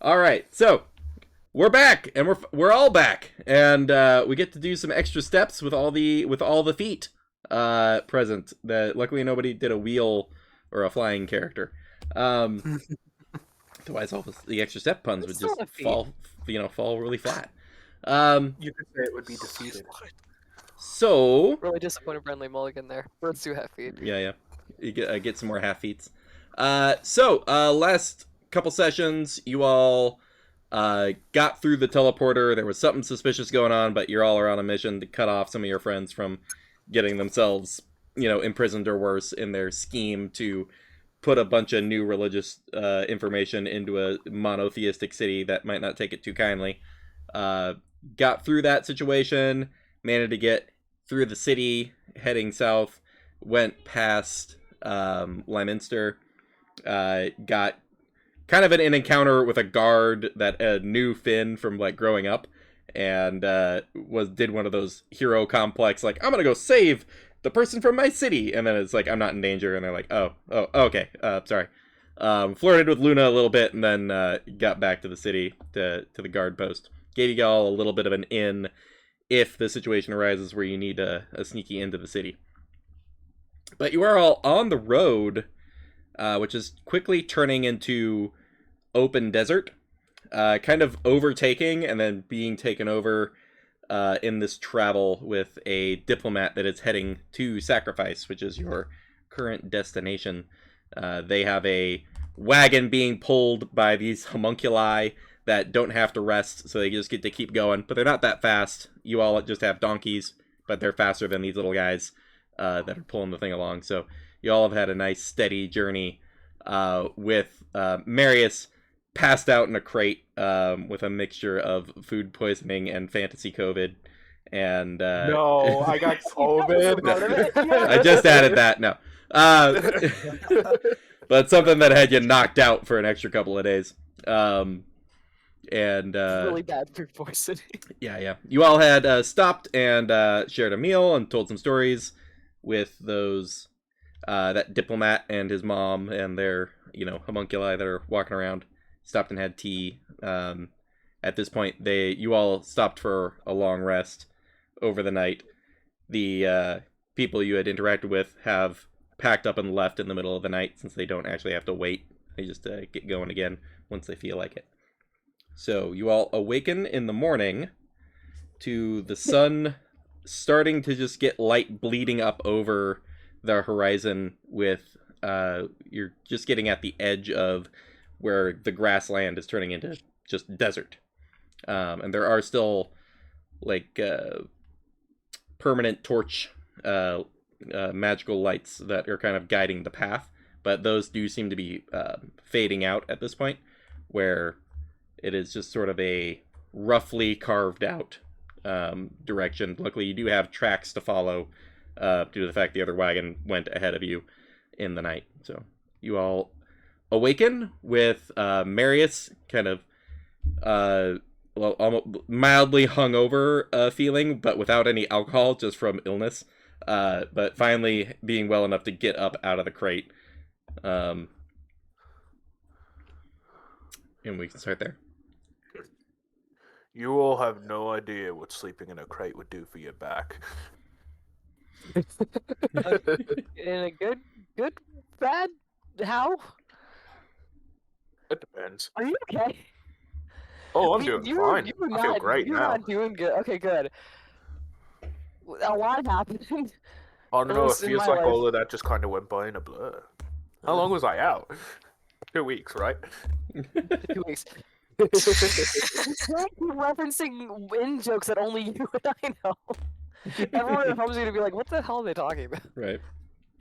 All right, so we're back, and we're all back, and we get to do some extra steps with all the feet present. That luckily nobody did a wheel or a flying character. Um, Otherwise, all the extra step puns We would still just have feet. fall really flat. Um, You could say it would be defeated. so Really disappointed Brenly Mulligan there. Birds do have feet. yeah, you get some more half feats. Last couple sessions, you all got through the teleporter. There was something suspicious going on, but you're all are on a mission to cut off some of your friends from getting themselves, imprisoned or worse in their scheme to put a bunch of new religious information into a monotheistic city that might not take it too kindly. Uh, got through that situation, managed to get through the city, heading south, went past Lyminster, got kind of an encounter with a guard that knew Finn from like growing up, and did one of those hero complex like I'm gonna go save the person from my city, and then it's like I'm not in danger, and they're like oh okay, sorry. Flirted with Luna a little bit, and then got back to the city to the guard post. Gave you all a little bit of an in if the situation arises where you need a sneaky into the city. But you are all on the road, which is quickly turning into open desert, kind of overtaking and then being taken over in this travel with a diplomat that is heading to Sacrifice, which is your current destination. They have a wagon being pulled by these homunculi that don't have to rest, so they just get to keep going. But they're not that fast. You all just have donkeys, but they're faster than these little guys that are pulling the thing along. So you all have had a nice, steady journey with Marius passed out in a crate with a mixture of food poisoning and fantasy COVID. And No, I got COVID. I just added that. No, but something that had you knocked out for an extra couple of days. And Really bad food poisoning. yeah. You all had stopped and shared a meal and told some stories with those that diplomat and his mom and their homunculi that are walking around. Stopped and had tea. At this point, you all stopped for a long rest over the night. The people you had interacted with have packed up and left in the middle of the night since they don't actually have to wait. They just get going again once they feel like it. So you all awaken in the morning to the sun starting to just get light bleeding up over the horizon with you're just getting at the edge of where the grassland is turning into just desert. And there are still like permanent torch magical lights that are kind of guiding the path, but those do seem to be fading out at this point, where it is just sort of a roughly carved out direction. Luckily, you do have tracks to follow due to the fact the other wagon went ahead of you in the night. So you all awaken with Marius kind of almost mildly hungover feeling, but without any alcohol, just from illness. But finally being well enough to get up out of the crate. And we can start there. You all have no idea what sleeping in a crate would do for your back. In a good, bad, how? It depends. Are you okay? Oh, I'm doing fine. You were I feel not, great you're now. not doing good. Okay, good. A lot happened. I don't know, it least in feels my like life. all of that just kind of went by in a blur. How long was I out? 2 weeks, right? 2 weeks. You can't keep referencing in jokes that only you and I know. Everyone at home's gonna be like, "What the hell are they talking about?" Right.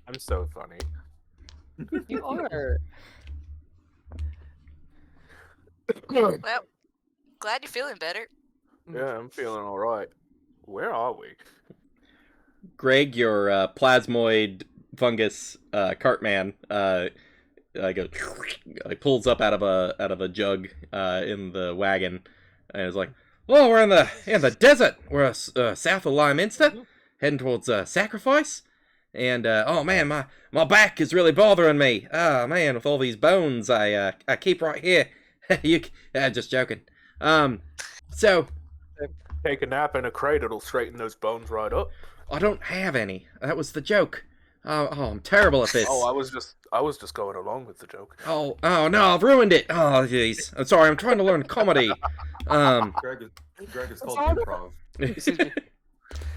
I'm so funny. You are. Well, glad you're feeling better. Yeah, I'm feeling alright. Where are we? Greg, your plasmoid fungus cartman goes like pulls up out of a jug in the wagon and is like, "Oh, we're in the desert. We're south of Lyminster, heading towards Sacrifice. And oh man, my back is really bothering me. Oh man, with all these bones I keep right here Just joking. So Take a nap in a crate, it'll straighten those bones right up. I don't have any. That was the joke. Oh, I'm terrible at this. Oh, I was just going along with the joke. Oh no, I've ruined it. Oh, jeez. I'm sorry. I'm trying to learn comedy. Greg is called all improv. Excuse me.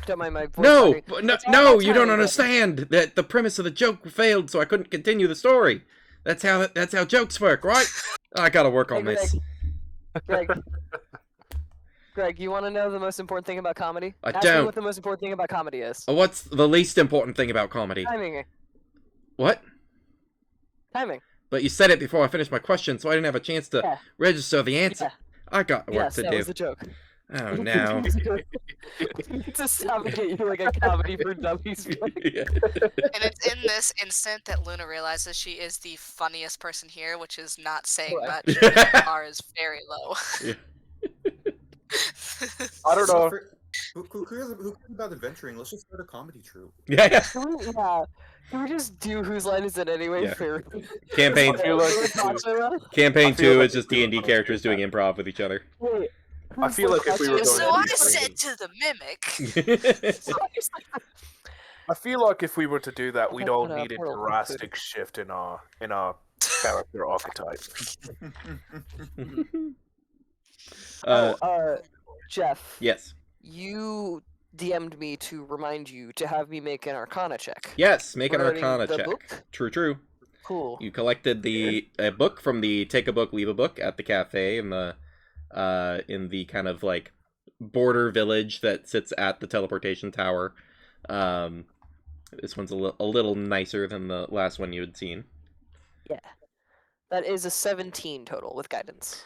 Don't mind my voice. No, cracking. but no, It's all no, about you don't timing, understand that the premise of the joke failed, so I couldn't continue the story. That's how jokes work, right? I gotta work on Hey, this. Greg, you want to know the most important thing about comedy? I Ask me don't. what the most important thing about comedy is. What's the least important thing about comedy? Timing. What? Timing. But you said it before I finished my question, so I didn't have a chance to Yeah. register the answer. Yeah. I got work Yes, to that do. was a joke. Oh no. To stop and get you like a comedy for dummies. book. Yeah. And it's in this instant that Luna realizes she is the funniest person here, which is not saying Right. much. The bar is very low. Yeah. I don't know. Who cares about adventuring? Let's just start a comedy troupe. Yeah. Can we just do whose line is it anyway? Yeah. For Campaign I feel like for if we- talk about? Campaign I feel 2 like is just if we were D&D going characters to doing do improv with each other. Wait, I feel like if we were who's going the to So do I that- said to the mimic. I feel like if we were to do that, we'd all Open a need a portal. drastic shift in our character archetype. Jeff, Yes. you DM'd me to remind you to have me make an Arcana check. Yes, make an Regarding Arcana the check. book? True. Cool. You collected a book from the Take a Book, Leave a Book at the cafe in the kind of like border village that sits at the teleportation tower. This one's a little nicer than the last one you had seen. Yeah. That is a 17 total with guidance.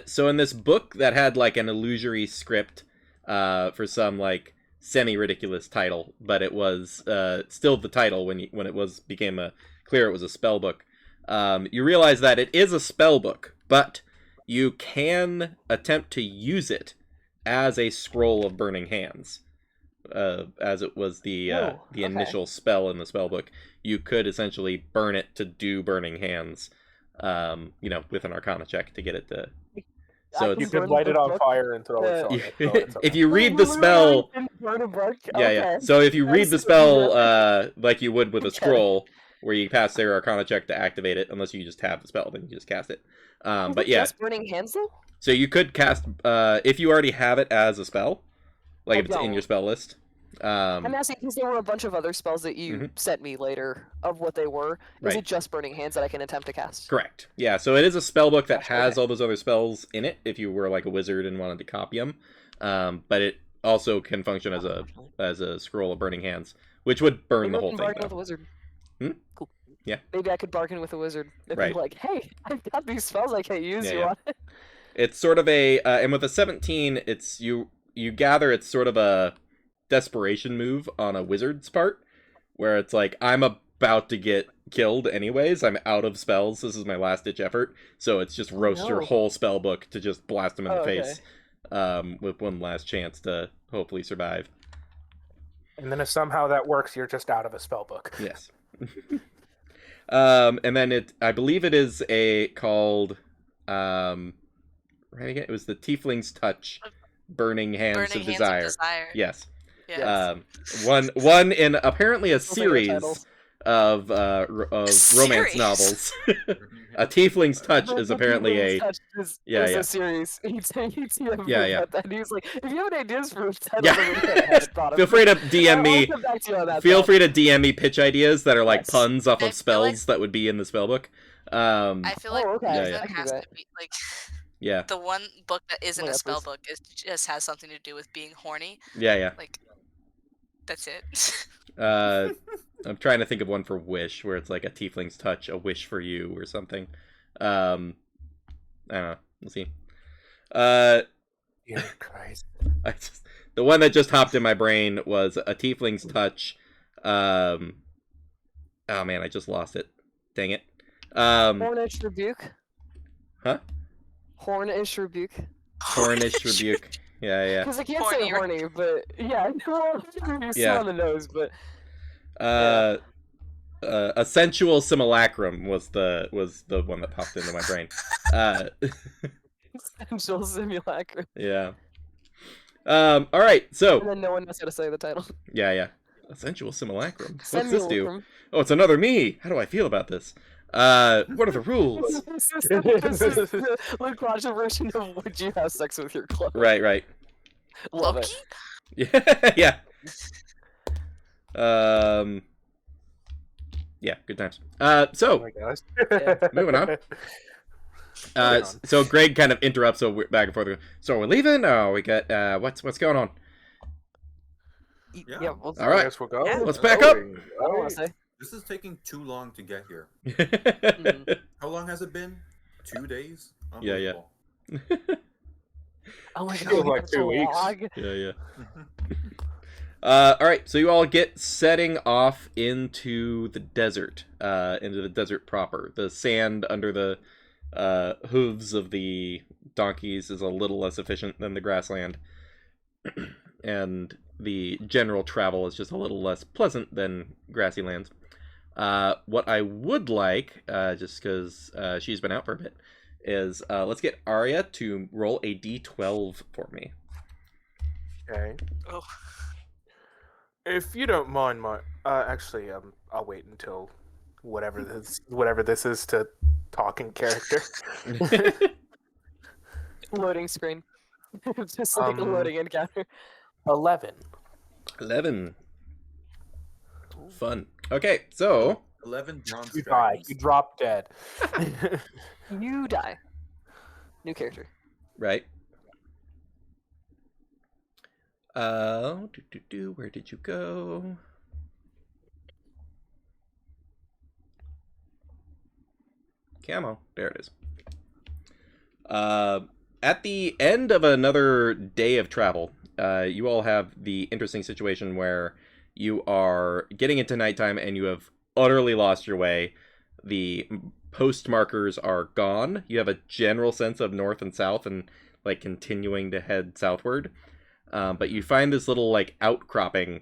So in this book that had like an illusory script for some like semi-ridiculous title, but it was still the title when it became clear it was a spell book. You realize that it is a spell book, but you can attempt to use it as a scroll of burning hands. As it was the okay. initial spell in the spell book, you could essentially burn it to do burning hands. With an Arcana check to get it to. So can You it's, could burn light the it on book. fire and throw it on it. throw it if somewhere. you read the spell, Burn a book? yeah. Okay. So if you That read is the super easy. spell, like you would with a Okay. scroll, where you pass their Arcana check to activate it, unless you just have the spell, then you just cast it. Is But it yeah, just burning hands though? so you could cast if you already have it as a spell, like I if it's in don't. your spell list. I'm asking because there were a bunch of other spells that you sent me later of what they were. Is Right. it just burning hands that I can attempt to cast? Correct. Yeah, so it is a spell book that Gotcha, has okay. all those other spells in it if you were like a wizard and wanted to copy them. But it also can function as a scroll of burning hands, which would burn Maybe the I whole can thing. bargain with a Though. wizard. Hmm? Cool. Yeah. Maybe I could bargain with a wizard. If Right. I'm like, hey, I've got these spells I can't use. Yeah, you yeah. want it? It's sort of a and with a 17, it's you gather it's sort of a desperation move on a wizard's part, where it's like I'm about to get killed anyways. I'm out of spells. This is my last ditch effort. So it's just roast your no. whole spell book to just blast him in the Oh, okay. face, with one last chance to hopefully survive. And then if somehow that works, you're just out of a spell book. Yes. And then I believe it is called right again. It was the Tiefling's Touch, Burning Hands Burning of Hands Desire. of Desire. Yes. Yeah. One in apparently a Those are your series titles. of romance Series? novels. A Tiefling's Touch is apparently a Touch is yeah. a series. He Yeah. About that. And he was like, if you have any ideas for titles, Yeah. I hadn't thought of Feel free to DM I'll me. come back to you on that, Feel though. free to DM me pitch ideas that are like Yes. puns off I of feel spells like- that would be in the spellbook. I feel like Oh, okay. Yeah, Ethan yeah. I can has do to that. be like Yeah. the one book that isn't Oh, a yeah, spell please. book just has something to do with being horny. Yeah. Like that's it. I'm trying to think of one for Wish, where it's like a Tiefling's Touch, a wish for you, or something. I don't know. We'll see. Dear Christ. The one that just hopped in my brain was a Tiefling's Touch. Oh man, I just lost it. Dang it. Hornish Rebuke. Huh? Hornish Rebuke. Hornish Rebuke. Yeah. Because I can't say Horny horny, but yeah, no, you're Yeah. still on the nose, but a sensual simulacrum was the one that popped into my brain. Essential simulacrum. Yeah. All right. So And then no one knows how to say the title. yeah. A sensual simulacrum. What's this do? Simulacrum. Oh, it's another me. How do I feel about this? What are the rules? This is the Lacroix version of would you have sex with your clone? Right. Love Loki? it. Yeah. Yeah, good times. Oh So my gosh. moving on. Moving on. So Greg kind of interrupts, so we're back and forth. So we're leaving. Oh, we got what's going on? Yeah. Yeah, well, All right. I guess we'll go. Yeah. Let's back up. I don't want to say. This is taking too long to get here. Mm-hmm. How long has it been? 2 days? Yeah. Unbelievable. Oh my Feels god, like that's 2 a weeks. log. Yeah. All right. So you all get setting off into the desert proper. The sand under the hooves of the donkeys is a little less efficient than the grassland, and the general travel is just a little less pleasant than grassy lands. What I would like, just because she's been out for a bit, is let's get Arya to roll a d12 for me. Okay. Oh. If you don't mind, my actually, I'll wait until whatever this is to talk in character. Loading screen. It's just like a loading encounter. 11. 11. Fun. Okay, so 11 bronze You die. dragons. You drop dead. You die. New character. right. Where did you go? Camo. There it is. At the end of another day of travel, you all have the interesting situation where you are getting into nighttime and you have utterly lost your way. The post markers are gone. You have a general sense of north and south and like continuing to head southward. But you find this little like outcropping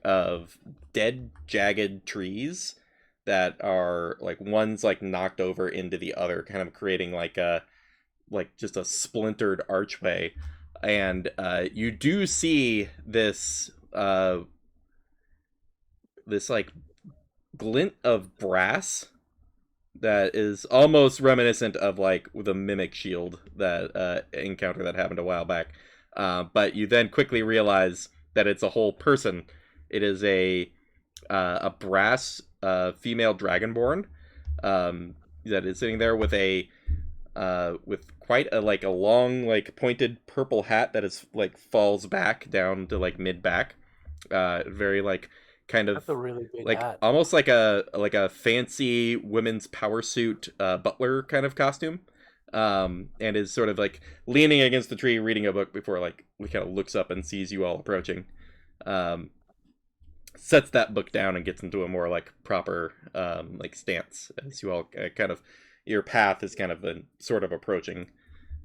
of dead, jagged trees that are like one's like knocked over into the other, kind of creating like just a splintered archway. And you do see this this like glint of brass that is almost reminiscent of like the mimic shield that encounter that happened a while back. But you then quickly realize that it's a whole person. It is a brass female dragonborn that is sitting there with a with quite a like a long like pointed purple hat that is like falls back down to like mid back. Very like kind of That's a really big like hat. almost like a fancy women's power suit butler kind of costume. And is sort of like leaning against the tree reading a book before like he kind of looks up and sees you all approaching. Sets that book down and gets into a more like proper like stance as you all kind of your path is kind of sort of approaching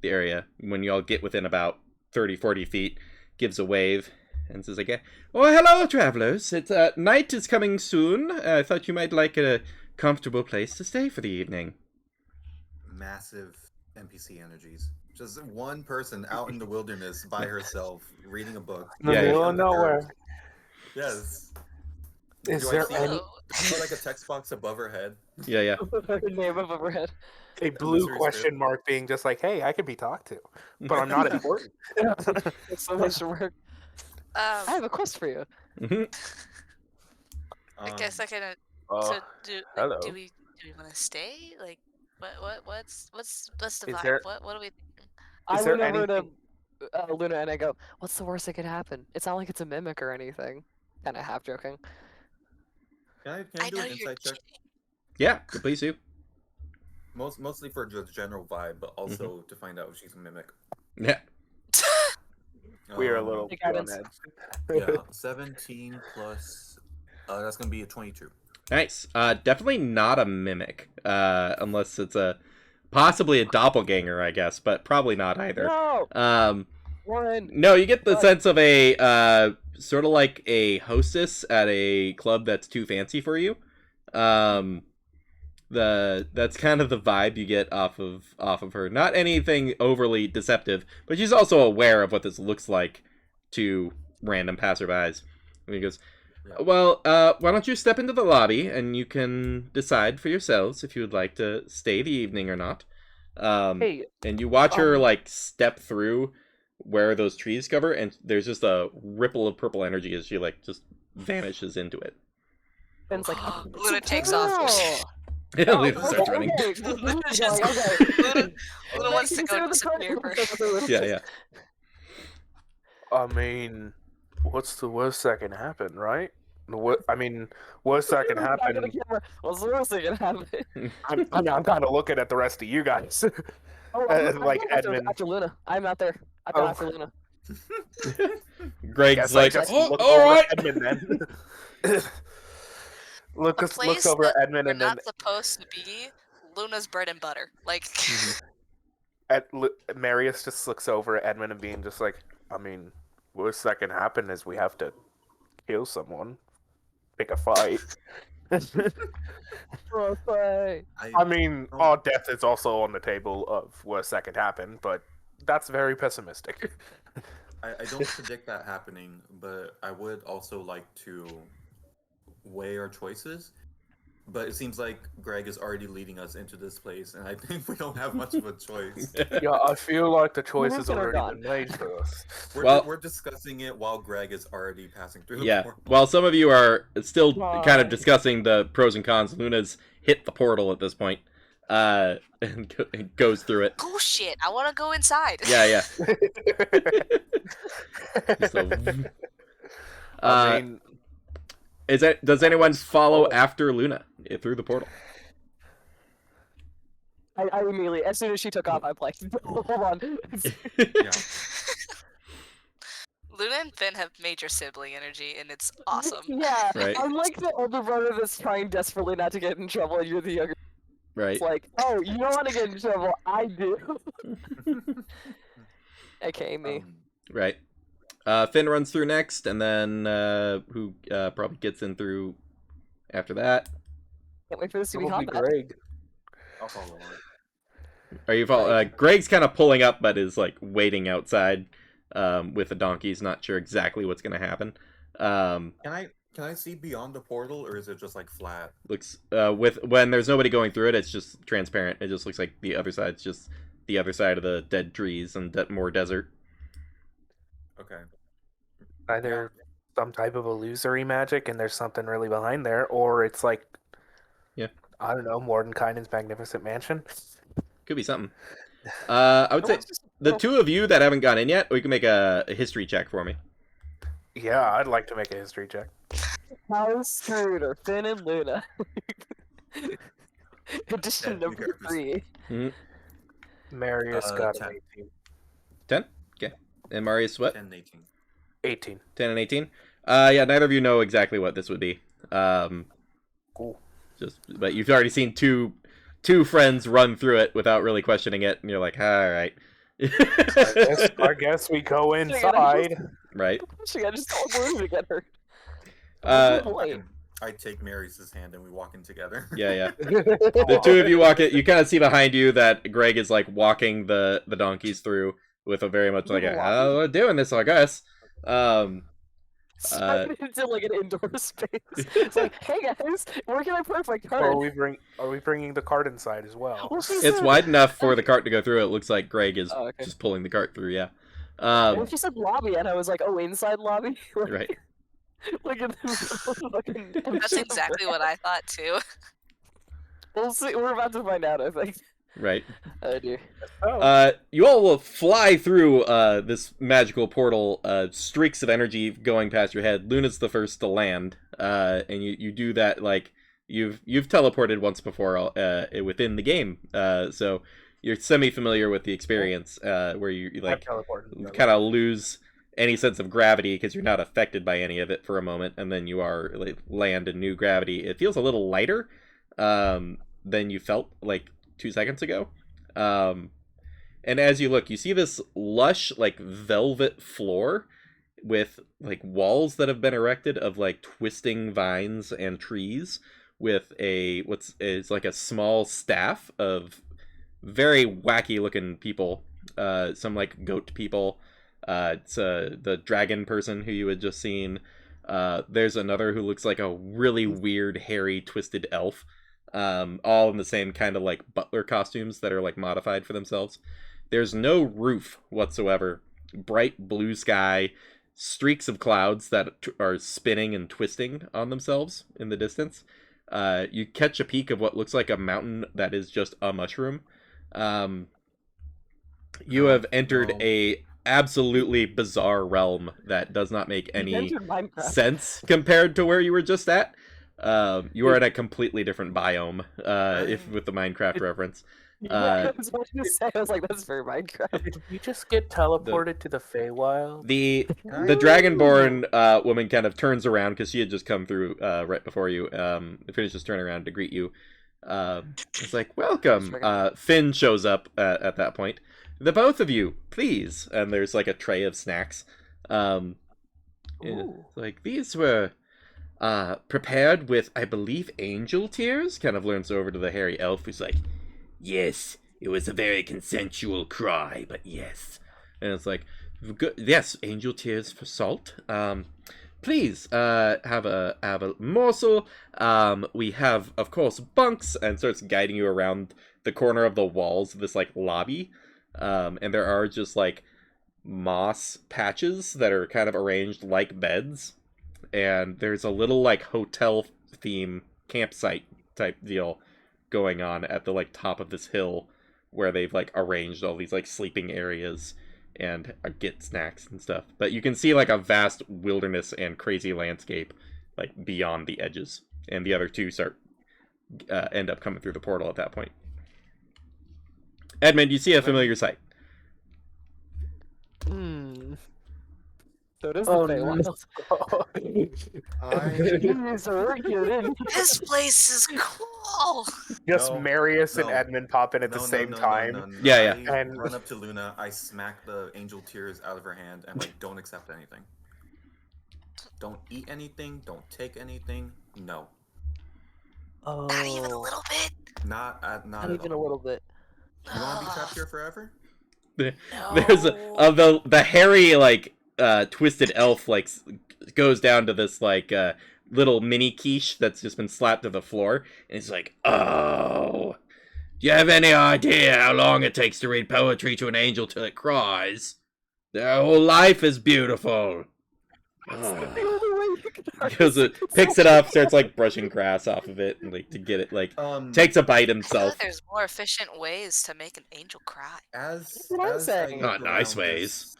the area. When you all get within about 30-40 feet, gives a wave and says again, "Oh, hello travelers, it's night is coming soon. I thought you might like a comfortable place to stay for the evening." Massive NPC energies. Just one person out in the wilderness by herself reading a book. In the Yeah, middle yeah. of nowhere. Yes. Is Do I there see any Is there like a text box above her head? Yeah. Name of overhead. a blue Mystery question spirit. mark being just like, hey, I can be talked to, but I'm not important. Exclamation mark. I have a quest for you. I guess I can. Uh, So do hello. like, do we want to stay? Like what's the Is vibe? there- What are we? I there went over to anything- Luna and I go, "What's the worst that could happen? It's not like it's a mimic or anything." Kind of half joking. Can I I do know an you're insight check? kidding. Yeah, please do. Mostly for the general vibe, but also to find out if she's a mimic. Yeah. We are a little Hey, too on guidance. edge. Yeah, 17 plus. That's gonna be a 22. Nice. Definitely not a mimic. Unless it's possibly a doppelganger, I guess, but probably not either. No, Warren. No, you get the What? sense of a sort of like a hostess at a club that's too fancy for you. That's kind of the vibe you get off of her. Not anything overly deceptive, but she's also aware of what this looks like to random passerbys. And he goes, "Well, why don't you step into the lobby and you can decide for yourselves if you would like to stay the evening or not." Hey, And you watch her like step through where those trees cover, and there's just a ripple of purple energy as she like just vanishes into it. Ben's like, Luna takes off. Luna starts running. Luna just- Luna wants to go disappear first. Yeah, yeah. I mean, what's the worst that can happen, right? Worst that can happen. What's the worst that can happen? I'm kind of looking at the rest of you guys. Oh, Like going after, Edmund. after Luna. I'm out there. I'm going after Luna. Greg's Guess I like, just "Oh, look all over right." at Edmund then. looks Place over that at Edmund we're and then not supposed to be Luna's bread and butter. Like, Marius just looks over at Edmund and being just like, I mean, worst that can happen is we have to kill someone, pick a fight. I mean, all death is also on the table of worst that can happen, but that's very pessimistic. I don't predict that happening, but I would also like to weigh our choices. But it seems like Greg is already leading us into this place, and I think we don't have much of a choice. Yeah, I feel like the choice has Luna already gone. been made for us. We're discussing it while Greg is already passing through the Yeah. portal. While some of you are still kind of Why? discussing the pros and cons, Luna's hit the portal at this point, and goes through it. oh shit, I want to go inside. Yeah, yeah. So, I mean, does anyone follow after Luna through the portal? I immediately, as soon as she took off, I'm like, hold on. Yeah. Luna and Finn have major sibling energy, and it's awesome. Yeah, Right. I'm like the older brother that's trying desperately not to get in trouble, and you're the younger. Right. It's like, oh, you don't want to get in trouble. I do. Okay, me. Right. Finn runs through next, and then who probably gets in through after that? Can't wait for this to be probably combat. Greg. I'll follow on. Are you Greg's kind of pulling up, but is like waiting outside with the donkeys, not sure exactly what's gonna happen. Can I see beyond the portal, or is it just like flat? Looks when there's nobody going through it, it's just transparent. It just looks like the other side's just the other side of the dead trees and more desert. Okay. Either some type of illusory magic and there's something really behind there, or it's like, Yeah. I don't know, Mordenkainen's Magnificent Mansion. Could be something. I would say the two of you that haven't gone in yet, we can make a history check for me. Yeah, I'd like to make a history check. How screwed are Finn and Luna? Edition Yeah, number 3. Marius got 10. an 18. 10? Okay. And Marius, what? 10 and 18. 18. 10 and 18? Yeah, neither of you know exactly what this would be. Cool. But you've already seen two friends run through it without really questioning it, and you're like, all right. I guess we go inside. Right. She got just told Luna to get her. Uh, I take Marius' hand and we walk in together. yeah. The two of you walk it. You kind of see behind you that Greg is like walking the donkeys through with a very much like, oh, we're doing this, I guess. Straight into like an indoor space. It's like, hey guys, working out perfect. Or Hard. are we bringing the cart inside as well? Well, she It's said- wide enough for the cart to go through. It looks like Greg is Oh, okay. just pulling the cart through, yeah. Well, she said lobby, and I was like, oh, inside lobby? Like, Right. Look at this fucking. That's exactly what I thought too. We'll see. We're about to find out, I think. Right. Oh dear. You all will fly through this magical portal, streaks of energy going past your head. Luna's the first to land, and you do that like you've teleported once before within the game, so you're semi-familiar with the experience where you like kind of lose any sense of gravity because you're not affected by any of it for a moment, and then you are like, land in new gravity. It feels a little lighter than you felt like 2 seconds ago. And as you look, you see this lush like velvet floor with like walls that have been erected of like twisting vines and trees with what's is like a small staff of very wacky looking people. Some like goat people. It's the dragon person who you had just seen. There's another who looks like a really weird, hairy, twisted elf. All in the same kind of like butler costumes that are like modified for themselves. There's no roof whatsoever. Bright blue sky, streaks of clouds that are spinning and twisting on themselves in the distance. You catch a peek of what looks like a mountain that is just a mushroom. You have entered a absolutely bizarre realm that does not make any entered Minecraft. sense compared to where you were just at. You are in a completely different biome, if with the Minecraft reference. I was about to say, I was like, that's very Minecraft. Did we just get teleported to the Feywild? The Dragonborn woman kind of turns around because she had just come through right before you. Finishes turning around to greet you. It's like, welcome. Finn shows up at that point. The both of you, please. And there's like a tray of snacks. It's like, these were prepared with, I believe, angel tears. Kind of leans over to the hairy elf who's like, yes, it was a very consensual cry, but yes. And it's like, yes, angel tears for salt. Please have a morsel. We have, of course, bunks, and starts guiding you around the corner of the walls of this like lobby. And there are just like moss patches that are kind of arranged like beds. And there's a little like hotel theme campsite type deal going on at the like top of this hill where they've like arranged all these like sleeping areas and get snacks and stuff. But you can see like a vast wilderness and crazy landscape like beyond the edges. And the other two end up coming through the portal at that point. Edmund, you see a familiar sight. So does the Feywild. This place is cool. Just No, Marius and no. Edmund pop in at the same time. Yeah. I And- run up to Luna, I smack the angel tears out of her hand, and like, don't accept anything. Don't eat anything, don't take anything, no. Not even a little bit. Not at Even a all. little bit. You want to be trapped here forever? There's the hairy like twisted elf like goes down to this like little mini quiche that's just been slapped to the floor, and he's like, "Oh, do you have any idea how long it takes to read poetry to an angel till it cries? Their whole life is beautiful." Because it picks it up, starts like brushing grass off of it, and like to get it like takes a bite I feel himself. like there's more efficient ways to make an angel cry. As what I'm I saying. look Not nice around ways.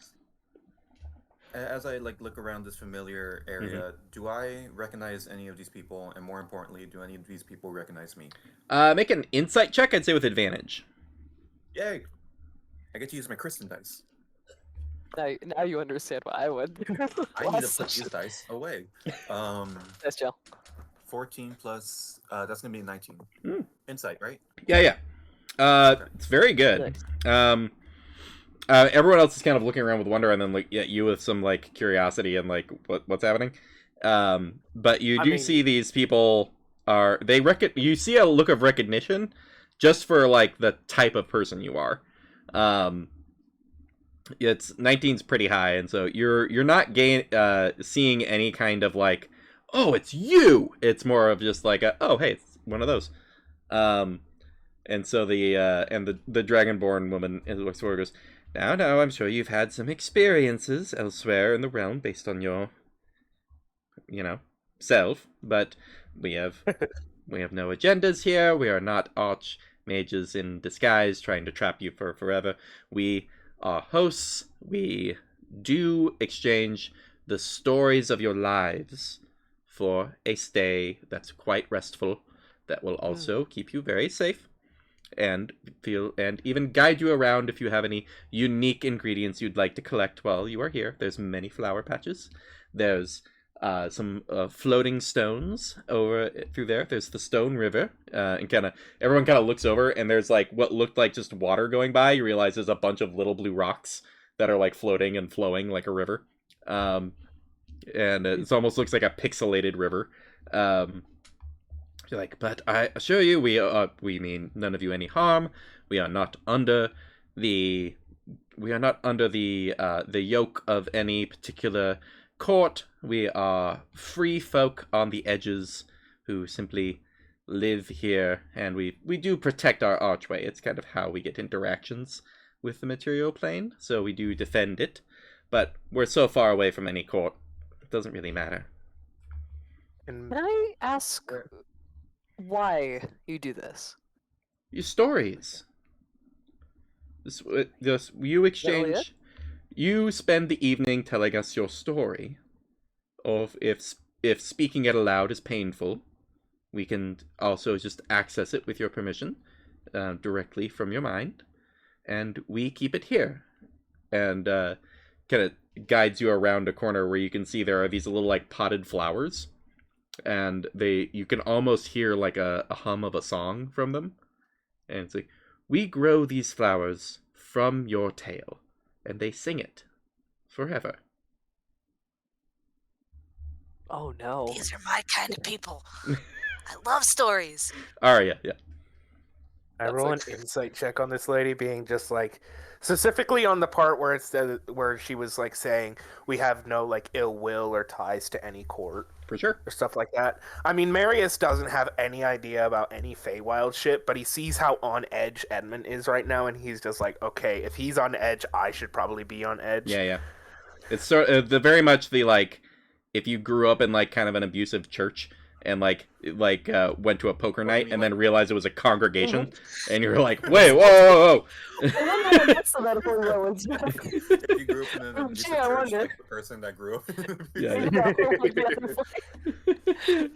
As I like look around this familiar area, do I recognize any of these people? And more importantly, do any of these people recognize me? Make an insight check, I'd say with advantage. Yay! I get to use my Kristen dice. Now you understand what I would do. I need to put these dice away. That's chill. 14 plus that's gonna be 19. Insight, right? Yeah. It's very good. Nice. Everyone else is kind of looking around with wonder, and then like you with some like curiosity and like what's happening. But you do see these people you see a look of recognition just for like the type of person you are. It's 19's pretty high, and so you're not seeing any kind of like, oh, it's you. It's more of just like oh, hey, it's one of those. And so the Dragonborn woman sort of goes, now, I'm sure you've had some experiences elsewhere in the realm based on your, self, but we have no agendas here. We are not archmages in disguise trying to trap you for forever. We are hosts. We do exchange the stories of your lives for a stay that's quite restful, that will also keep you very safe. And even guide you around if you have any unique ingredients you'd like to collect while you are here. There's many flower patches. There's some floating stones over through there. There's the stone river, and everyone kind of looks over, and there's like what looked like just water going by. You realize there's a bunch of little blue rocks that are like floating and flowing like a river, and it almost looks like a pixelated river. You're like, but I assure you, we mean none of you any harm. We are not under the the yoke of any particular court. We are free folk on the edges who simply live here, and we do protect our archway. It's kind of how we get interactions with the material plane, so we do defend it. But we're so far away from any court, it doesn't really matter. And Can I ask why you do this? Your stories. You really exchange. You spend the evening telling us your story. Of if speaking it aloud is painful, we can also just access it with your permission, directly from your mind, and we keep it here. And kind of guides you around a corner where you can see there are these little like potted flowers, and you can almost hear like a hum of a song from them, and it's like, we grow these flowers from your tale, and they sing it forever. Oh no. These are my kind of people. I love stories. Arya, yeah. I That's roll an like- insight check on this lady, being just like specifically on the part where it said where she was like saying we have no like ill will or ties to any court For sure. or stuff like that. I mean, Marius doesn't have any idea about any Feywild shit, but he sees how on edge Edmund is right now, and he's just like, okay, if he's on edge, I should probably be on edge. Yeah. It's the very much the like, if you grew up in like kind of an abusive church and like went to a poker night and then realized it was a congregation, and you're like, wait, whoa. That's the metaphor we went with. If you grew up in an abusive Gee, I church, wonder. like the person that grew up in an abusive Yeah.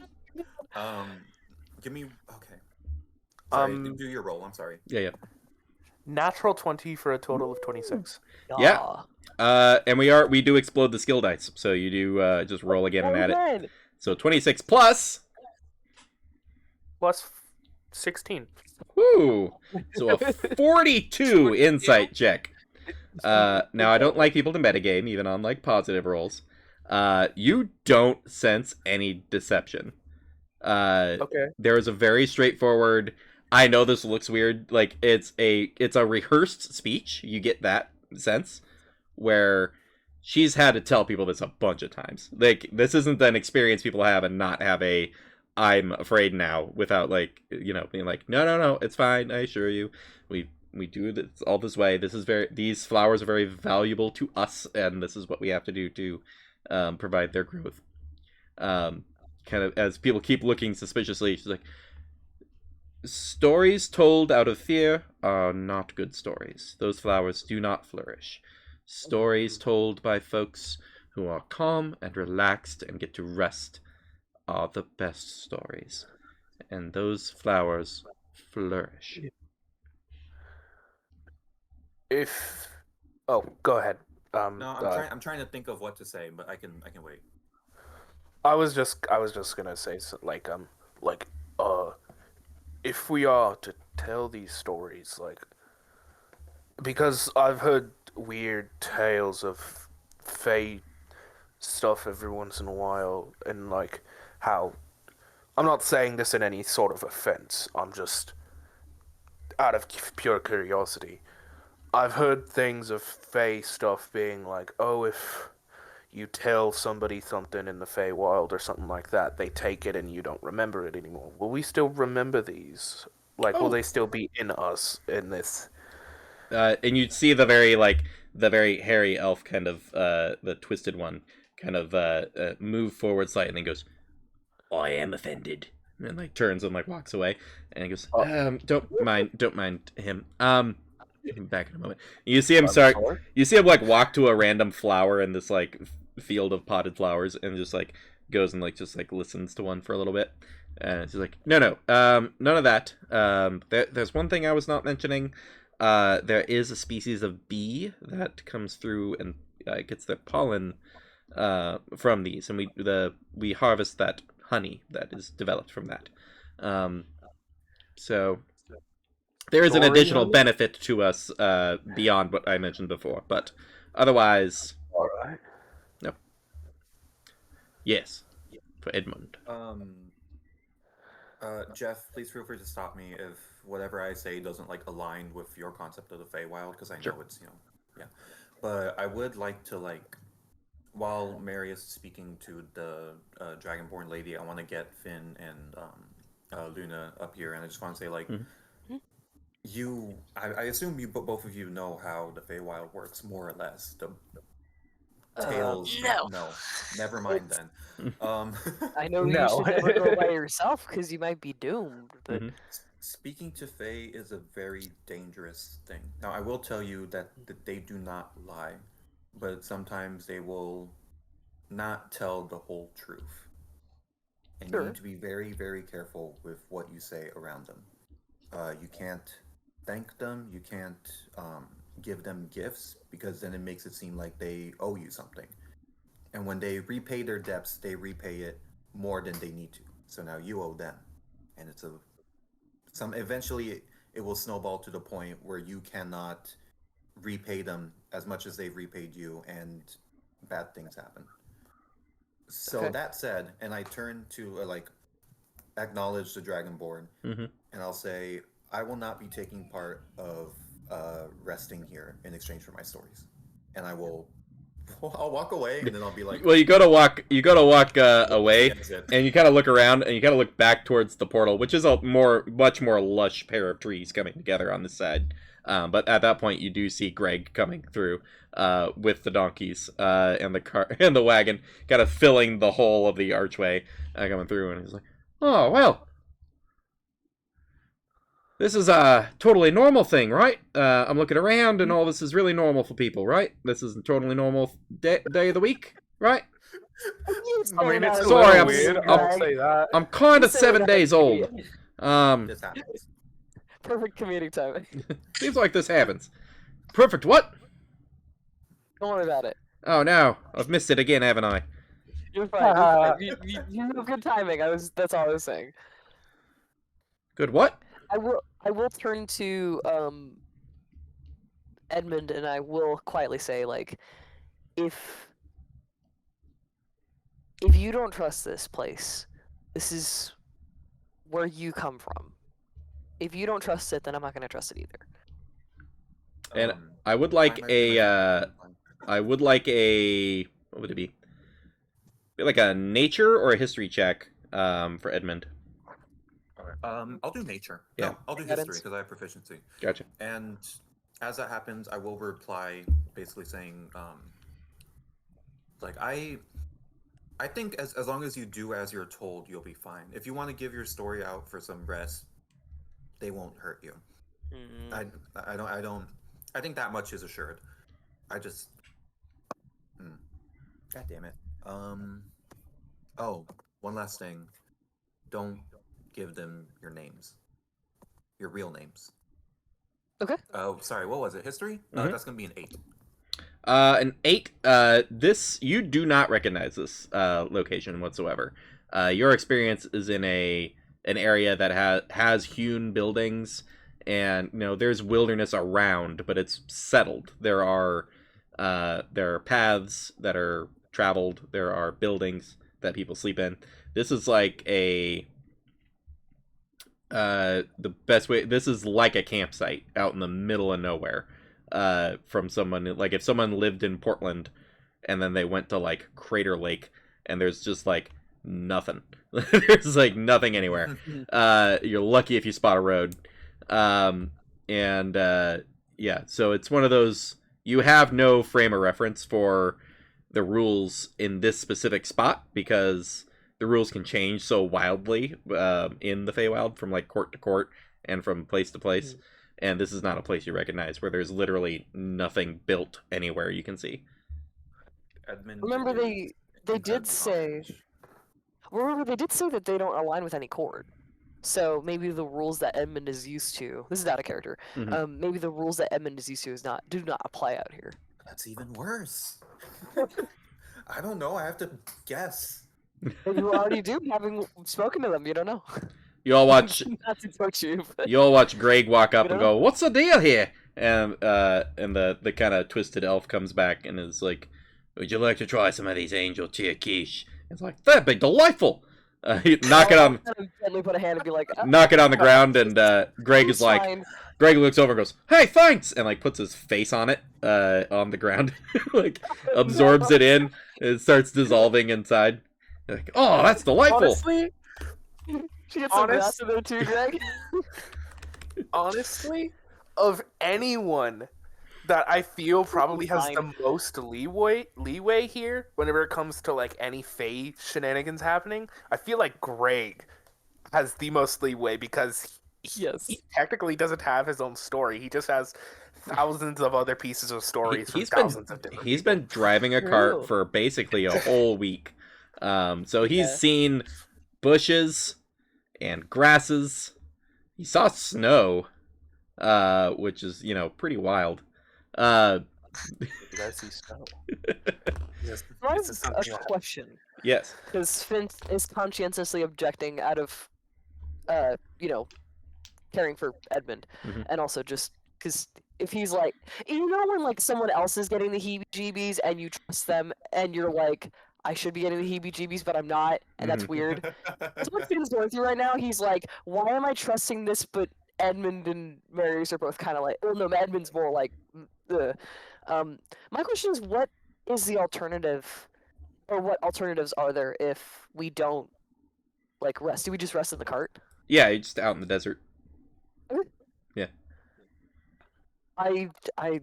Give me okay. Sorry, Um, do your roll. I'm sorry. Yeah. Natural 20 for a total of 26. Yeah. And we do explode the skill dice, so you do just roll again and add it. So 26 plus. Plus 16. Woo! So a 42 insight check. Now I don't like people to metagame, even on like positive rolls. You don't sense any deception. Okay. There is a very straightforward. I know this looks weird. Like it's a rehearsed speech. You get that sense where she's had to tell people this a bunch of times. Like this isn't an experience people have and not have a I'm afraid now without like, you know, being like, no, it's fine. I assure you, we do this all this way. These flowers are very valuable to us, and this is what we have to do to provide their growth. Kind of as people keep looking suspiciously, she's like, stories told out of fear are not good stories. Those flowers do not flourish. Stories told by folks who are calm and relaxed and get to rest are the best stories. And those flowers flourish. Go ahead. No, I'm trying to think of what to say, but I can wait. I was just gonna say if we are to tell these stories, like, because I've heard weird tales of Fey stuff every once in a while, and like how I'm not saying this in any sort of offense. I'm just out of pure curiosity. I've heard things of Fey stuff being like, oh, if you tell somebody something in the Feywild or something like that, they take it and you don't remember it anymore. Will we still remember these? Like, will they still be in us in this? And you'd see the very hairy elf kind of, the twisted one, kind of move forward slightly and then goes, I am offended. And like turns and like walks away. And he goes, don't mind him. Back in a moment. You see him like walk to a random flower in this like field of potted flowers and just like goes and like just like listens to one for a little bit. And she's like, no, none of that. There's one thing I was not mentioning. There is a species of bee that comes through and gets their pollen from these, and we harvest that honey that is developed from that. So there is an additional benefit to us beyond what I mentioned before, but otherwise, All right. no. Yes, for Edmund. Jeff, please feel free to stop me if whatever I say doesn't like align with your concept of the Feywild, because I know Sure. it's yeah. But I would like to like, while Marius is speaking to the Dragonborn lady, I want to get Finn and Luna up here, and I just want to say like, I assume both of you know how the Feywild works more or less. The tales, No. never mind then. I know you No. should never go by yourself because you might be doomed. But Speaking to Fae is a very dangerous thing. Now, I will tell you that they do not lie, but sometimes they will not tell the whole truth. And you Sure. need to be very, very careful with what you say around them. You can't thank them, you can't give them gifts, because then it makes it seem like they owe you something. And when they repay their debts, they repay it more than they need to. So now you owe them. And it's eventually it will snowball to the point where you cannot repay them as much as they've repaid you, and bad things happen. So Okay. that said, and I turn to acknowledge the Dragonborn, and I'll say, I will not be taking part of resting here in exchange for my stories, and I'll walk away, and then I'll be like, Well, you go to walk away, exit. and you kind of look around, and you kind of look back towards the portal, which is a much more lush pair of trees coming together on this side. But at that point, you do see Greg coming through with the donkeys and the car and the wagon, kind of filling the whole of the archway, coming through, and he's like, "Oh well, this is a totally normal thing, right? I'm looking around, and all this is really normal for people, right? This is a totally normal day of the week, right? I mean, it's a Sorry, little I'm- weird. I'm- I'll say that. I'm kind of Say that 7 days old. This happens. Perfect comedic timing. Seems like this happens. Perfect. What? Don't worry about it. Oh no, I've missed it again, haven't I? You're fine. You're fine. You have good timing. That's all I was saying. Good. What? I will turn to Edmund, and I will quietly say, like, if you don't trust this place, this is where you come from. If you don't trust it, then I'm not gonna trust it either. And I would like my a what would it be? Like a nature or a history check for Edmund. I'll do nature. Yeah. No, I'll do Guidance. history because I have proficiency. Gotcha. And as that happens, I will reply basically saying, like I think as long as you do as you're told, you'll be fine. If you want to give your story out for some rest, they won't hurt you. I think that much is assured. I just God damn it. Oh, one last thing. Don't give them your names. Your real names. Okay. Oh, sorry, what was it? History? Mhm. That's gonna be an 8. An 8. This you do not recognize this location whatsoever. Your experience is in an area that has hewn buildings, and there's wilderness around, but it's settled. There are paths that are traveled. There are buildings that people sleep in. This is like the best way. This is like a campsite out in the middle of nowhere. From someone, like if someone lived in Portland and then they went to like Crater Lake and there's just like nothing. There's like nothing anywhere. You're lucky if you spot a road. Yeah, so it's one of those, you have no frame of reference for the rules in this specific spot because the rules can change so wildly in the Feywild from like court to court and from place to place. And this is not a place you recognize where there's literally nothing built anywhere you can see. Edmund Remember, is they did incredibly say. knowledge. Remember, they did say that they don't align with any court. So maybe the rules that Edmund is used to. This is out of character. Mhm. Maybe the rules that Edmund is used to do not apply out here. That's even worse. I don't know. I have to guess. And you already do, having spoken to them. You don't know. You all watch Not to touch you. But... you all watch Greg walk up You and know? go, "What's the deal here?" And the kind of twisted elf comes back and is like, "Would you like to try some of these angel cheer quiche?" It's like, "That'd be delightful." Knock it on. Kind of gently put a hand and be like, Knock it on the ground, and Greg is it's like, fine. Greg looks over and goes, "Hey, thanks," and like puts his face on it, on the ground, like absorbs it in. It starts dissolving inside. Like, oh, that's delightful. Honestly, She gets some honest- grass in there too, Greg. honestly, of anyone that I feel probably has Fine. the most leeway here whenever it comes to like any Fae shenanigans happening, I feel like Greg has the most leeway because Yes. he technically doesn't have his own story. He just has thousands of other pieces of stories from He's thousands been of different he's people. been driving a cart True. for basically a whole week. So he's Yeah. seen bushes and grasses. He saw snow, which is pretty wild. You guys see snow. Yes, I this is have something a that- question. Yes. Because Finn is conscientiously objecting out of, caring for Edmund, Mhm. and also just because if he's like, when like someone else is getting the heebie-jeebies and you trust them, and you're like, I should be getting the heebie-jeebies, but I'm not, and that's Mhm. weird. That's what Finn's going through right now. He's like, why am I trusting this? But Edmund and Marius are both kind of like, well, no, Edmund's more like, my question is, what is the alternative, or what alternatives are there if we don't like rest? Do we just rest in the cart? Yeah, he's just out in the desert. I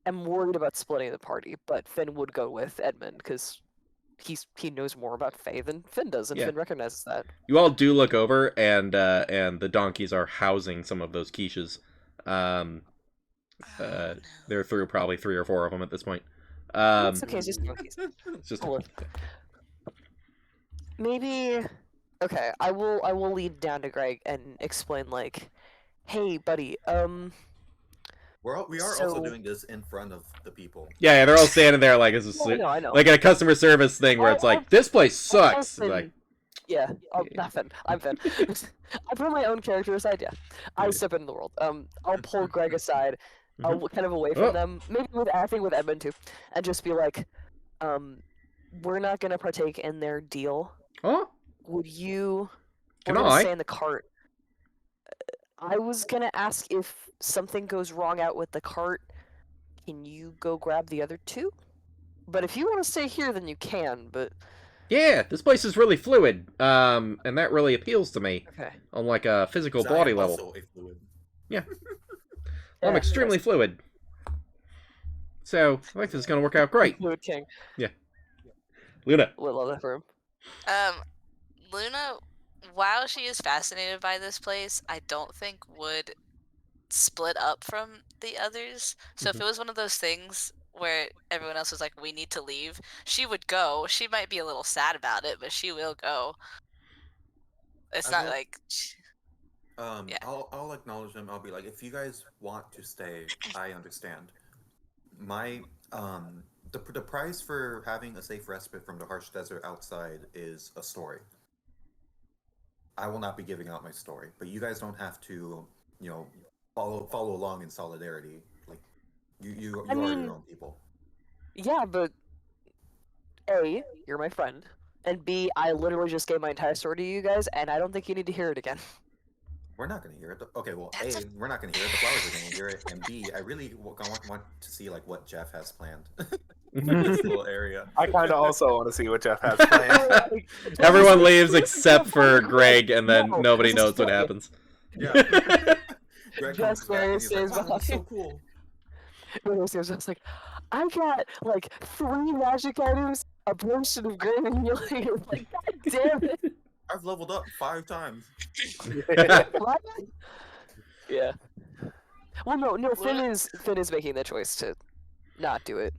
am worried about splitting the party, but Finn would go with Edmund because he knows more about Fae than Finn does, and Yeah. Finn recognizes that. You all do look over, and the donkeys are housing some of those quiches. They're through probably 3 or 4 of them at this point. It's okay, it's just monkeys. It's just Cool. Maybe okay, I will lead down to Greg and explain like, hey buddy, We are also So- doing this in front of the people. yeah, they're all standing there like it's a I know. like in a customer service thing where it's like, this place sucks. Finn- Like, yeah, Yeah. not Finn. I'm Finn. I put my own character aside. Yeah, I Yeah. step into the world. I'll pull Greg aside, Mhm. kind of away from Oh. them. Maybe with acting with Edmund too, and just be like, we're not gonna partake in their deal. oh, Would you? Can we're gonna I? stay in the cart. I was gonna ask if something goes wrong out with the cart, can you go grab the other 2? But if you want to stay here, then you can. But yeah, this place is really fluid, and that really appeals to me okay. on like a physical 'Cause I body am level. also a fluid. I'm Yeah, extremely fluid. So I think this is gonna work out great. Fluid King. Luna. Little love that for him. Luna, while she is fascinated by this place, I don't think would split up from the others. So if it was one of those things where everyone else was like, we need to leave, she would go. She might be a little sad about it, but she will go. It's I not will- like Yeah. I'll acknowledge them. I'll be like, if you guys want to stay, I understand. My the price for having a safe respite from the harsh desert outside is a story. I will not be giving out my story, but you guys don't have to, follow along in solidarity. Like, you I are mean- your own people. Yeah, but A, you're my friend, and B, I literally just gave my entire story to you guys, and I don't think you need to hear it again. We're not going to hear it. Okay, well, That's A, we're not going to hear it. The flowers are going to hear it, and B, I really want to see like what Jeff has planned in this little area. I kind of also want to see what Jeff has planned. Everyone leaves except for Greg, and then No, nobody this is knows what funny. happens. Yeah. Greg Just comes back and he's stays like, wow, that's so behind. cool. I was like, I got like 3 magic items, a potion of great healing. Like, god damn it! I've leveled up 5 times. What? Yeah. Well, no. Finn is making the choice to not do it.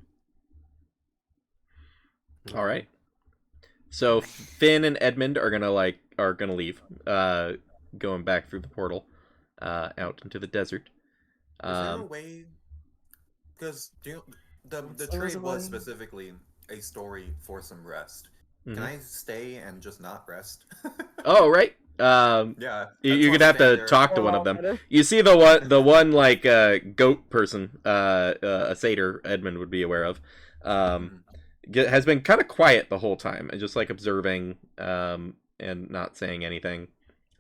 All right. So Finn and Edmund are gonna leave, going back through the portal, out into the desert. Is there a way? Because the There trade is a was way. specifically a story for some rest. Mhm. Can I stay and just not rest? Oh, right. Yeah. You're gonna have to talk to one of them. You see the one like goat person, a satyr Edmund would be aware of, has been kind of quiet the whole time and just like observing and not saying anything.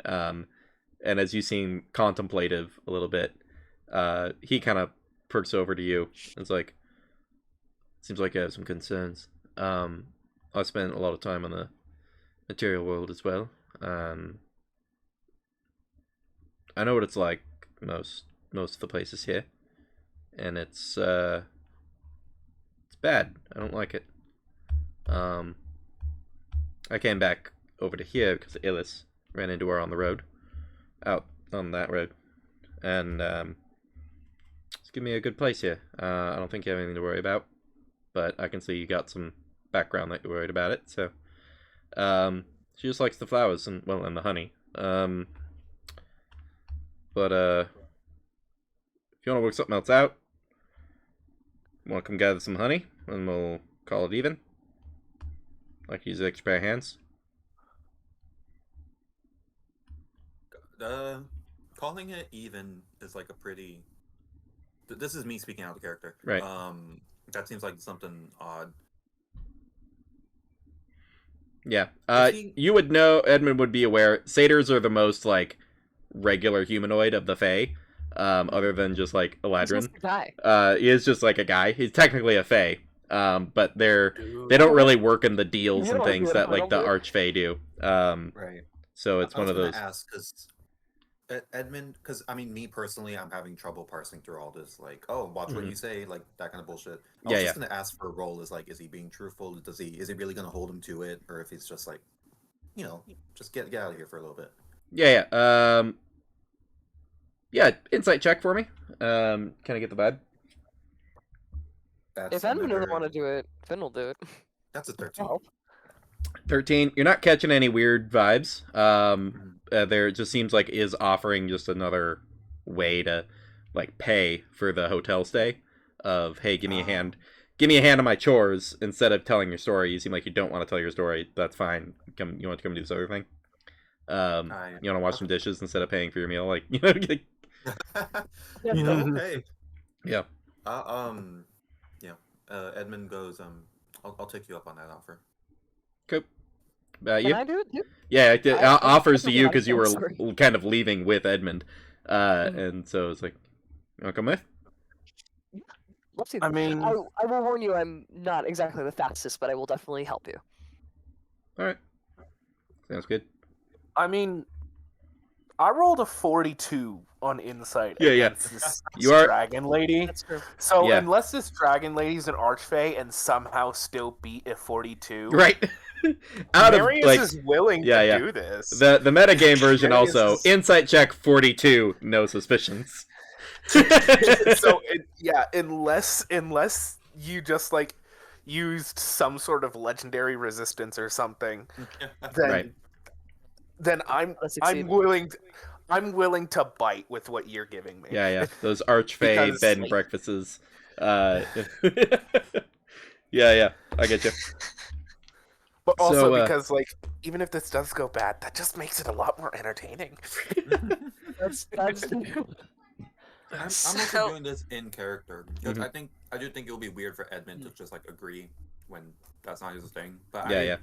And as you seem contemplative a little bit, he kind of perks over to you. It's like, seems like I have some concerns. I spent a lot of time on the material world as well. I know what it's like most of the places here, and it's bad. I don't like it. I came back over to here because Illis ran into her on the road, out on that road, and it's given me a good place here. I don't think you have anything to worry about, but I can see you got some background that you're worried about it. So, she just likes the flowers and the honey. But if you want to work something else out, want to come gather some honey, and we'll call it even. Like use an extra pair of hands. Calling it even is like a pretty. This is me speaking out of character. Right. That seems like something odd. Yeah. You would know. Edmund would be aware. Satyrs are the most like regular humanoid of the Fae, other than just like He's just Eladrin. a guy. He is just like a guy. He's technically a Fae, but they don't really work in the deals You and don't do things it, that I like don't the do it. Archfey do. Right. So it's I one was of gonna those. ask because Edmund, because I mean, me personally, I'm having trouble parsing through all this. Like, oh, watch what you say, like that kind of bullshit. I was just gonna ask for a role. Is he being truthful? Is he really gonna hold him to it, or if he's just like, just get out of here for a little bit. Yeah. Yeah. Insight check for me. Can I get the vibe? That's If Edmund doesn't another- want to do it, Finn will do it. That's a 13. Oh. 13. You're not catching any weird vibes. There it just seems like is offering just another way to like pay for the hotel stay. Of hey, give me a hand on my chores instead of telling your story. You seem like you don't want to tell your story. That's fine. You want to come do this other thing. You want to wash some dishes instead of paying for your meal. Like like, Okay. yeah. Edmund goes. I'll take you up on that offer. Cool. Can You? I do it too? Yeah, it offers to you forgot. because you I'm were sorry. kind of leaving with Edmund, and so it's like, you want to come with? Love to. I mean, I will warn you, I'm not exactly the fastest, but I will definitely help you. All right, sounds good. I rolled a 42 on insight Yeah. against this You are- dragon lady. That's true. So Yeah. unless this dragon lady's an archfey and somehow still beat a 42, Right. Out of Marius like is willing yeah. to do this. the metagame version Marius also is- insight check 42, no suspicions. So unless you just like used some sort of legendary resistance or something, then Right. then I'm Let's succeed. I'm willing to bite with what you're giving me. Yeah. Those archfey Because, bed and like- breakfasts. Yeah. I get you. But also So, because like even if this does go bad, that just makes it a lot more entertaining. That's I'm also So- doing this in character because Mhm. I do think it will be weird for Edmund to just like agree when that's not his thing. But Yeah.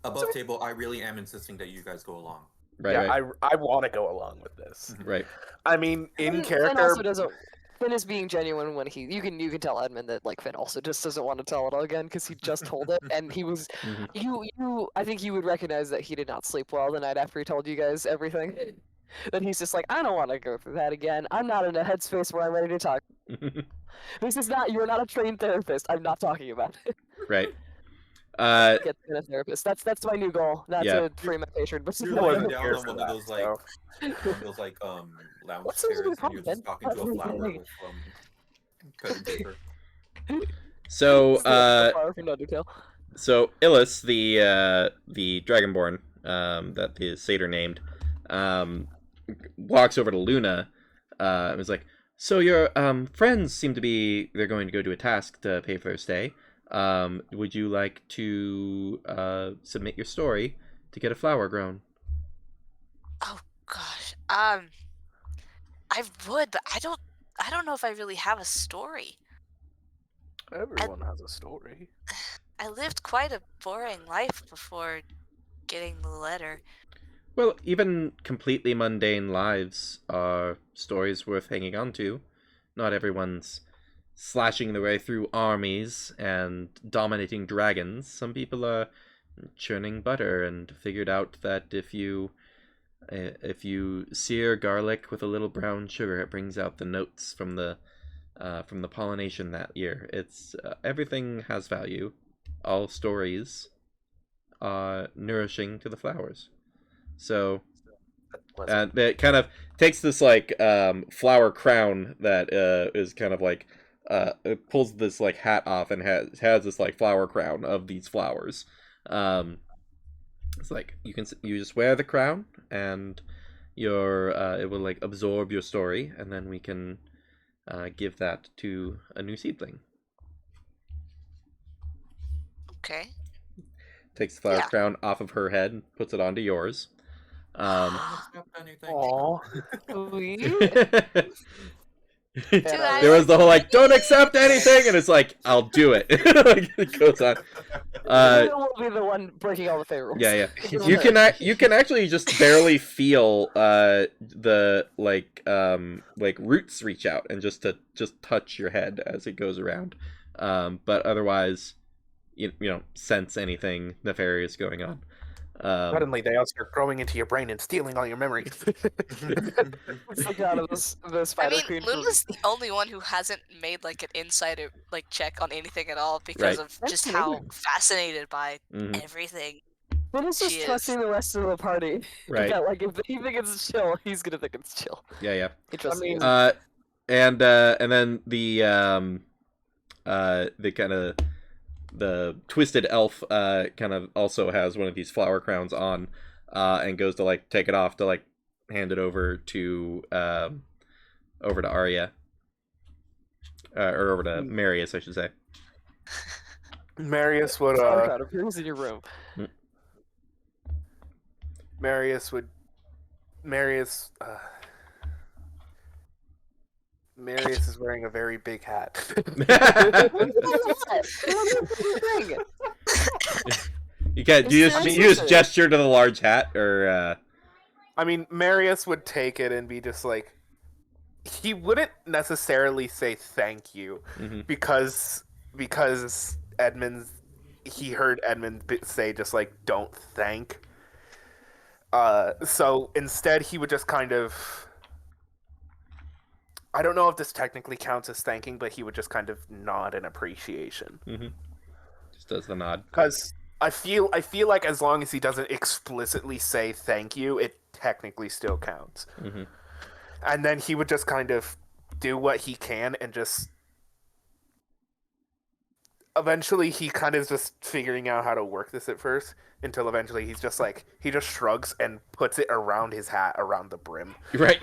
above table, I really am insisting that you guys go along. Right. yeah, Right. I want to go along with this. Right. I mean, in Finn character, also doesn't. Finn is being genuine when you can tell Edmund that like Finn also just doesn't want to tell it all again because he just told it and he was Mhm. you I think you would recognize that he did not sleep well the night after he told you guys everything. That he's just like, I don't want to go through that again. I'm not in a headspace where I'm ready to talk. This is not. You're not a trained therapist. I'm not talking about it. Right. Get a therapist. That's my new goal. Not Yeah. to free my patron, but You're to laying here down on for one that, of those like so- lounge What's this chairs, with and you're just Hop, talking to a Ben? flower with cut and paper. So Far from Undertale. So Illis, the Dragonborn, that the satyr named, walks over to Luna, and was like, "So your friends seem to be they're going to go do a task to pay for their stay. Would you like to submit your story to get a flower grown?" Oh gosh. I would, but I don't know if I really have a story. Everyone has a story. I lived quite a boring life before getting the letter. Well, even completely mundane lives are stories worth hanging on to. Not everyone's slashing their way through armies and dominating dragons. Some people are churning butter and figured out that if you sear garlic with a little brown sugar, it brings out the notes from the pollination that year. It's everything has value. All stories are nourishing to the flowers. So it kind of takes this like flower crown that is kind of like it pulls this like hat off and has this like flower crown of these flowers. It's like you just wear the crown and your it will like absorb your story, and then we can give that to a new seedling. Okay. Takes the flower Yeah. crown off of her head and puts it onto yours. Aww. There was the whole like, don't accept anything, and it's like, I'll do it. Like, it goes on. Will be the one breaking all the favorites. Yeah. You can actually just barely feel the like roots reach out and just touch your head as it goes around. But otherwise, you don't sense anything nefarious going on. Suddenly, they all start growing into your brain and stealing all your memories. It's like out of the I Spider mean, Queen. Luna's the only one who hasn't made like an insider like check on anything at all because Right. of That's just me. how fascinated by Mhm. everything. Luna's just She is. trusting the rest of the party. Right. That, like, if he thinks it's chill, he's gonna think it's chill. Yeah. He trusts mean, me. And then the kind of the twisted elf kind of also has one of these flower crowns on, and goes to like take it off to like hand it over to Arya, or over to Marius, I should say. Marius would Sauerkraut appears in your room. Marius is wearing a very big hat. You can't. You just gesture to the large hat, or I mean, Marius would take it and be just like, he wouldn't necessarily say thank you, because he heard Edmund say just like, don't thank. So instead he would just kind of, I don't know if this technically counts as thanking, but he would just kind of nod in appreciation. Just does the nod. Because I feel like as long as he doesn't explicitly say thank you, it technically still counts. And then he would just kind of do what he can and just... Eventually, he kind of is just figuring out how to work this at first, until eventually he's just like, he just shrugs and puts it around his hat, around the brim. Right.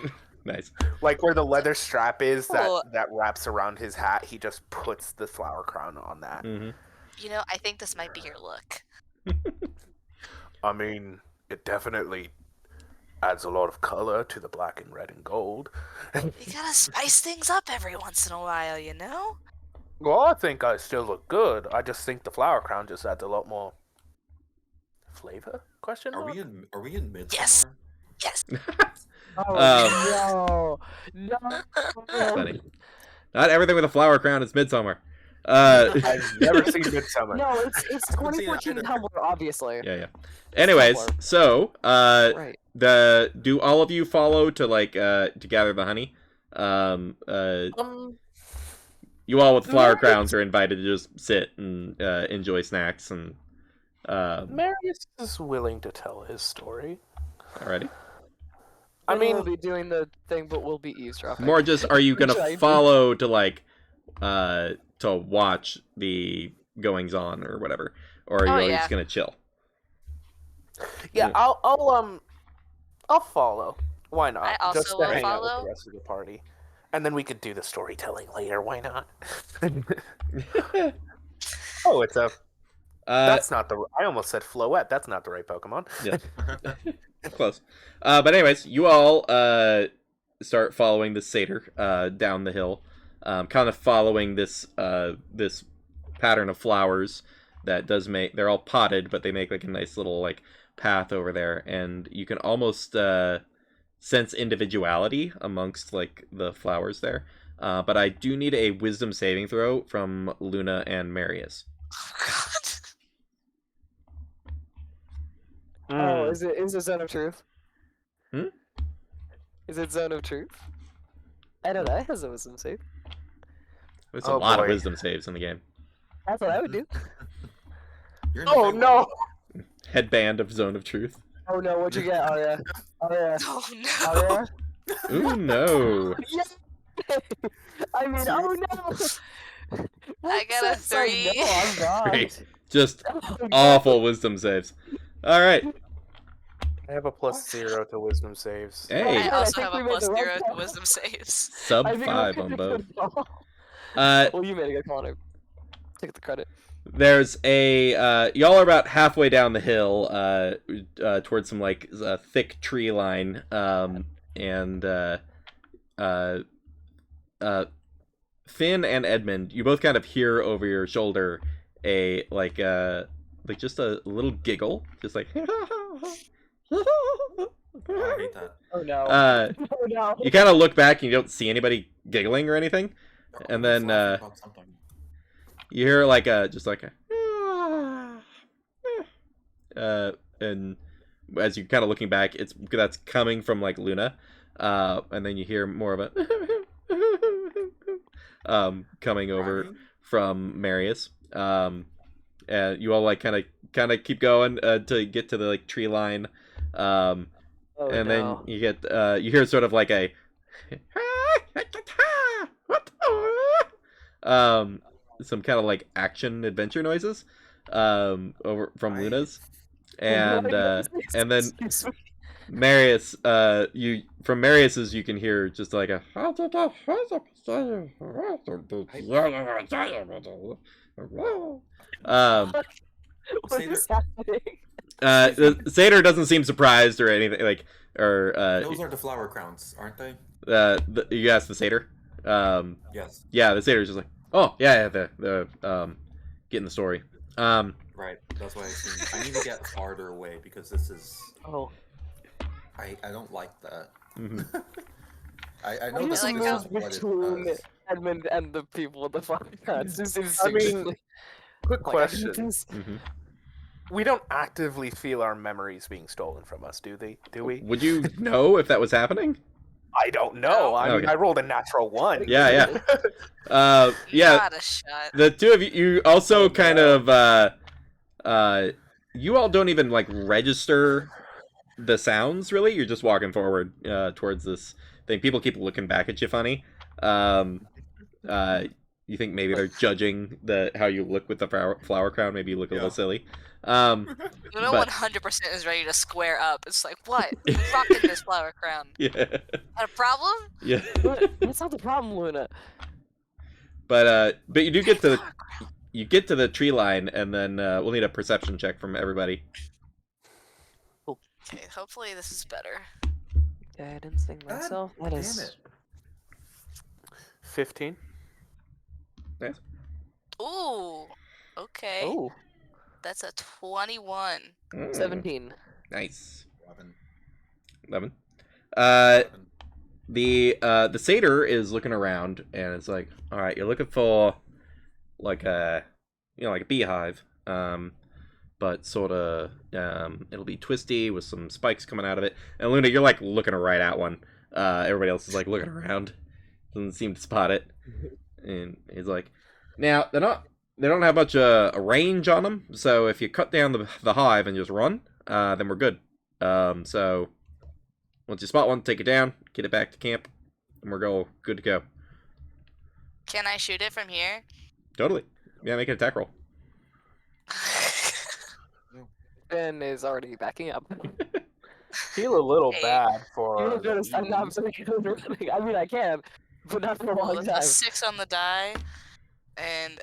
Nice. Like where the leather strap is Cool. that wraps around his hat, he just puts the flower crown on that. You know, I think this might be your look. I mean, it definitely adds a lot of color to the black and red and gold. You gotta spice things up every once in a while, you know? Well, I think I still look good. I just think the flower crown just adds a lot more flavor? Question Are mark? we in Midsummer? Yes. Yes. Oh, no. Funny. Not everything with a flower crown is Midsummer. I've never seen Midsummer. No, it's haven't seen it 2014 either. Tumblr, obviously. Yeah. Anyways, Tumblr. so Right. do all of you follow to like to gather the honey? You all with flower crowns are invited to just sit and enjoy snacks and. Marius is willing to tell his story. Alrighty. I mean, we'll be doing the thing, but we'll be eavesdropping. More just, are you gonna Which I- follow to like to watch the goings on or whatever, or are you Oh, always yeah. just gonna chill? yeah, Yeah. I'll follow. Why not? I also Just to will hang out with follow. the rest of the party, and then we could do the storytelling later. Why not? Oh, it's a. That's not the. I almost said Floette. That's not the right Pokemon. Yeah. Close. But anyways, you all start following the satyr down the hill, kind of following this this pattern of flowers that does make. They're all potted, but they make like a nice little like path over there, and you can almost sense individuality amongst like the flowers there. But I do need a wisdom saving throw from Luna and Marius. Oh God. Oh, is it Zone of Truth? Hmm? Is it Zone of Truth? I know that has a wisdom save. There's a Oh, lot of boy. wisdom saves in the game. That's what I would do. You're in the Oh Feywild. no! Headband of Zone of Truth. Oh no, what'd you get, Arya? Arya. Oh no. Arya? Ooh, no. Yeah. I mean, oh no. I got a What's that? 3. No, I'm not. Great. Just Oh, no. awful wisdom saves. All right. I have a +0 to wisdom saves. I Hey, I also think have a we made the right +0 to call. wisdom saves. sub I think we 5 made on a both. good call. Uh, Well, you made a good call, and I take the credit. There's a y'all are about halfway down the hill towards some like thick tree line, and Finn and Edmund, you both kind of hear over your shoulder a like just a little giggle, just like Oh, I hate that. Oh no. uh Oh no. you kind of look back and you don't see anybody giggling or anything. And then, Laughing about something. You hear like just like a and as you're kind of looking back, that's coming from like Luna, and then you hear more of a coming over Crying? from Marius, and you all like kind of keep going to get to the like tree line, Oh, and no. then you get you hear sort of like a some kind of like action adventure noises over from Right. Luna's, and then Excuse me. Marius, from Marius's you can hear just like a What Say is there- happening? the satyr doesn't seem surprised or anything like or Those are the flower crowns, aren't they? you asked the satyr. Yes. Yeah, the satyr's just like, oh yeah, the getting the story. Right. That's why I need to get farther away because this is. Oh. I don't like that. Mhm. I Why know does that's it this is move what it between does. Edmund and the people with the fire crowns? This is I mean, seriously- Quick like, I hate question. this. Mhm. We don't actively feel our memories being stolen from us, do we? Would you know if that was happening? I don't know. I mean, Okay. I rolled a natural 1. Yeah, yeah. You Yeah, got a shot. the two of you also Oh, kind no. of you all don't even like register the sounds really. You're just walking forward towards this thing. People keep looking back at you funny. You think maybe they're judging how you look with the flower crown. Maybe you look a little Yeah. silly. Luna But- 100% is ready to square up. It's like, what? Who's rocking this flower crown? Yeah, Had a problem? yeah. That's not the problem, Luna. But you do get to the tree line, and then we'll need a perception check from everybody. Okay, hopefully this is better. I didn't sing God myself. That damn is. it. 15. Nice. Ooh. Okay. Oh, That's a 21. 17. Nice. 11. 11. 11. The satyr is looking around, and it's like, all right, you're looking for like a beehive, but sort of it'll be twisty with some spikes coming out of it. And Luna, you're like looking right at one. Everybody else is like looking around, doesn't seem to spot it. And he's like, now they don't have much a range on them, so if you cut down the hive and just run, then we're good. So once you spot one, take it down, get it back to camp, and we're good to go. Can I shoot it from here? Totally. Yeah, make an attack roll. Ben is already backing up. Feel a little Hey. bad You for. don't notice I'm not running. I mean, I can, but not for a Well, long a time. 6 on the die, and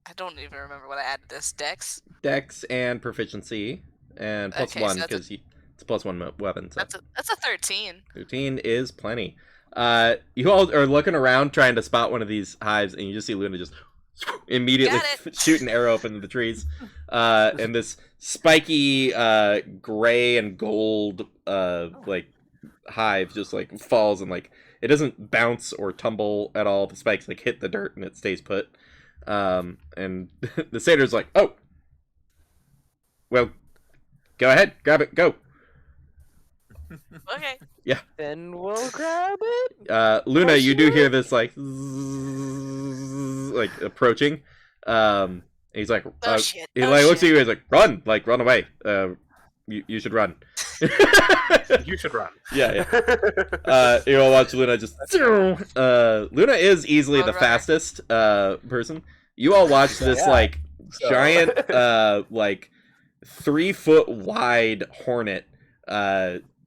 I don't even remember what I added this. Dex? Dex and proficiency, and plus Okay, so one that's because it's plus one weapon. So That's a 13. 13 is plenty. You all are looking around trying to spot one of these hives, and you just see Luna just immediately Got it. shoot an arrow up into the trees. And this spiky gray and gold like hive just like falls and like it doesn't bounce or tumble at all. The spikes like hit the dirt and it stays put. And the satyr's like, oh, well, go ahead, grab it, go. Okay. Then we'll grab it. Luna, Oh, you do shit. hear this like like approaching. He's like, Oh shit. he Oh, like looks at shit. you. He's like, run away. You should run. You should run. Yeah. You'll watch Luna just. Luna is easily the Alright. fastest person. You all watch this Yeah. like So- giant like 3-foot wide hornet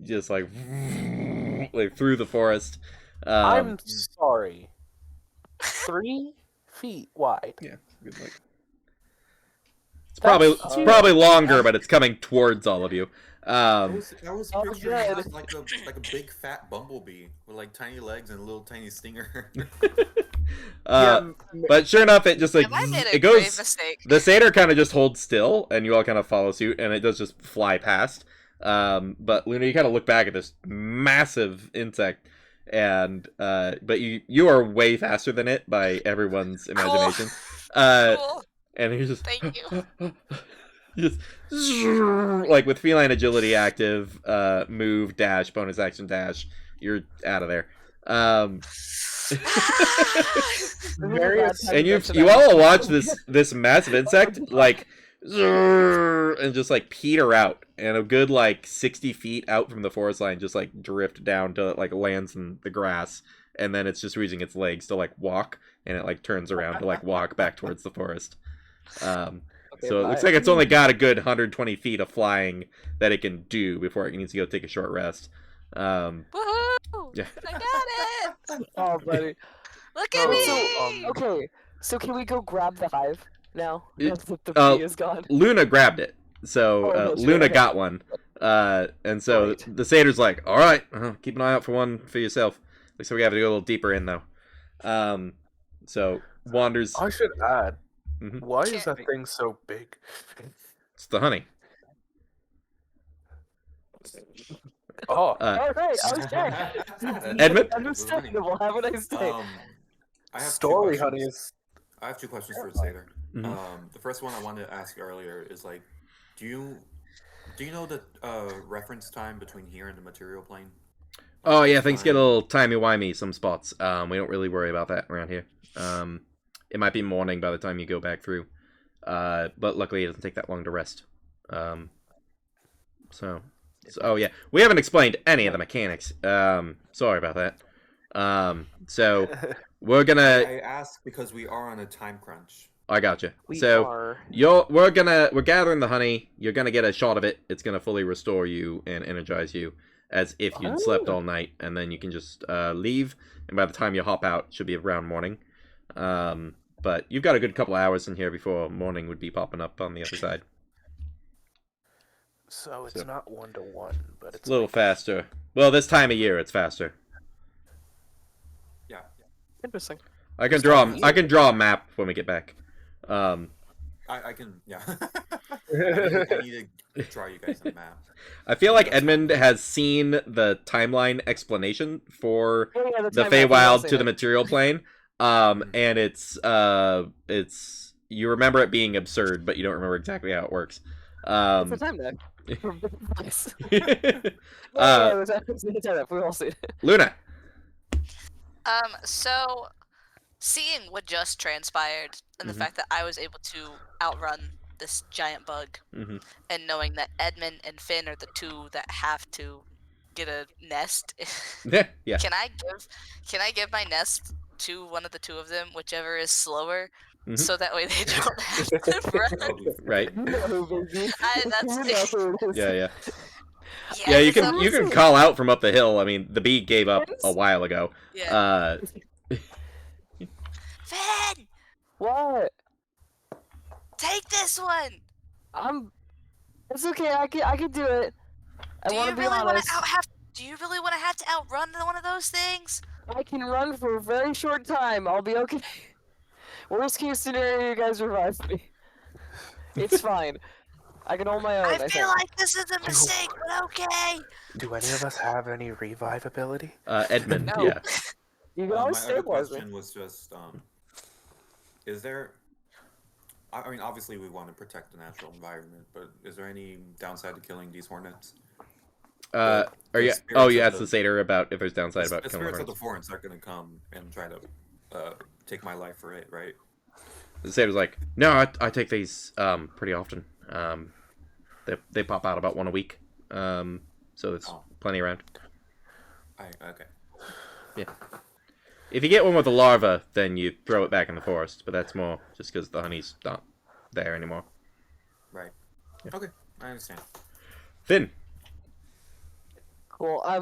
just like through the forest. I'm sorry. 3 feet wide. Yeah, good luck. It's That's probably longer, but it's coming towards all of you. I was Oh, picturing good. it like a big fat bumblebee with like tiny legs and a little tiny stinger. But sure enough, it just like Have I made a it grave goes. mistake? The satyr kind of just holds still, and you all kind of follow suit, and it does just fly past. But Luna, you kind of look back at this massive insect, and but you are way faster than it by everyone's imagination. Cool. And he's just Thank you. just like with feline agility active, move, dash, bonus action dash, you're out of there. Very And you all watch this massive insect like and just like peter out, and a good like 60 feet out from the forest line just like drift down to like lands in the grass, and then it's just using its legs to like walk, and it like turns around to like walk back towards the forest. So it looks like it's only got a good 120 feet of flying that it can do before it needs to go take a short rest. Woohoo! Yeah. I got it. Oh, buddy. Look at me. So, okay. So can we go grab the hive now? It- Now that the bee is gone. Luna grabbed it, so Oh, no, shit, Luna okay. got one, and so Right. the satyr's like, "All right, keep an eye out for one for yourself." Looks like we have to go a little deeper in though. So wanders. I should add. Mhm. Why is that thing so big? It's the honey. Oh, All right. Okay. Edmund? Understandable. Have a nice day. I have story two honey questions. is. I have two questions for the satyr. Mhm. The first one I wanted to ask earlier is like, do you know the reference time between here and the material plane? Oh yeah, things get a little timey-wimey some spots. We don't really worry about that around here. It might be morning by the time you go back through, but luckily it doesn't take that long to rest. So oh yeah, we haven't explained any of the mechanics. Sorry about that. So we're gonna. I asked because we are on a time crunch. I gotcha. We So are. we're gathering the honey. You're gonna get a shot of it. It's gonna fully restore you and energize you as if you'd slept all night, and then you can just leave. And by the time you hop out, it should be around morning. But you've got a good couple hours in here before morning would be popping up on the other side. So it's So- not 1-to-1, but it's It's a little faster. Well, this time of year, it's faster. Yeah. Interesting. I can draw a map when we get back. I can, yeah. I need to draw you guys a map. I feel like Edmund has seen the timeline explanation for Oh, yeah, the time map, we've all Feywild seen to the it. material plane. And it's you remember it being absurd, but you don't remember exactly how it works. It's a time map. From different place. Uh, Yeah, it's a time map. We've all seen it. Luna. So seeing what just transpired and the Mhm. fact that I was able to outrun this giant bug, hmm and knowing that Edmund and Finn are the two that have to get a nest, Yeah. can I give my nest to one of the two of them, whichever is slower, Mhm. so that way they don't have to run? Probably. Right. You know who, baby. That's You know who it is. Yeah. Yeah, you can awesome. call out from up the hill. I mean, the bee gave up a Yes. while ago. Yeah. Finn, What? take this one. It's okay. I can do it. I Do you want to be really want honest. to Do you really want to have to outrun one of those things? I can run for a very short time. I'll be okay. Worst case scenario, you guys revive me. It's fine. I can hold my own. I I feel think. like this is a mistake, but okay. Do any of us have any revive ability? Edmund, No. yeah. You can always My other stabilize me. question was just, is there? I mean, obviously we want to protect the natural environment, but is there any downside to killing these hornets? Are you? spirits Oh, you of asked the satyr about if there's downside about the killing spirits of the hornets. forest aren't going to come and try to take my life for it, right? The satyr's like, no, I take these pretty often. They pop out about one a week. So there's plenty around. Okay. Yeah. If you get one with a larva, then you throw it back in the forest, but that's more just because the honey's not there anymore. Right. Yeah. Okay, I understand. Finn. Cool. I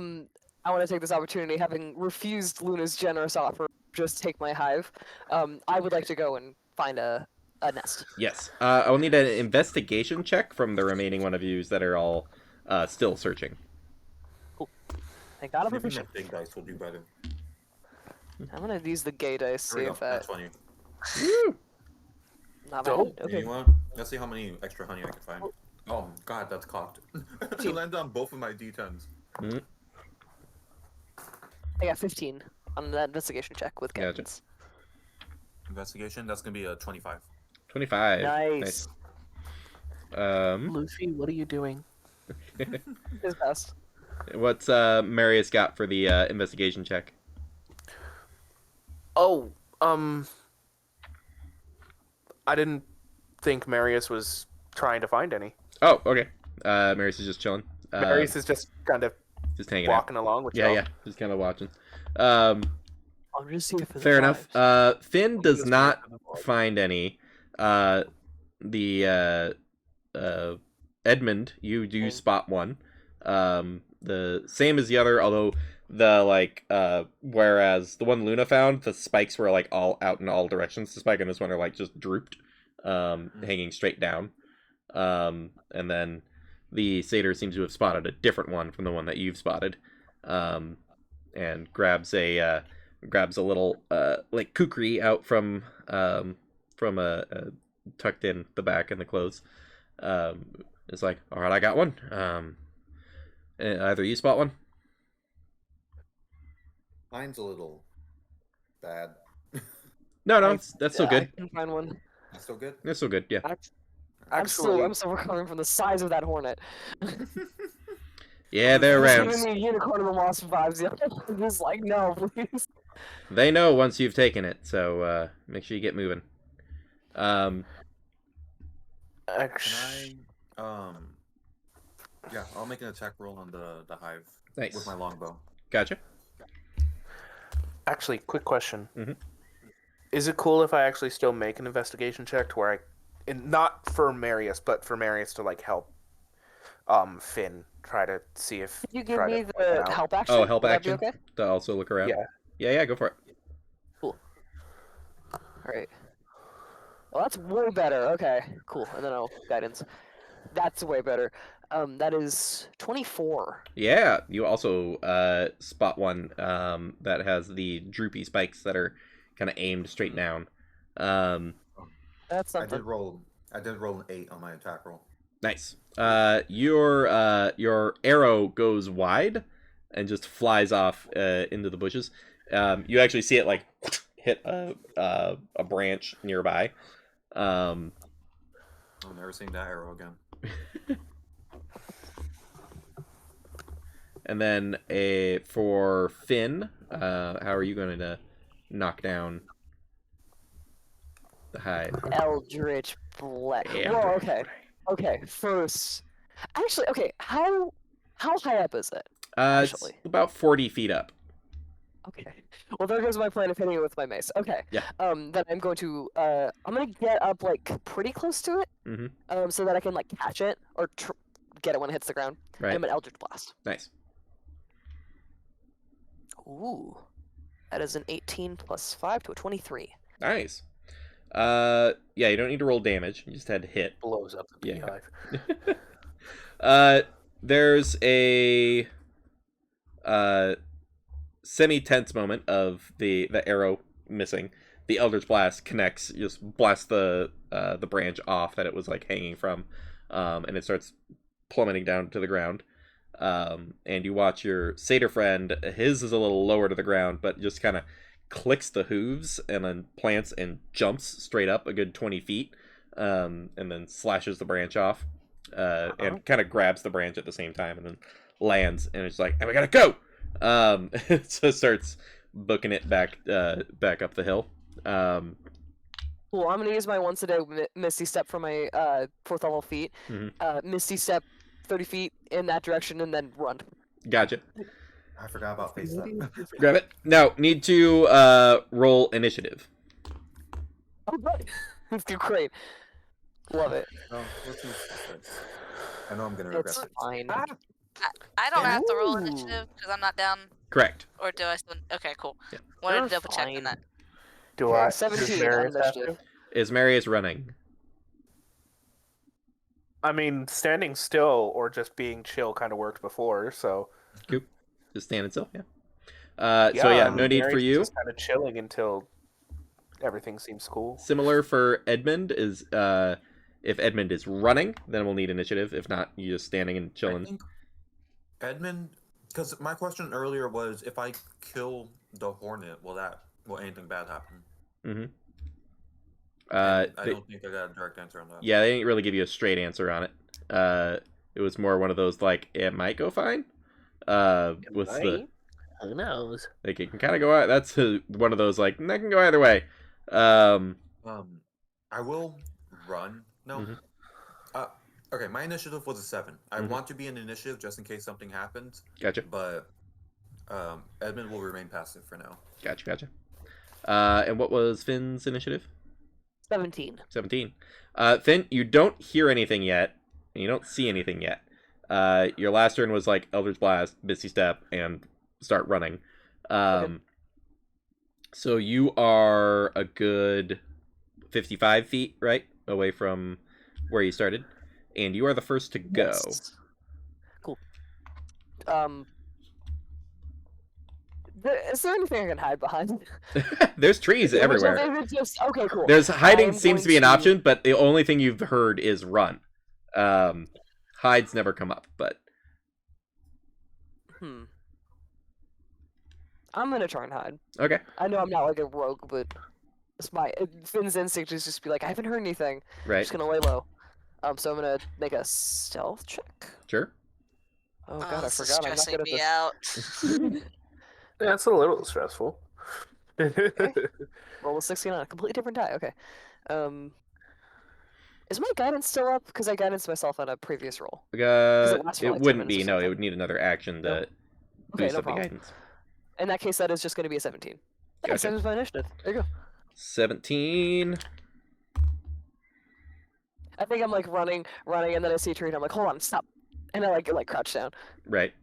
want to take this opportunity, having refused Luna's generous offer, just take my hive. I would like to go and find a nest. Yes. I'll need an investigation check from the remaining one of yous that are all still searching. Thank God I'm Maybe proficient. my big dice will do better. I'm gonna use the gay dice, There we see go. if that. That's 20. Not bad. Dope. Okay. You know what? Let's see how many extra honey I can find. Oh god, that's cocked. I landed on both of my d10s. Mm-hmm. I got 15 on that investigation check with Gotcha. guidance. Investigation, that's gonna be a 25. 25. Nice. Lucy, what are you doing? His best. What's Marius got for the investigation check? Oh, I didn't think Marius was trying to find any. Oh, okay. Marius is just chilling. Marius is just kind of just hanging walking along with out. y'all. Yeah, just kind of watching. I'm just here for the Fair enough. vibes. Finn does Just not here for the vibe. find any. Edmund, you do spot one. The same as the other, although whereas the one Luna found, the spikes were like all out in all directions. The spike in this one are like just drooped, hanging straight down. And then the satyr seems to have spotted a different one from the one that you've spotted, and grabs a little like kukri out from a tucked in the back in the clothes. It's like, all right, I got one. Either you spot one. Mine's a little bad. No, that's still I good. can find one. That's still good? That's still good. Yeah. I'm Actually, still recovering from the size of that hornet. Yeah, they're Just around. giving me unicorn of the lost vibes. I'm just like, no, please. They know once you've taken it, so make sure you get moving. actually, Can I yeah, I'll make an attack roll on the hive Nice. with my longbow. Gotcha. actually, quick question. Mhm. Is it cool if I actually still make an investigation check to where not for Marius, but for Marius to like help Finn try to see if Could you give try me to point it the out? help action? Oh, help Would that be action okay? to also look around. Yeah. Yeah, go for it. Alright. Well, that's way better. Okay, cool. And then I'll guidance. That's way better. That is 24. Yeah, you also spot one that has the droopy spikes that are kind of aimed straight down. That's I something. did roll an 8 on my attack roll. Nice. Your arrow goes wide and just flies off into the bushes. You actually see it like hit a branch nearby. I'm never seeing that arrow again. And then for Finn, how are you going to knock down the hive? Eldritch Blast. Yeah. Whoa, okay. Okay, first. Actually, okay, how high up is it? It's Actually. about 40 feet up. Okay. Well, there goes my plan of hitting it with my mace. Okay. Yeah. Then I'm going to get up like pretty close to it. Mm-hmm. So that I can like catch it or get it when it hits the ground. Right. I'm an Eldritch Blast. Nice. Ooh. That is an 18 plus 5 to a 23. Nice. Yeah, you don't need to roll damage. You just had to hit. Blows up the Yeah. beehive. There's a semi-tense moment of the arrow missing. the Eldritch Blast connects, you just blast the branch off that it was like hanging from, and it starts plummeting down to the ground. And you watch your satyr friend. His is a little lower to the ground, but just kind of clicks the hooves and then plants and jumps straight up a good 20 feet, and then slashes the branch off, and kind of grabs the branch at the same time, and then lands. And it's like, and we gotta go. So starts booking it back up the hill. Cool. I'm gonna use my once a day Misty Step for my 4th level feat. Misty Step 30 feet in that direction and then run. Gotcha. I forgot about face step. Grab it. Now, need to roll initiative. Oh, good. Let's do great. Love it. No, let's use this. I know I'm gonna regret It's it. fine. I don't have to roll Ooh. initiative because I'm not down. Correct. Or do I still? Okay, cool. Yeah. Wanted You're to double check on fine. that. Do Okay, I? 17 does Marius on have to? initiative. Is Marius running? I mean, standing still or just being chill kind of worked before, so. Just standing still, yeah. So yeah, no need for Marius is you. Just kind of chilling until everything seems cool. Similar for Edmund is if Edmund is running, then we'll need initiative. If not, you just standing and I chilling. think Edmund, because my question earlier was, if I kill the hornet, will anything bad happen? Mm-hmm. I don't think I got a direct answer on that. Yeah, they didn't really give you a straight answer on it. It was more one of those like it might go fine. With the Who knows? like it can kind of go out. That's one of those like that can go either way. I will run. No. Mhm. Okay, my initiative was a 7. I Mhm. want to be an initiative just in case something happens, Gotcha. but Edmund will remain passive for now. Gotcha. And what was Finn's initiative? 17. 17. Finn, you don't hear anything yet, and you don't see anything yet. Your last turn was like Eldritch Blast, Misty Step, and start running. Okay. So you are a good 55 feet, right? Away from where you started. And you are the first to go. Yes. Cool. Is there anything I can hide behind? There's trees everywhere. Okay, cool. There's hiding I'm seems going to be an to- option, but the only thing you've heard is run. Hides never come up, but I'm gonna try and hide. okay. I know I'm not like a rogue, but it's Finn's instinct is just to be like, I haven't heard anything. I'm Right. just gonna lay low. So I'm gonna make a stealth check. Sure. Oh god, I this is forgot. I'm not stressing good at me this. out. That's a little stressful. Roll a 16 on a completely different die. Okay. Is my guidance still up? Because I guidance myself on a previous roll. it lasts for, It like, 10 wouldn't minutes be. or No, it something. would need another action to Okay, boost no up the problem. guidance. In that case, that is just going to be a 17. Hey, Gotcha. same as my initiative. There you go. 17. I think I'm like running, and then I see a tree, and I'm like, hold on, stop, and I like crouch down. Right.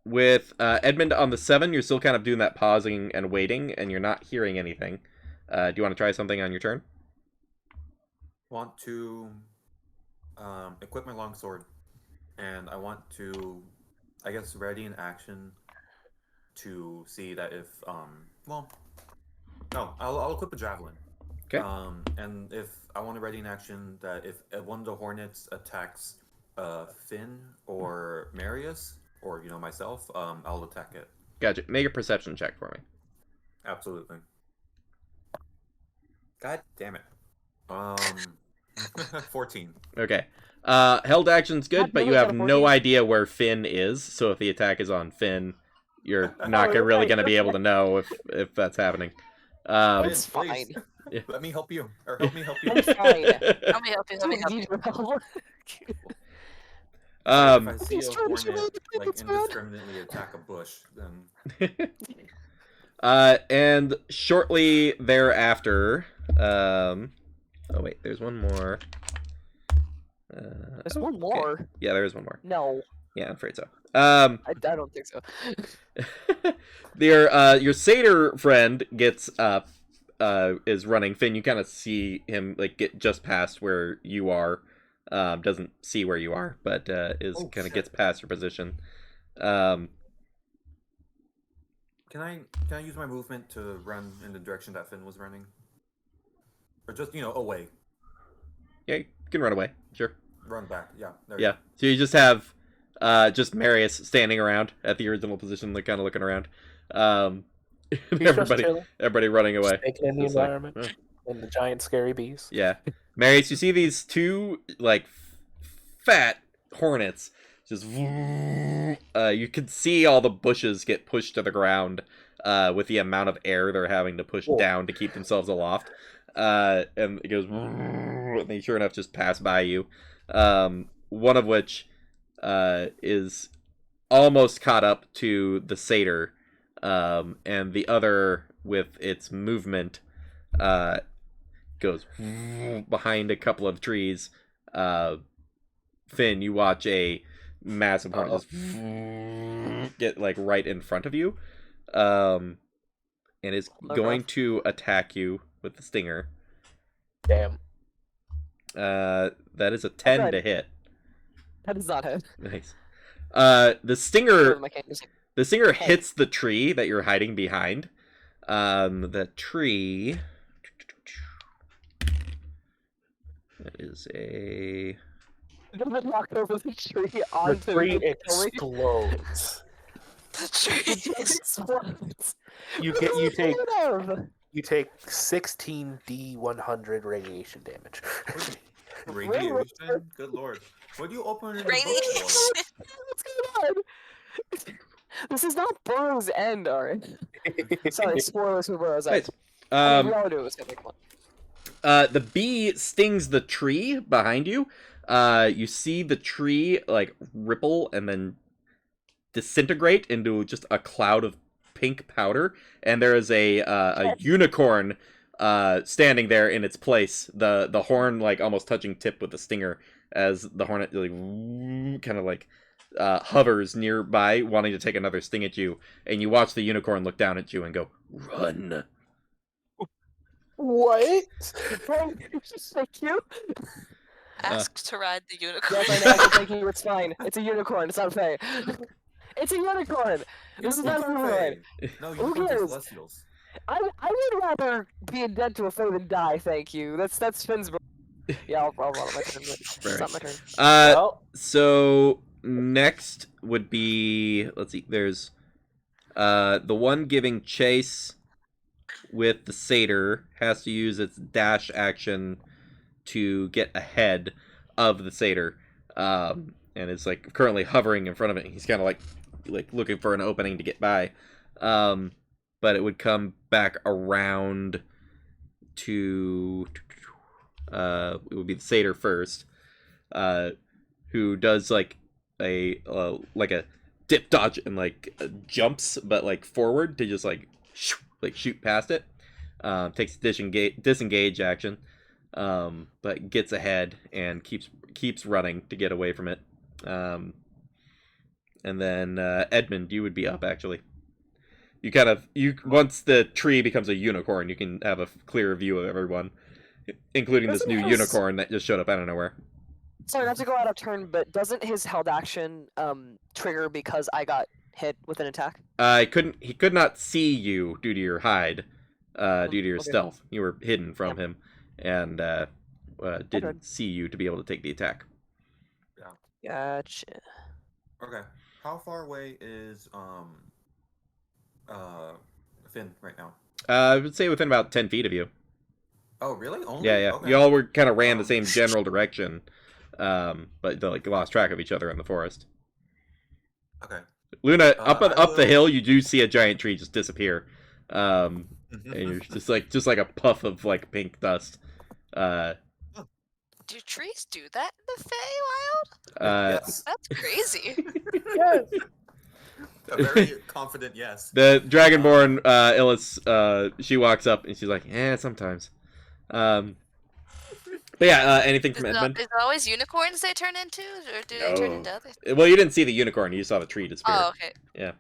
With Edmund on the 7, you're still kind of doing that pausing and waiting, and you're not hearing anything. Do you want to try something on your turn? Want to equip my longsword, and I want to, I guess, ready in action to see that if I'll equip a javelin. Okay. And if I want to ready in action that if one of the hornets attacks Finn or Marius or myself, I'll attack it. Gotcha. Make a perception check for me. Absolutely. God damn it. 14. Okay. Held action's good, I've but you never have got a no 14. idea where Finn is. So if the attack is on Finn, you're not really okay, going to be able to know if that's happening. It's Finn, fine. please, Let me help you, or help me help you. I'm fine. Let me help you. Let me help Need you. your help. If I see He's a trying to shoot me in hornet the like pants, man. indiscriminately attack a bush, then And shortly thereafter, oh wait, there's one more. There's one okay. more. Yeah, there is one more. No, Yeah, I'm afraid so. I don't think so. Your satyr friend gets is running. Finn, you kind of see him like get just past where you are. Doesn't see where you are, but is kind of gets past your position. can Can I use my movement to run in the direction that Finn was running, or just away? Yeah, you can run away. Sure. Run back. Yeah. There you Yeah. go. So you just have just Marius standing around at the original position, like kind of looking around. And He's just chilling, everybody running away. taking in the Just like, environment oh. and the giant scary bees. Yeah. Marius, you see these two like fat hornets just you can see all the bushes get pushed to the ground with the amount of air they're having to push Whoa. down to keep themselves aloft. And it goes and they sure enough just pass by you. One of which is almost caught up to the satyr, and the other with its movement goes behind a couple of trees. Finn, you watch a massive hornet just get like right in front of you, and is going to attack you with the stinger. Damn. That is a 10 to hit. That does not hit. Nice. The stinger hits the tree that you're hiding behind. The tree. That is a. Doesn't knock over the tree The onto tree the explodes. The tree explodes. You take 16 D100 radiation damage. Radiation. Good lord. What do you open in the book Radiation. for? What's going on? This is not Burrow's End, alright? Sorry, spoilers for Burrow's End. Nice. We all knew it was gonna be fun. The bee stings the tree behind you. You see the tree like ripple and then disintegrate into just a cloud of pink powder, and there is a unicorn standing there in its place. The horn like almost touching tip with the stinger as the hornet like kind of like hovers nearby, wanting to take another sting at you, and you watch the unicorn look down at you and go, "Run." What? Thank you. Asked to ride the unicorn. Yes, I know. Thank you. It's fine. It's a unicorn. It's not Faye. It's a unicorn. This is not a humanoid. No, Who unicorns are cares? celestials. I would rather be dead to a Fae than die. Thank you. That's Finn's. Yeah, I'll roll my turn. It's not my turn. Well, So next would be, let's see, there's the one giving chase with the satyr has to use its dash action to get ahead of the satyr, and it's like currently hovering in front of it. He's kind of like looking for an opening to get by, but it would come back around to it would be the satyr first, who does like a dip dodge and jumps, but like forward to just like shoot past it. Takes disengage action, but gets ahead and keeps running to get away from it. And then Edmund, you would be up actually. Once the tree becomes a unicorn, you can have a clearer view of everyone, including this new unicorn that just showed up out of nowhere. Sorry, not to go out of turn, but doesn't his held action trigger because I got hit with an attack? He could not see you due to your hide, due to your stealth. You were hidden from him, and didn't see you to be able to take the attack. Yeah. Gotcha. Okay. How far away is Finn right now? I would say within about 10 feet of you. Oh, really? Only? Yeah. Okay. You all were kind of ran the same general direction, but they lost track of each other in the forest. Okay. Luna, up the hill, you do see a giant tree just disappear, and you're just like a puff of like pink dust. Do trees do that in the Feywild? Yes. That's crazy. yes. A very confident yes. The Dragonborn Illis, she walks up and she's like, sometimes. But yeah, anything from Edmund? Is it always unicorns they turn into, or do they turn into other things? Well, you didn't see the unicorn; you saw the tree disappear. Oh, okay. Yeah.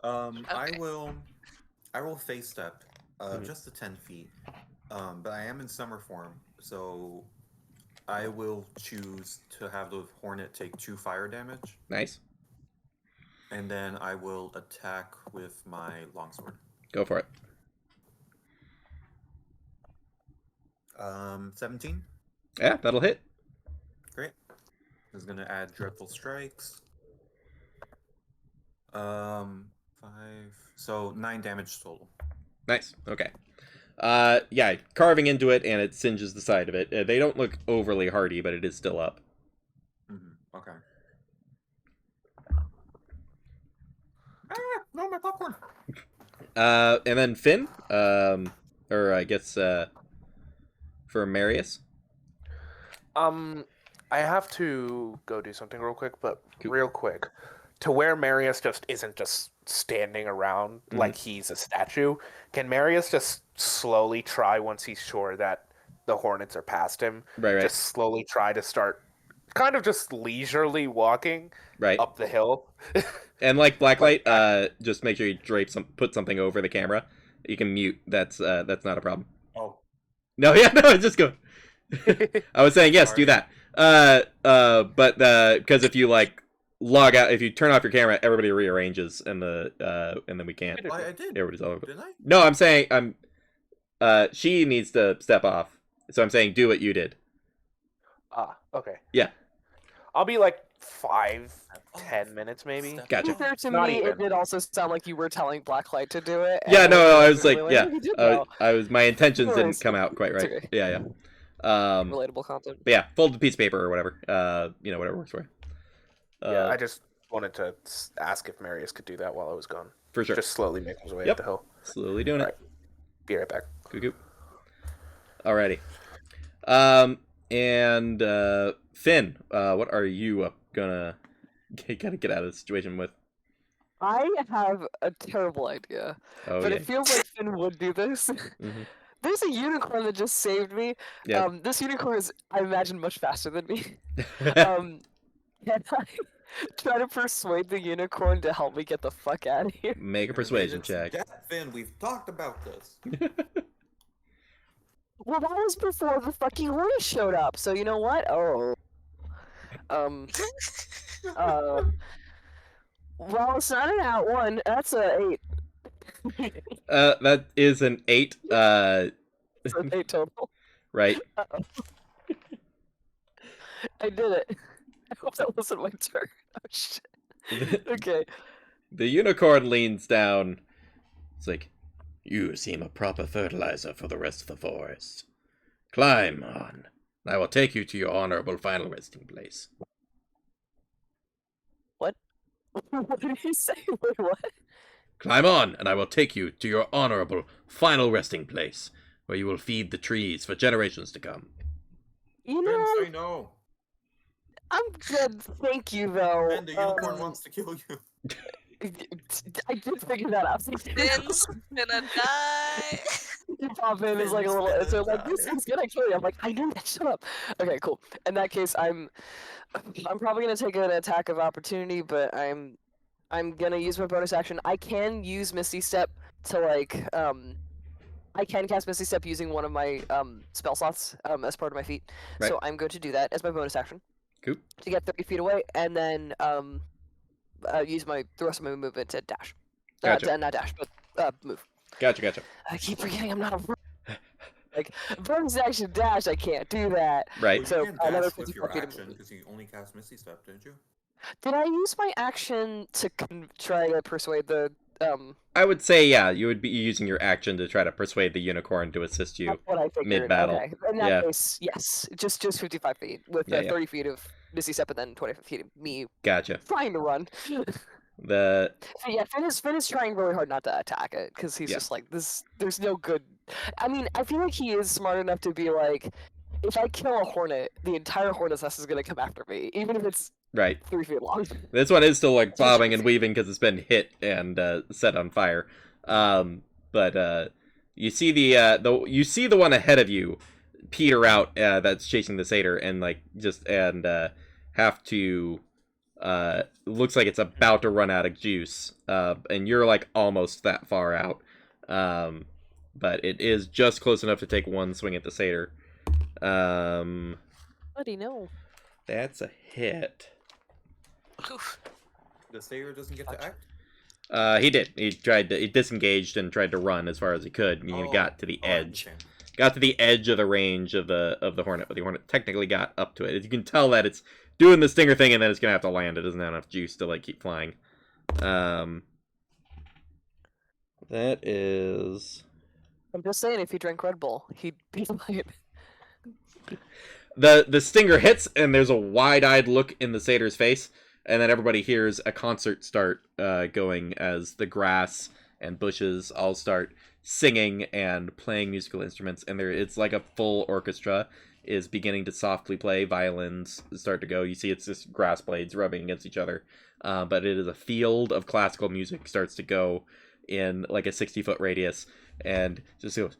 I Okay. will face step, just to 10 feet. But I am in summer form, so I will choose to have the hornet take 2 fire damage. Nice. And then I will attack with my longsword. Go for it. 17. Yeah, that'll hit. Great. This is gonna add dreadful strikes. 5. So 9 damage total. Nice. Okay. Yeah, carving into it, and it singes the side of it. They don't look overly hardy, but it is still up. Okay. No, my popcorn. And then Finn, or I guess for Marius. I have to go do something real quick, but Cool. real quick, to where Marius just isn't just standing around Mhm. like he's a statue. Can Marius just slowly try, once he's sure that the Hornets are past him, Right. just slowly try to start kind of just leisurely walking Right. up the hill? And like Blacklight, just make sure you put something over the camera. You can mute. That's not a problem. Oh. No, yeah, no, just go. I was saying yes, do that. But because if you like log out, if you turn off your camera, everybody rearranges, and then we can't. I did. Everybody's all over. Didn't I? No, I'm saying she needs to step off. So I'm saying do what you did. Okay. Yeah. I'll be like 5-10 minutes maybe. Gotcha. Fair to Not me, even. it did also sound like you were telling Blacklight to do it. Yeah, and no, I was was like, really yeah, "You did well." I was my intentions No didn't worries. come out quite It's right. okay. Yeah. Relatable content. But yeah, folded piece of paper or whatever. Whatever works for you. Yeah, I just wanted to ask if Marius could do that while I was gone. For sure. Just slowly make his way Yep. up the hill. Slowly doing it. Be right back. Cuckoo. Alrighty. And Finn, what are you gonna get out of the situation with? I have a terrible idea, Oh but yeah. it feels like Finn would do this. Mhm. There's a unicorn that just saved me. Yeah. This unicorn is, I imagine, much faster than me. Can I try to persuade the unicorn to help me get the fuck out of here? Make a persuasion check. Finn, we've talked about this. Well, that was before the fucking horse showed up, so you know what? Oh. Well, it's not an out one. That's a 8. That is an 8. It's an 8 total. Right. Uh-oh. I did it. I hope that wasn't my turn. Oh shit. Okay. The unicorn leans down. It's like, you seem a proper fertilizer for the rest of the forest. Climb on. I will take you to your honorable final resting place. What? What did he say? Wait, what? Climb on, and I will take you to your honorable final resting place, where you will feed the trees for generations to come. You Finn, know, say no. I'm good. Thank you, though. Finn, the unicorn wants to kill you. I did figure that out. Finn's gonna die. You pop in as like a little Finn's answer, gonna like, this die. thing's gonna kill you. I'm like, I knew that. Shut up. Okay, cool. In that case, I'm probably gonna take an attack of opportunity, but I'm gonna use my bonus action. I can use Misty Step to like I can cast Misty Step using one of my spell slots as part of my feat. Right. So I'm going to do that as my bonus action. Cool. To get 30 feet away, and then use the rest of my movement to dash. Gotcha. Not dash, but move. Gotcha. I keep forgetting I'm not a like bonus action dash. I can't do that. Right. Well, So, you can another dash with 55 your feet of action movement. because you only cast Misty Step, didn't you? Did I use my action to try to persuade the I would say, yeah, you would be using your action to try to persuade the unicorn to assist you. That's what I figured. mid-battle. Okay. In that Yeah. case, yes, just 55 feet with Yeah, yeah. 30 feet of Misty Step and then 25 feet of me Gotcha. trying to run. The So yeah, Finn is trying really hard not to attack it because he's Yeah. just like this. There's no good. I mean, I feel like he is smart enough to be like, if I kill a hornet, the entire hornet's nest is gonna come after me, even if it's right. 3 feet long. This one is still like bobbing and weaving because it's been hit and set on fire. But you see the one ahead of you peter out that's chasing the satyr and like have to looks like it's about to run out of juice. And you're like almost that far out. But it is just close enough to take one swing at the satyr. Buddy, no. That's a hit. Oof. The satyr doesn't get to Gotcha. act? He did. He disengaged and tried to run as far as he could. And he got to the I edge. understand. Got to the edge of the range of the hornet, but the hornet technically got up to it. You can tell that it's doing the stinger thing, and then it's gonna have to land. It doesn't have enough juice to like keep flying. That is. I'm just saying, if he drank Red Bull, he'd be fine. The stinger hits, and there's a wide-eyed look in the satyr's face, and then everybody hears a concert start going as the grass and bushes all start singing and playing musical instruments, and it's like a full orchestra is beginning to softly play. Violins start to go. You see it's just grass blades rubbing against each other, but it is a field of classical music starts to go in like a 60-foot radius, and just goes,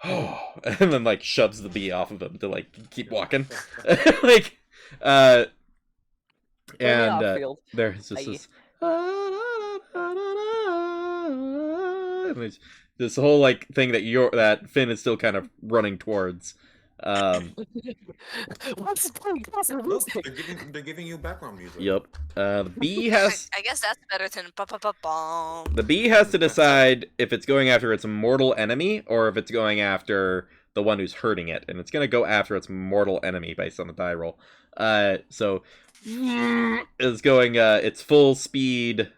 oh, and then like shoves the bee off of him to like keep walking. Like and there's just this and there's this whole like thing that Finn is still kind of running towards. What's playing classical Look, music? they're giving you background music. Yep. The bee has I guess that's better than ba-ba-ba-bom. the bee has to decide if it's going after its mortal enemy or if it's going after the one who's hurting it, and it's gonna go after its mortal enemy based on the die roll. So is going its full speed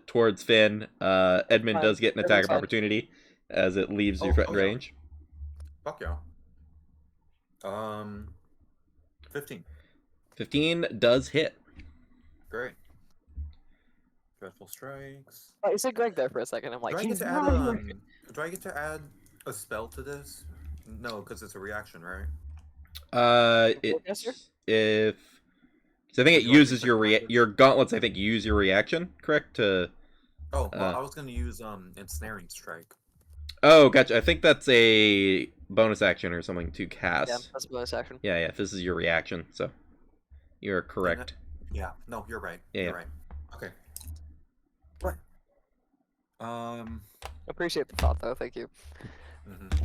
towards Finn. Edmund does get an attack of opportunity as it leaves your threatened range. Fuck yeah. 15. 15 does hit. Great. Dreadful strikes. Oh, you said Greg there for a second. I'm like, Do I get he's to not add here. do I get to add a spell to this? No, because it's a reaction, right? If so, I think it uses your gauntlets. I think use your reaction, correct? To Oh, well, I was gonna use ensnaring strike. oh, gotcha. I think that's a bonus action or something to cast. Yeah, that's a bonus action. Yeah. This is your reaction, so you're correct. Yeah, no, you're right. Yeah, You're right. Okay. Right. Appreciate the thought, though. Thank you. Mm-hmm.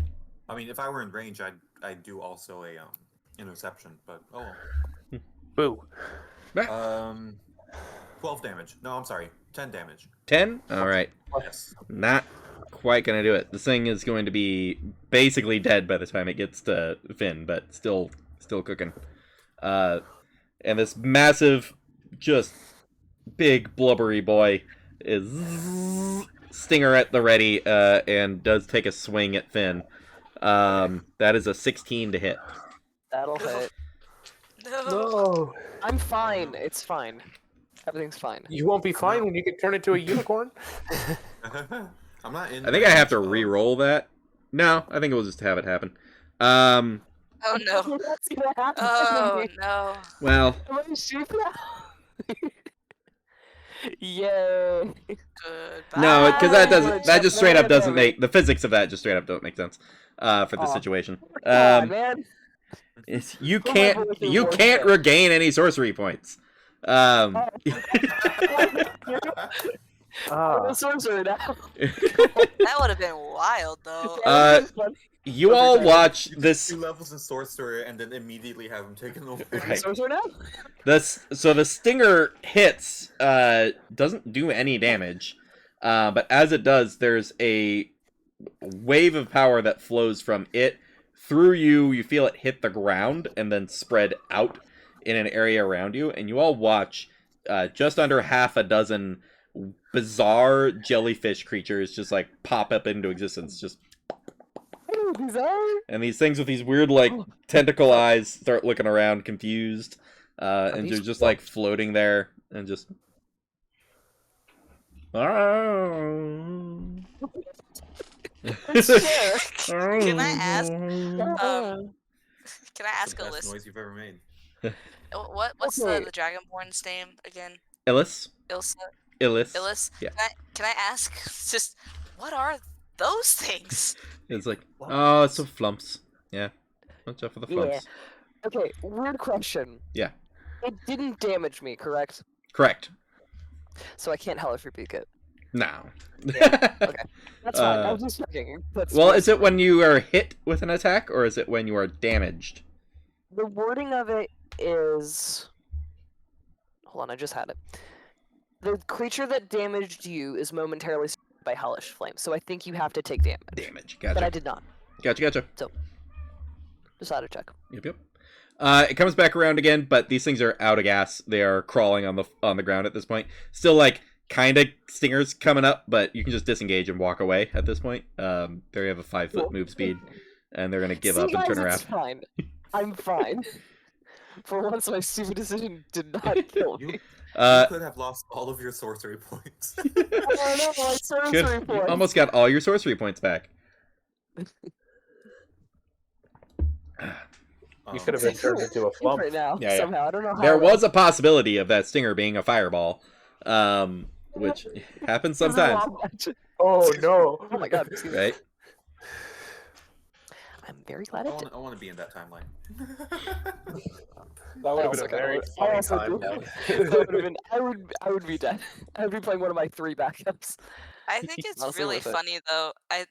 I mean, if I were in range, I'd do also a interception, but oh Boo. well. 12 damage. No, I'm sorry, 10 damage. 10? All right. Yes. Not quite gonna do it. This thing is going to be basically dead by the time it gets to Finn, but still cooking. And this massive, just big blubbery boy is stinger at the ready, and does take a swing at Finn. That is a 16 to hit. That'll hit. No. I'm fine. It's fine. Everything's fine. You won't be fine when you get turned into a unicorn. I'm not in. I think I have to range, re-roll that. No, I think we'll just have it happen. Oh no. That's gonna happen. Oh no. Well, I'm gonna shoot now. Yay. Goodbye. no, because that just straight up doesn't Whatever. make the physics of that just straight up don't make sense for this Aw. situation. Come on, man. You Whoever with the can't warfare. regain any sorcery points. I'm Ah. a sorcerer now. That would have been wild though. You all watch this. 2 levels in sorcerer and then immediately have him taken over. Right. Sorcerer now? So the stinger hits, doesn't do any damage, but as it does, there's a wave of power that flows from it through you. You feel it hit the ground and then spread out in an area around you, and you all watch just under half a dozen bizarre jellyfish creatures just like pop up into existence, just. And these things with these weird, like, tentacle eyes start looking around, confused. And they're just, like, floating there. And just... Can I ask? Can I ask Best Alyssa? noise you've ever made. What's Okay. the Dragonborn's name again? Illis? Ilsa? Illis? Illis? Yeah. Can I ask? Just what are those things? It's like, oh, it's some flumps. Yeah. Watch out for the Yeah. flumps. Okay, weird question. Yeah. It didn't damage me, correct? Correct. So I can't Hellish Rebuke it. No. Okay. That's fine. I was just checking. Well, is it when you are hit with an attack, or is it when you are damaged? The wording of it is... Hold on, I just had it. the creature that damaged you is momentarily struck by hellish flame, so I think you have to take damage. Damage. But I Gotcha. did not. Gotcha. Just out of check. Yep. It comes back around again, but these things are out of gas. They are crawling on the ground at this point. Still, like, kind of stingers coming up, but you can just disengage and walk away at this point. They have a 5-foot move speed, and they're gonna give up and turn around. It's fine. I'm fine. For once, my stupid decision did not kill me. You could have lost all of your sorcery points. Oh no, my sorcery You points. almost got all your sorcery points back. You could have been turned into a flump. right now. Yeah. Somehow, I don't know how. There was a possibility of that stinger being a fireball, which happens sometimes, Oh no! Oh my god! right? I'm very glad it did. I want to be in that timeline. That would have also been a very kinda would. I funny also time. do. That would have been. I would be dead. I would be playing one of my 3 backups. I think it's Honestly really worth it. funny though. I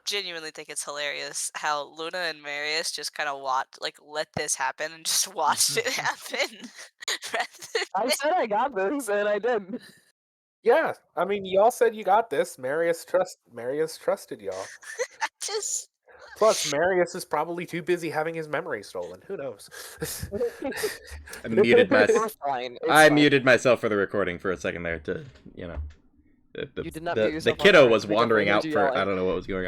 genuinely think it's hilarious how Luna and Marius just kind of let this happen and just watched it happen. I said I got this, and I did. Yeah, I mean, y'all said you got this. Marius trusted y'all. Just Plus, Marius is probably too busy having his memory stolen. Who knows? I muted We're myself. fine. It's I fine. muted myself for the recording for a second there to, You did not the mute yourself on kiddo purpose was because I wandering heard out you for yelling. I don't know what was going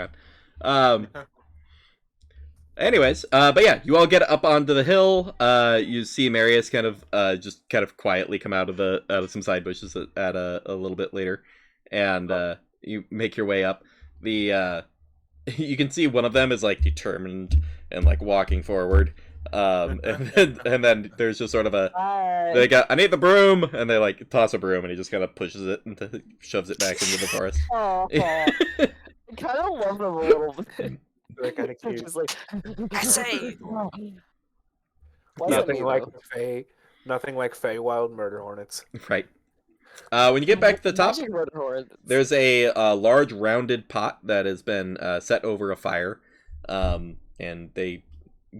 on. Anyways, but yeah, you all get up onto the hill. You see Marius kind of just kind of quietly come out of some side bushes at a little bit later, and you make your way up. The you can see one of them is like determined and like walking forward. And then there's just sort of they go, I need the broom, and they like toss a broom, and he just kind of pushes it and shoves it back into the forest. Aw. I kind of love them a little bit. They're kind of They're cute. just like. I say. Why is that Nothing me, like though? nothing like Feywild murder hornets. Right. When you get back to the top, Magic murder hordes. there's a large rounded pot that has been set over a fire, and they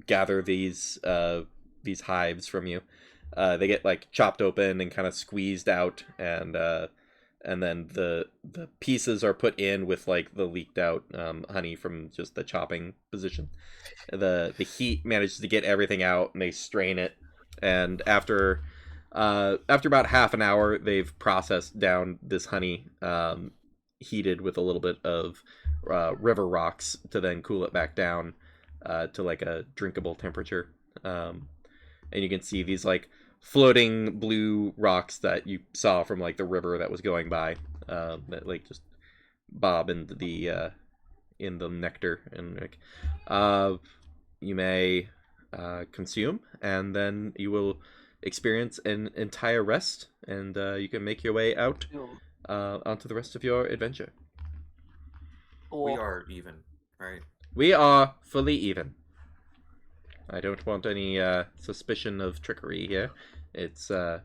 gather these hives from you. They get like chopped open and kind of squeezed out, and then the pieces are put in with like the leaked out honey from just the chopping position. The heat manages to get everything out, and they strain it, and after about half an hour, they've processed down this honey, heated with a little bit of river rocks to then cool it back down to like a drinkable temperature. And you can see these like floating blue rocks that you saw from like the river that was going by, that like just bob into the in the nectar, and like you may consume, and then you will experience an entire rest, and you can make your way out onto the rest of your adventure. We are even, right? We are fully even. I don't want any suspicion of trickery here. It's No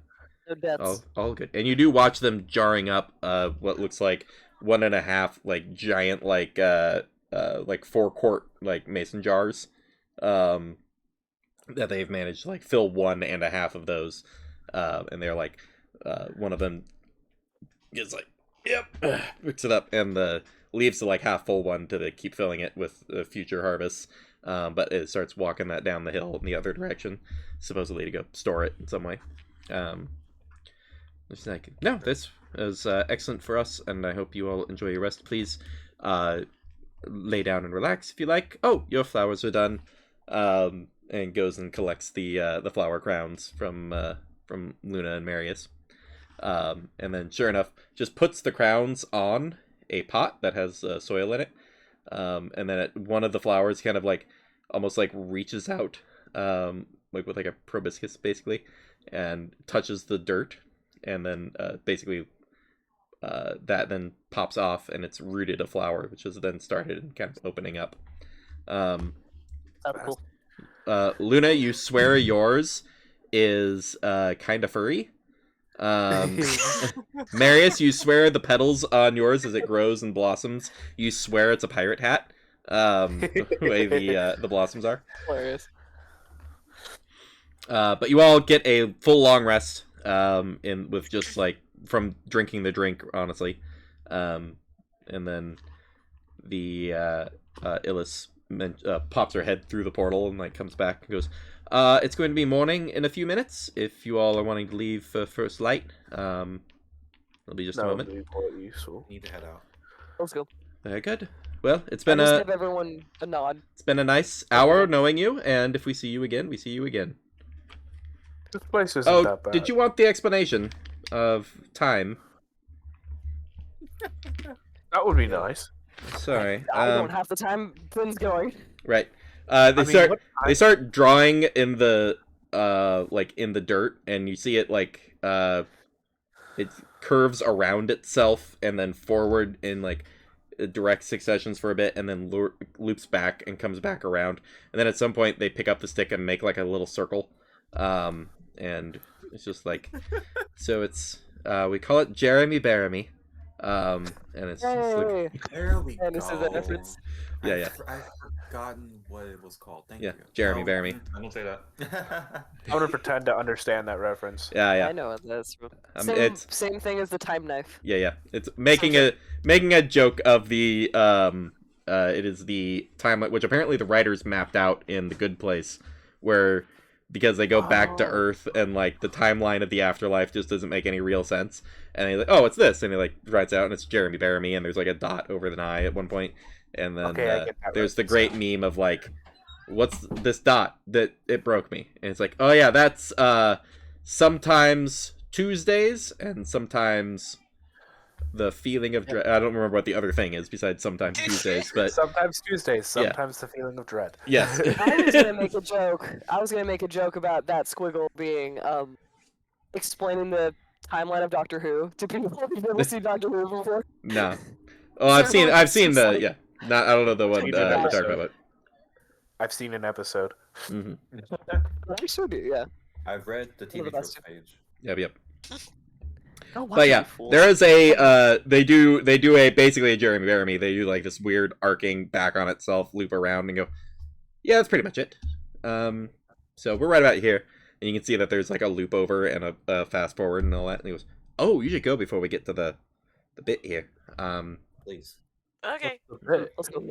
deaths. all good. And you do watch them jarring up what looks like 1.5 like giant like 4-quart like mason jars, that they've managed to like fill 1.5 of those, and they're like one of them gets like picks it up and leaves the like half full one to keep filling it with future harvests, but it starts walking that down the hill in the other direction, supposedly to go store it in some way. It's like, no, this is excellent for us, and I hope you all enjoy your rest. Please lay down and relax if you like. Oh, your flowers are done. And goes and collects the flower crowns from Luna and Marius, and then sure enough, just puts the crowns on a pot that has soil in it, and then one of the flowers kind of like almost like reaches out, like with like a proboscis basically, and touches the dirt, and then basically that then pops off, and it's rooted a flower, which has then started kind of opening up. That's cool. Luna, you swear yours is kind of furry. Marius, you swear the petals on yours as it grows and blossoms, you swear it's a pirate hat. The way the blossoms are. Hilarious. But you all get a full long rest with just like from drinking the drink, honestly. And then the Illis pops her head through the portal and like comes back and goes, it's going to be morning in a few minutes. If you all are wanting to leave for first light, it'll be just a moment. Would be quite useful. Need to head out. Let's go. Very good. Well, it's I been just a give everyone a nod. it's been a nice hour knowing you, and if we see you again, we see you again. This place isn't Oh, that bad. did you want the explanation of time? That would be nice. Sorry. I don't have the time. Things going. Right. I They mean, what they start drawing in the like in the dirt, and you see it like it curves around itself and then forward in like direct successions for a bit, and then loops back and comes back around, and then at some point they pick up the stick and make like a little circle, and it's just like so it's we call it Jeremy Baramy, and it's just like, Hey. There we And this is a go. reference. Yeah. I've forgotten what it was called. Thank Yeah, you. Jeremy Baramy. I won't say that. I'm gonna pretend to understand that reference. yeah. I know what that's. It's Same thing as the time knife. yeah. It's making a joke of the it is the timeline which apparently the writers mapped out in The Good Place, where because they go back to Earth and like the timeline of the afterlife just doesn't make any real sense, and he's like, oh, it's this, and he like writes out and it's Jeremy Baramy, and there's like a dot over the eye at one point, and then there's the great meme of like, what's this dot that it broke me, and it's like, oh yeah, that's sometimes Tuesdays and sometimes the feeling of dread. I don't remember what the other thing is besides sometimes Tuesdays, but Sometimes Tuesdays, sometimes the feeling of dread. yes. I was gonna make a joke. I was gonna make a joke about that squiggle being explaining the timeline of Doctor Who to people who've never seen Doctor Who before. No. Oh, I've seen the yeah. Not I don't know the one Seen you're an talking episode. about. I've seen an episode. Mm-hmm. I sure do, yeah. I've read the One of TV the show best. page. Yep. Oh, wow, But yeah, you fool. there is a they do a basically a Jeremy Baramy. They do like this weird arcing back on itself loop around and go, yeah, that's pretty much it. So we're right about here, and you can see that there's like a loop over and a fast forward and all that. And he goes, oh, you should go before we get to the bit here. Please. Okay. Let's go.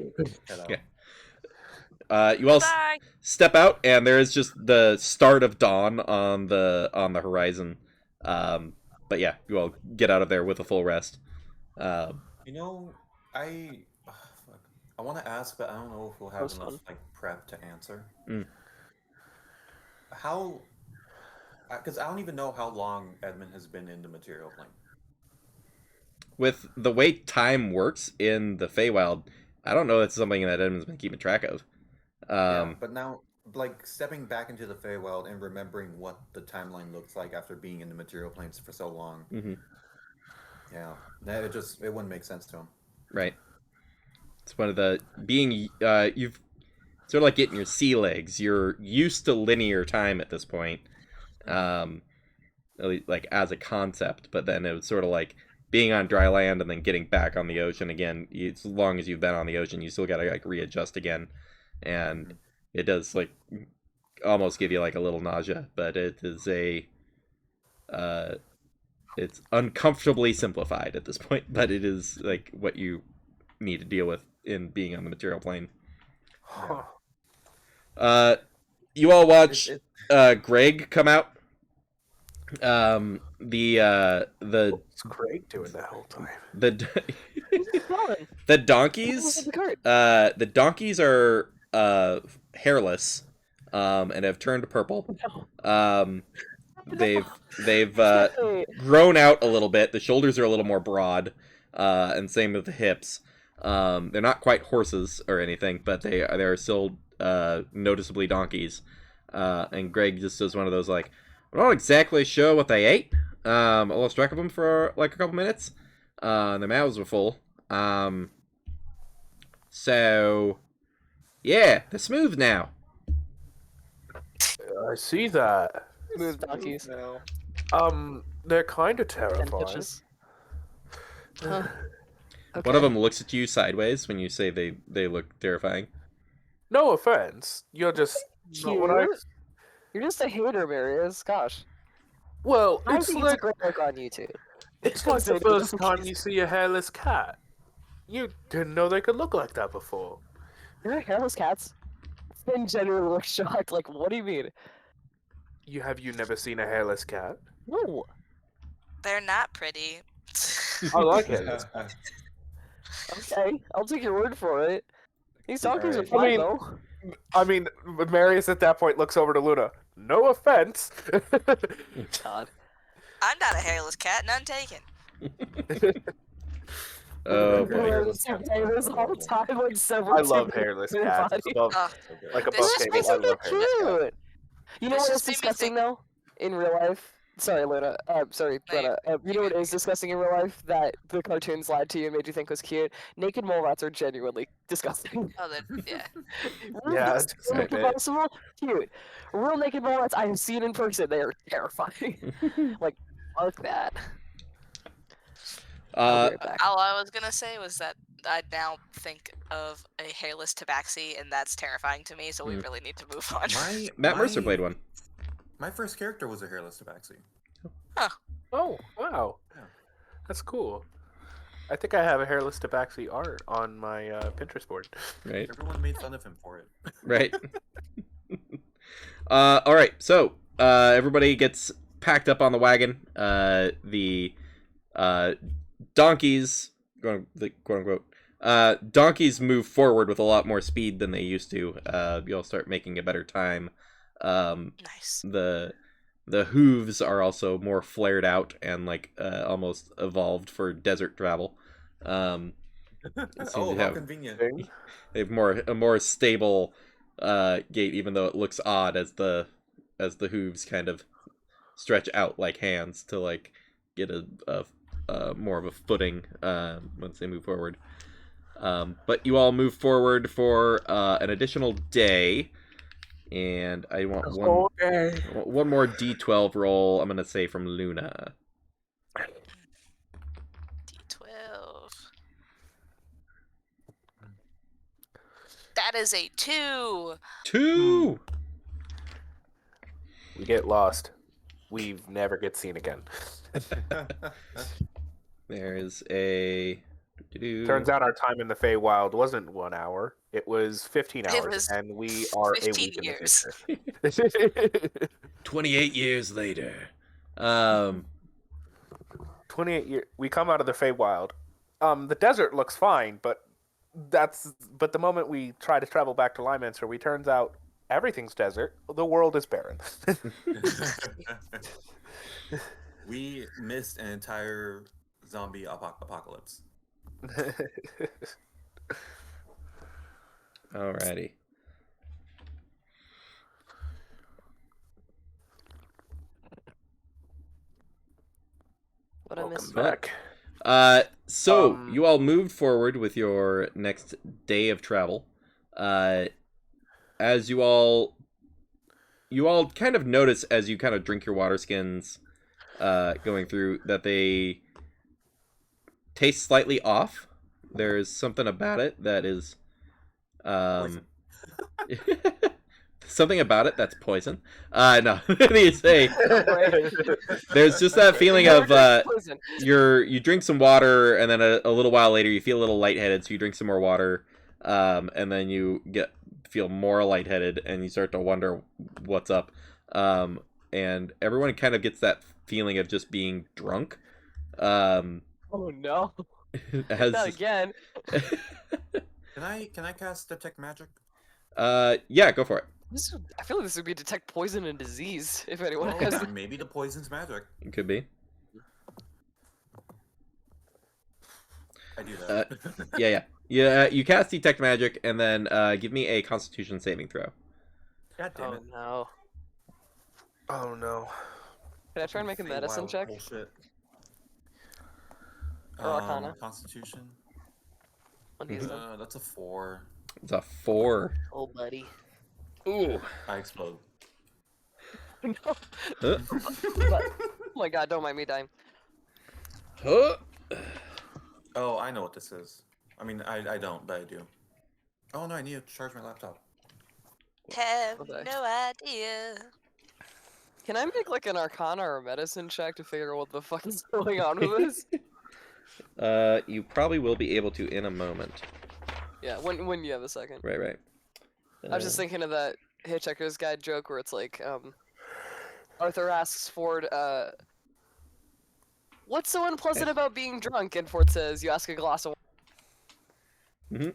Head out. Yeah. You all Bye. step out, and there is just the start of dawn on the horizon. But yeah, you all get out of there with a full rest. You know, I want to ask, but I don't know if we'll have was enough fun. like prep to answer. Mm. How? Because I don't even know how long Edmund has been in the material plane. With the way time works in the Feywild, I don't know if it's something that Edmund's been keeping track of. Yeah, but now, like stepping back into the Feywild and remembering what the timeline looks like after being in the material planes for so long. Mhm. Yeah, it wouldn't make sense to him. Right. It's one of the being you've sort of like getting your sea legs. You're used to linear time at this point, at least, like as a concept. But then it was sort of like being on dry land and then getting back on the ocean again. As long as you've been on the ocean, you still got to like readjust again, and it does like almost give you like a little nausea. But it is it's uncomfortably simplified at this point. But it is like what you need to deal with in being on the material plane. You all watch Greg come out. What's Craig doing that whole time? The donkeys. The donkeys are hairless, and have turned purple. They've grown out a little bit. The shoulders are a little more broad, and same with the hips. They're not quite horses or anything, but they are still noticeably donkeys. And Greg just does one of those like, I'm not exactly sure what they ate. I lost track of them for like a couple minutes. Their mouths were full. So yeah, they're smooth now. I see that. Smooth donkeys. They're kind of And terrifying. pitches. Huh. Okay. One of them looks at you sideways when you say they look terrifying. No offense, you're just not what I. You're just a hater, Marius. Gosh. Well, I it's think like it's a great look on you too. It's like the first time you see a hairless cat. You didn't know they could look like that before. There are hairless cats. Finn genuinely looks shocked. Like, what do you mean? Have you never seen a hairless cat? No. They're not pretty. I like hairless. Okay, I'll take your word for it. These donkeys are Alright. fine, I mean- though. I mean, Marius at that point looks over to Luna. No offense. God. I'm not a hairless cat, none taken. Oh Okay. boy. We're Hairless saying cats are this all the adorable. time, like several I love times hairless in their cats. body. Above, Ugh. So good. like This above just table. makes I Isn't that love hairless cats. cute? You know This what is just made me disgusting though? In real life? Sorry, Luna. Sorry, No, Luna. You you know what good, is you good. disgusting in real life that the cartoons lied to you and made you think was cute? Naked mole rats are genuinely disgusting. Oh, then, yeah. Real Yeah, naked just a mole bit. possible, cute. Real naked mole rats I have seen in person. They are terrifying. Like, fuck that. I'll be right back. All I was gonna say was that I now think of a hairless tabaxi, and that's terrifying to me, so we really need to move on. Matt Mercer played one. My first character was a hairless tabaxi. Oh, wow. Yeah. That's cool. I think I have a hairless tabaxi art on my Pinterest board. Right. Everyone made fun of him for it. Right. All right. So everybody gets packed up on the wagon. The donkeys, quote unquote, donkeys move forward with a lot more speed than they used to. You'll start making a better time. Nice. The hooves are also more flared out and like almost evolved for desert travel. Seem Oh, to how have- convenient. They have a more stable gait, even though it looks odd as the hooves kind of stretch out like hands to like get a more of a footing once they move forward. But you all move forward for an additional day, and I want one more D12 roll. I'm gonna say from Luna. D12. That is a 2. 2. We get lost. We never get seen again. There's a. Turns out our time in the Feywild wasn't 1 hour. It was 15 It hours, was and we are a 15 week years. in the future. 28 years later. 28 years. We come out of the Feywild. The desert looks fine, but the moment we try to travel back to Lymancer, we turns out everything's desert. The world is barren. We missed an entire zombie apocalypse. Alrighty. What I Welcome missed. back. So you all moved forward with your next day of travel. As you all kind of notice as you kind of drink your water skins, going through that they taste slightly off. There's something about it that is, something about it that's poison. No, you say there's just that feeling of Poison. you drink some water and then a little while later you feel a little lightheaded, so you drink some more water, and then you feel more lightheaded and you start to wonder what's up. And everyone kind of gets that feeling of just being drunk. Oh no. As, Not again. Can I cast detect magic? yeah, go for it. I feel like this would be detect poison and disease if anyone Oh, has. yeah, maybe the poison's magic. It could be. I do that. Yeah. You cast detect magic and then give me a Constitution saving throw. God damn Oh it. no. Oh no. Can I try and make a medicine Feywild check? Bullshit. Or Arcana? Constitution. On these then? That's a 4. It's a 4. Oh buddy. Ooh. I explode. No. Huh? Oh my god, don't mind me dying. Huh? Oh, I know what this is. I mean, I don't, but I do. Oh no, I need to charge my laptop. Have Okay. no idea. Can I make like an Arcana or a Medicine check to figure out what the fuck is going on with this? You probably will be able to in a moment. Yeah, when you have a second. Right. I was just thinking of that Hitchhiker's Guide joke where it's like, Arthur asks Ford, what's so unpleasant about being drunk? And Ford says, you ask a glass of Mm-hmm.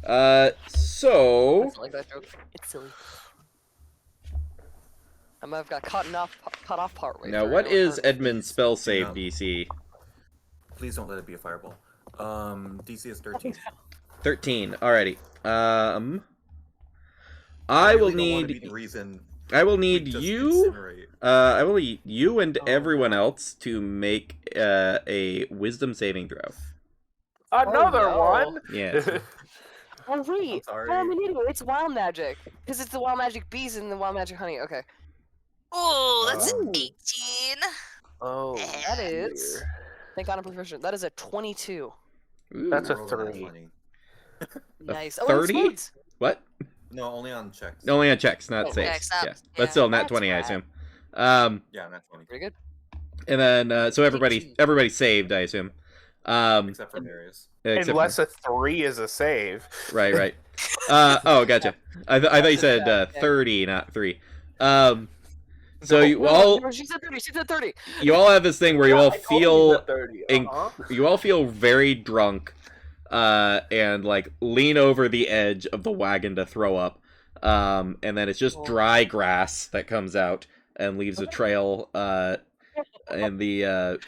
I So just like that joke. It's silly. I might have got cut off part way now, through, what I don't is remember. Edmund's spell save No. DC? Please don't let it be a fireball. DC is 13. 13. Alrighty. I will really don't want to be need. the reason I will we need just you. incinerate. I will need you and Oh, everyone no. else to make a Wisdom saving throw. Another no. one. Yes. Oh wait, sorry. I'm an idiot. It's wild magic because it's the wild magic bees and the wild magic honey. Okay, Ooh, that's an Ooh. 18. Oh, that is. dear. Thank God I'm proficient. That is a 22. Ooh. That's a Roll on that 3. 20. Nice. Oh, 30? and smooths. What? No, only on checks. Only on checks, not Oh, saves. checks, not- Yeah, yeah. but still, nat That's 20, I bad. assume. Yeah, not 20. Pretty good. And then so everybody 18. everybody saved, I assume. Except for Marius. Except Unless for, a 3 is a save. right. Oh, gotcha. I thought you said Yeah. 30, not 3. So No. you No, all no, she said 30. She said 30. you all have this thing where you all I told feel that 30. you all feel very drunk, and like lean over the edge of the wagon to throw up, and then it's just dry grass that comes out and leaves a trail in the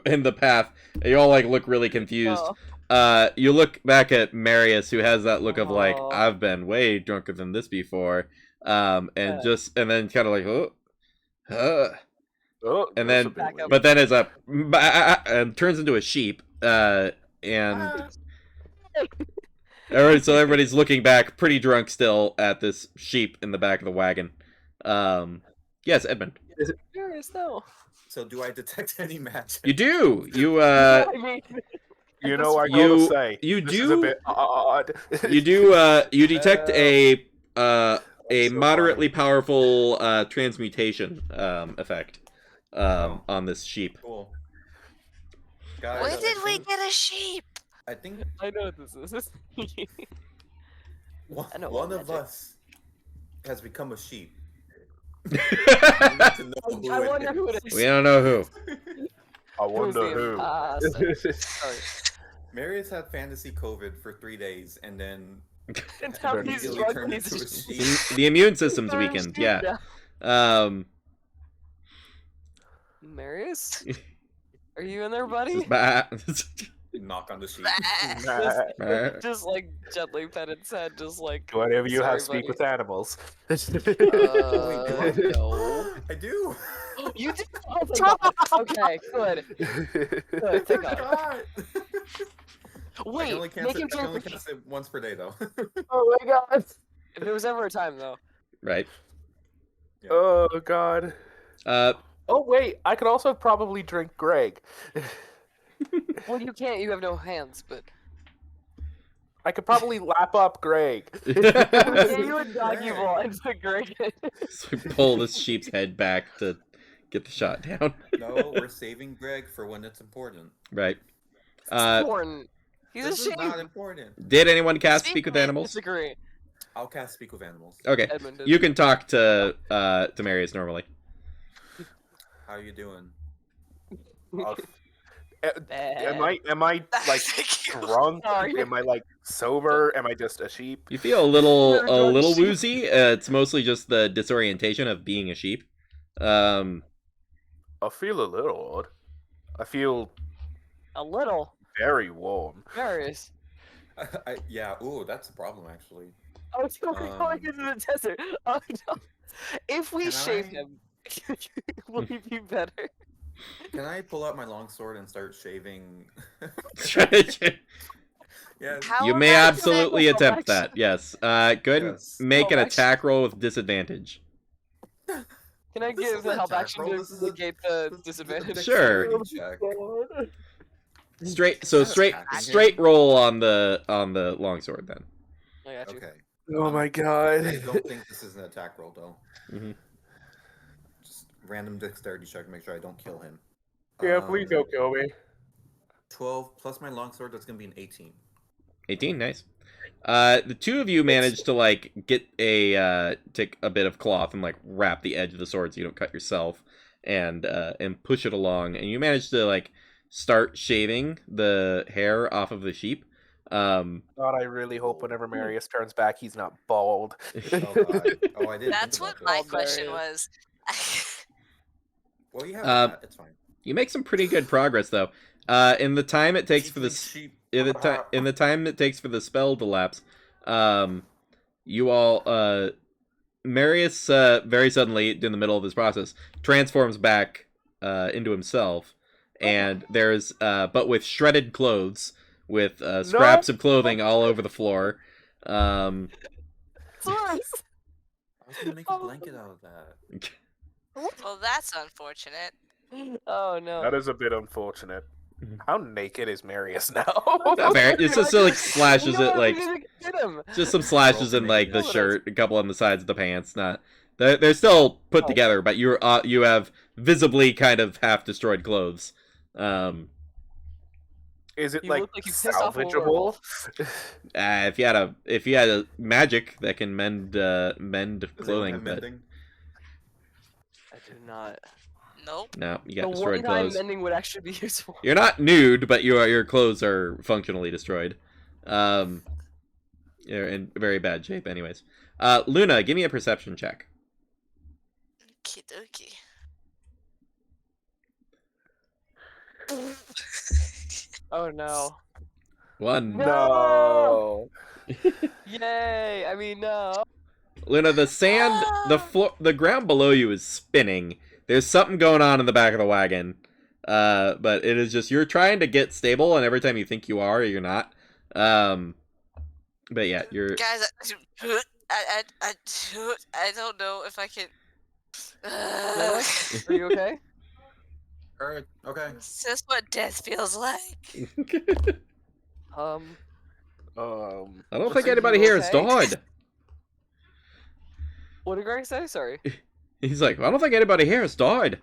in the path. And you all like look really confused. Oh. You look back at Marius, who has that look of like, Oh. I've been way drunker than this before, and then kind of like, Oh, and that's then a bit Back weird. up. but then it's a and turns into a sheep, and Ah, alright, so everybody's looking back, pretty drunk still, at this sheep in the back of the wagon. Yes, Edmund, Serious though. so do I detect any magic? you do. You I mean, You know, I You- gotta say, you this do- is a bit odd. you do. You detect a so moderately funny. powerful transmutation effect Oh. on this sheep. Cool. Guys, When I did we think- get a sheep? I think I know what this is. one, I know one what of magic. us has become a sheep. I need to know who I it wonder who it is. is. We don't know who. I Who's wonder the who. imposter? Sorry. Marius had fantasy COVID for 3 days and then And now Very he's good. immediately drunk turned and he's into a just sheep. The immune system's They're weakened. sheep Yeah. now. Marius? Are you in there, buddy? Knock on the sheep. Nah. Just like gently pet its head, just like. Do any of you Sorry, have speak buddy. with animals? No. I do. You did. Oh, thank God. Okay, good. Good. Thank God. God. I Wait, can only make cast him it, I can only drink. cast it once per day though. Oh my god. If there was ever a time, though. Right. Oh god. Uh, Oh wait, I could also probably drink Greg. Well, you can't. You have no hands, but. I could probably lap up Greg. Yeah, you would doggy Greg. ball into Greg. so we pull this sheep's head back to get the shot down. No, we're saving Greg for when it's important. Right. It's Uh, important. He's This is not ashamed. important. did anyone cast Speak Speak with with- Animals? Disagree. I'll cast Speak with Animals. Okay. Edmund did. You can talk to Marius normally. How you doing? Am I like drunk? Sorry. Am I like sober? Am I just a sheep? You feel a little You're a drunk sheep. woozy. It's mostly just the disorientation of being a sheep. I feel a little odd. I feel A little. very warm. Marius. Yeah. Ooh, that's a problem actually. Oh, so we're going into the desert. Oh no. If we Can shave I- him, will he be better? Can I pull out my longsword and start shaving? Yeah. How You may about absolutely Go attempt back. that. Yes. Go ahead and Yes. make an Go back. attack roll with disadvantage. Can I This give is the a help attack action roll, to this is a- negate the This is a disadvantage? Sure. dexterity check. Straight attacking straight him? roll on the longsword then. I got you. Okay. Oh my I god. don't think this is an attack roll though. Mhm. random dexterity check to make sure I don't kill him. Yeah, please don't kill me. 12 plus my longsword, that's gonna be an 18. 18, nice. The two of you manage to like get take a bit of cloth and like wrap the edge of the sword so you don't cut yourself, and push it along, and you manage to like start shaving the hair off of the sheep. God, I really hope whenever Marius turns back, he's not bald. Oh god. Oh, I didn't That's think what about my this. question Hilarious. was. Well, you have Um, that. It's fine. You make some pretty good progress though. In the time it takes for Tiefling this, sheep. in the time it takes for the spell to lapse, you all Marius very suddenly in the middle of this process transforms back into himself, and there's but with shredded clothes, with scraps of clothing all over the floor. It's worse. I was gonna make a blanket out of that. Well, that's unfortunate. Oh no. That is a bit unfortunate. How naked is Marius now? Not very. It's just like slashes No, it like we didn't get him. just some slashes in like the Broken shirt, a couple on the sides of the pants. Not they're still put Oh. together, but you have visibly kind of half destroyed clothes. Is it You like look like you pissed off a salvageable? If you had a magic that can mend Does anyone clothing, have but mending? I do not. Nope. no, you The got one destroyed time clothes. mending would actually be useful. You're not nude, but your clothes are functionally destroyed. You're in very bad shape, anyways. Luna, give me a perception check. Okie dokie. Oh no. 1. No. Yay! I mean, no. Luna, the sand, the ground below you is spinning. There's something going on in the back of the wagon. But it is just, you're trying to get stable, and every time you think you are, you're not. But yeah, you're... Guys, I don't know if I can. Luna, are you okay? Alright, okay. It's just what death feels like. I don't Are think you anybody here has okay? died. What did Greg say? Sorry. He's like, I don't think anybody here has died.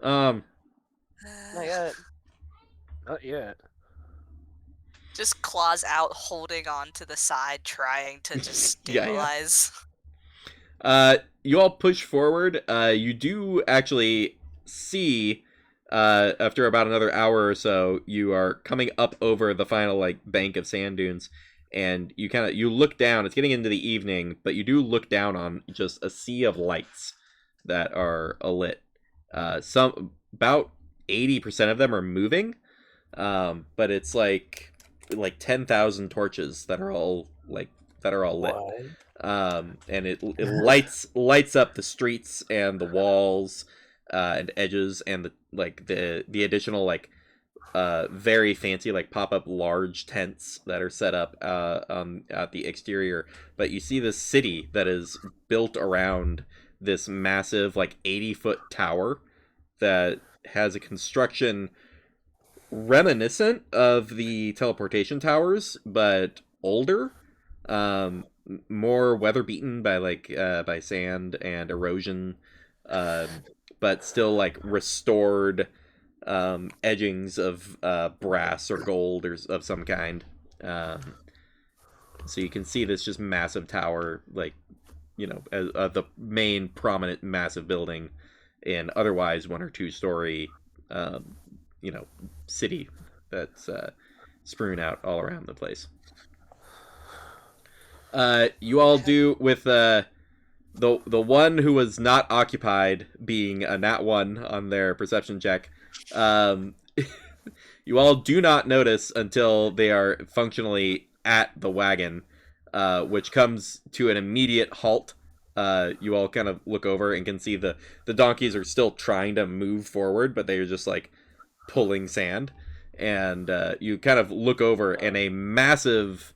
Not yet. Not yet. Just claws out, holding on to the side, trying to just Yeah. stabilize. You all push forward. You do actually see, after about another hour or so, you are coming up over the final like bank of sand dunes, and you look down. It's getting into the evening, but you do look down on just a sea of lights that are alit. Some about 80% of them are moving, but it's like 10,000 torches that are all lit. What? And it lights up the streets and the walls and edges, and the additional very fancy pop-up large tents that are set up at the exterior. But you see this city that is built around this massive 80-foot tower that has a construction reminiscent of the teleportation towers, but older, more weather beaten by sand and erosion, but still restored edgings of brass or gold or of some kind. So you can see this just massive tower, the main prominent massive building in otherwise 1 or 2 story city that's strewn out all around the place. You all do with the one who was not occupied being a nat 1 on their perception check. You all do not notice until they are functionally at the wagon, which comes to an immediate halt. You all kind of look over and can see the donkeys are still trying to move forward, but they are just pulling sand. And you kind of look over, and a massive,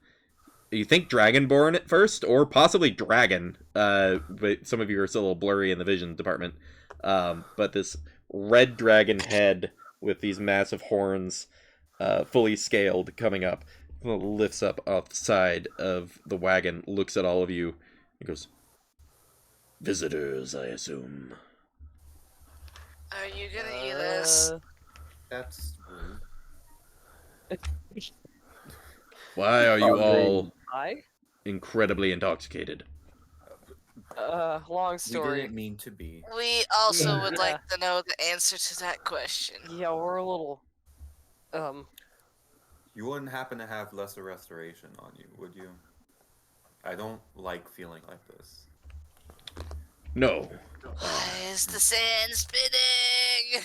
you think dragonborn at first, or possibly dragon, but some of you are still a little blurry in the vision department, but this red dragon head with these massive horns, fully scaled, coming up, lifts up off the side of the wagon, looks at all of you, and goes, "Visitors, I assume." Are you gonna eat us? That's rude. Why are you Hungry. all I? incredibly intoxicated? Long We story. didn't mean to be. We also would Yeah. like to know the answer to that question. Yeah, we're a little, You wouldn't happen to have lesser restoration on you, would you? I don't like feeling like this. No. Why is the sand spinning?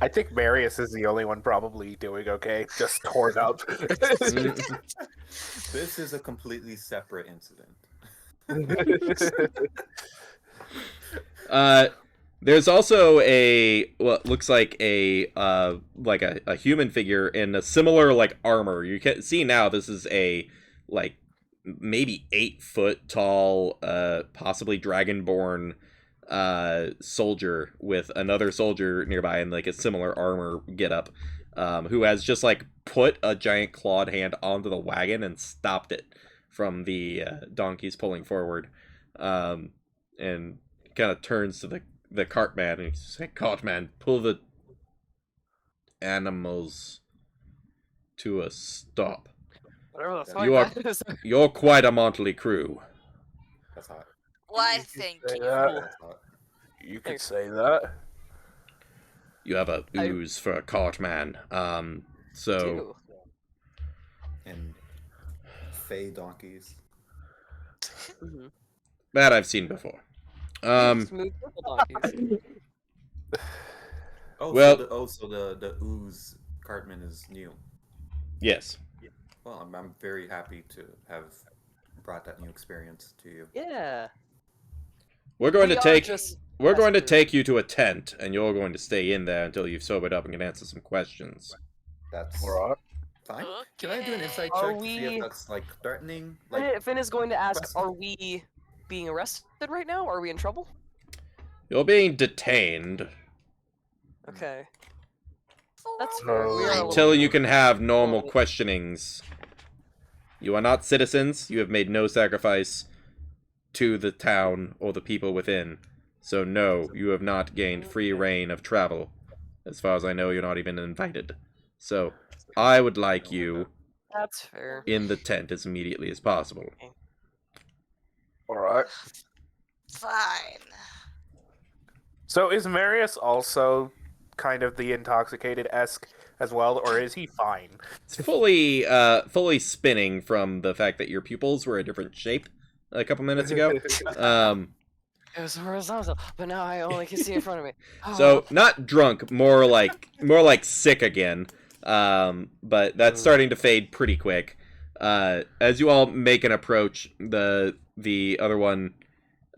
I think Marius is the only one probably doing okay. Just torn up. This is a completely separate incident. There's also a what looks like a human figure in a similar like armor. You can see now this is a like maybe 8 foot tall, possibly dragonborn soldier with another soldier nearby in like a similar armor getup, who has just like put a giant clawed hand onto the wagon and stopped it from the donkeys pulling forward, and kind of turns to the cartman and he's like, "Cartman, pull the animals to a stop. whatever the You fuck You are- that is. You're quite a motley crew." That's hot. Why, You could thank say you. that. Cool. That's hot. You could Thanks. say that. You have a I- ooze for a cartman. So Dude. And fey donkeys. Mm-hmm. that I've seen before. Smooth purple donkeys. Oh, Well- so the ooze Cartman is new. Yes. Well, I'm very happy to have brought that new experience to you. Yeah. We're going We to are take just we're going to desperate. take you to a tent, and you're going to stay in there until you've sobered up and can answer some questions. That's Alright. fine. Can I do an insight Are check to see we- if that's like threatening? Like, Finn is going to ask, Quest- are we being arrested right now? Are we in trouble? You're being detained Okay. For That's fair. We are a what? little- until you can have normal Well- questionings. You are not citizens. You have made no sacrifice to the town or the people within. So no, you have not gained free reign of travel. As far as I know, you're not even invited. So I would like you That's fair. in the tent as immediately as possible. Alright. Fine. So is Marius also kind of the intoxicated-esque as well, or is he fine? It's fully spinning from the fact that your pupils were a different shape a couple minutes ago. It was horizontal, but now I only can see in front of me. So not drunk, more like sick again. But that's starting to fade pretty quick. As you all make an approach, the other one,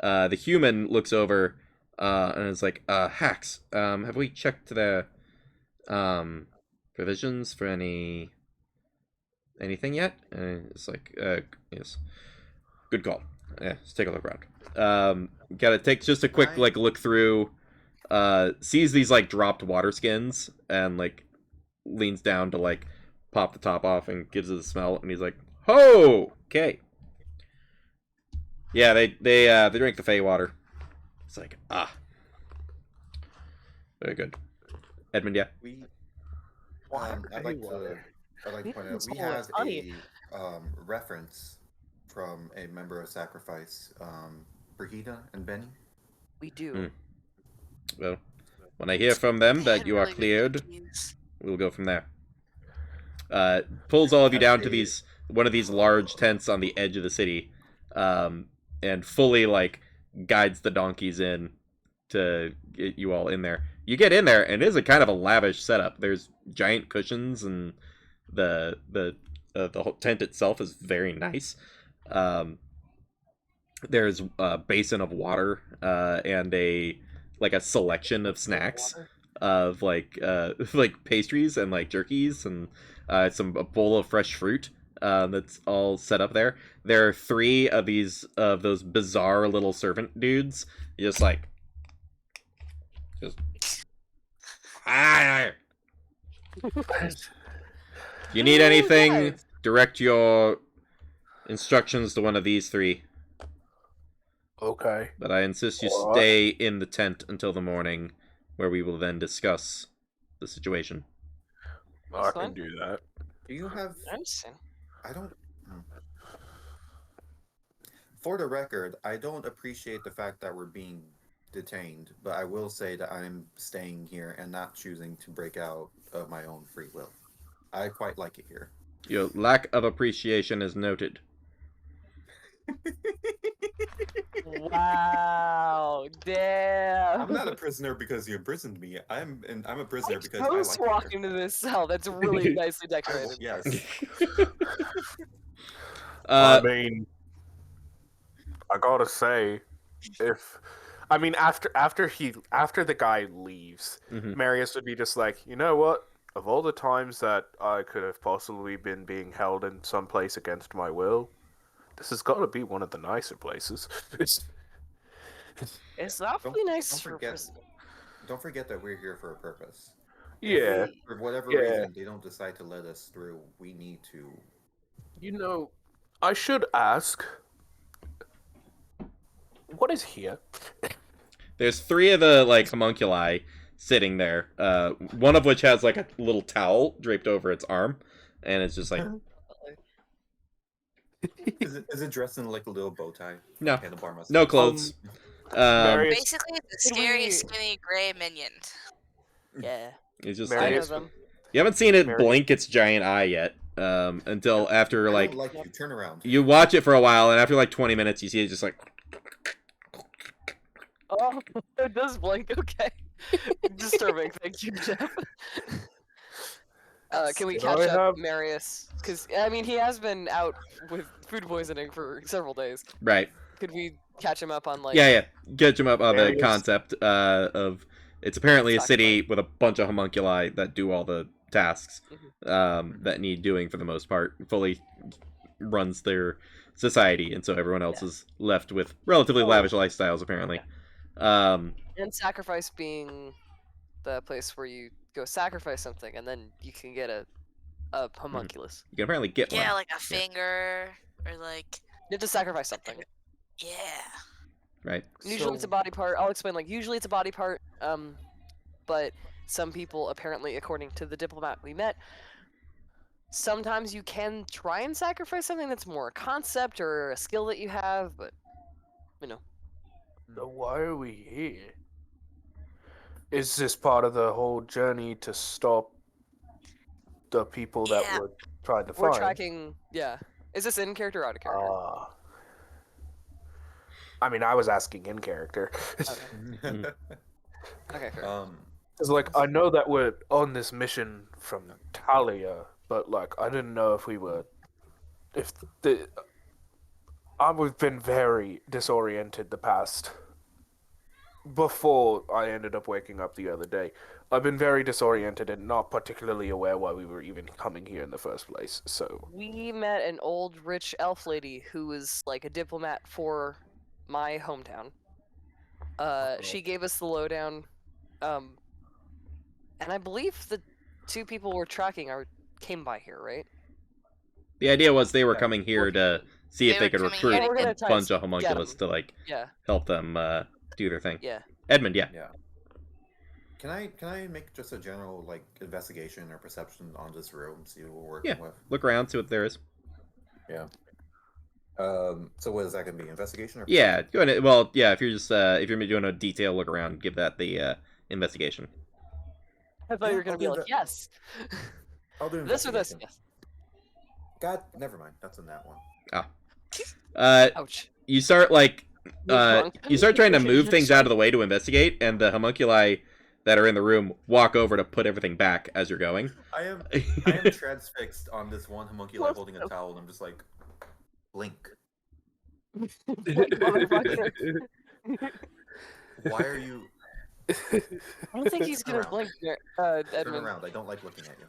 the human, looks over and is like, "Hacks, have we checked their provisions for anything yet?" And it's like, "Yes, good call. Yeah, let's take a look around." Gotta take just a quick like look through. Sees these like dropped water skins and like leans down to like pop the top off and gives it a smell, and he's like, "Oh, okay." Yeah, they drink the Fey water. It's like, very good. Edmund, yeah. we. Water, I'd like to water. point out we Oh, have honey. a reference from a member of Sacrifice, Brigida and Benny. We do. Hmm. Well, when I hear from them They that had you are really good cleared, cookies. we'll go from there. Pulls all of you down to one of these large tents on the edge of the city, and fully like guides the donkeys in to get you all in there. You get in there, and it is a kind of a lavish setup. There's giant cushions, and the whole tent itself is very nice. There's a basin of water, and a selection of snacks of like pastries and like jerkies and a bowl of fresh fruit that's all set up there. There are 3 of those bizarre little servant dudes, just you need Ooh, anything, nice. direct your instructions to one of these 3. Okay. But I insist you Alright. stay in the tent until the morning, where we will then discuss the situation. I That's can fine. do that. Do you have? I understand. I don't. For the record, I don't appreciate the fact that we're being detained, but I will say that I'm staying here and not choosing to break out of my own free will. I quite like it here. Your lack of appreciation is noted. Wow, damn. I'm not a prisoner because you imprisoned me. I'm a prisoner because I Chose like to walk it here. into this cell that's really nicely decorated. Yes. I mean, I gotta say, after the guy leaves, Mhm. Marius would be just like, you know what? Of all the times that I could have possibly been being held in some place against my will, this has got to be one of the nicer places. It's awfully nice don't for forget- prison. Don't forget that we're here for a purpose. Yeah, For whatever Yeah. reason they don't decide to let us through, we need to. you know, I should ask, what is here? There's 3 of the homunculi sitting there. One of which has a little towel draped over its arm, and it's just like Is it dressed in a little bow tie? no, Handlebar mustache? no clothes. Marius, Basically, the Did scary, we- skinny gray minion. Yeah, It's just I know Marius, them. you haven't seen it Mary- blink its giant eye yet. Until after I don't like you. Turn around. you watch it for a while, and after 20 minutes, you see it just Oh, it does blink. Okay. Disturbing. Thank you, Jeff. Can we Did catch I up have- Marius? Because I mean, he has been out with food poisoning for several days. right. Could we catch him up on Yeah. Catch him up on the Marius- concept of it's apparently a Talk city with a bunch of homunculi that do all the tasks that need doing for the most part. Fully runs their society, and so everyone else is left with relatively lavish lifestyles apparently. And sacrifice being the place where you go sacrifice something, and then you can get a homunculus. You can apparently get Yeah, one. like a finger, or like, You have to sacrifice something. yeah. Right. Usually it's a body part. I'll explain. Usually it's a body part. But some people apparently, according to the diplomat we met, sometimes you can try and sacrifice something that's more a concept or a skill that you have, but So why are we here? Is this part of the whole journey to stop the people that Yeah. we're trying to we're find? tracking. Yeah, is this in character or out of character? I was asking in character. Okay, fair. It's I know that we're on this mission from Talia, but I didn't know if we were. I've been very disoriented the past. Before I ended up waking up the other day, I've been very disoriented and not particularly aware why we were even coming here in the first place. So We met an old rich elf lady who was a diplomat for my hometown. She gave us the lowdown, and I believe the 2 people we're tracking came by here, right? The idea was they were coming here to see if They they could were coming recruit here to a get- bunch of Get 'em. homunculus to Yeah, help them do their thing. yeah. Edmund, yeah. Yeah. Can I make just a general investigation or perception on this room? See what we're working with. Look around, see what there is. Yeah. So what is that gonna be? Investigation or? Yeah, go ahead. Well, yeah. If you're just if you're doing a detail look around, give that the investigation. I thought you were gonna I'll be do like, that. yes. I'll do This or this? investigation. Yes. God, never mind. That's in that one. Ouch. You start wrong. you start trying to move things out of the way to investigate, and the homunculi that are in the room walk over to put everything back as you're going. I am transfixed on this one homunculi holding a towel, and I'm just like, blink. Motherfucker. Why are you? I don't think he's gonna Around. blink there, Turn Edmund. around. I don't like looking at you.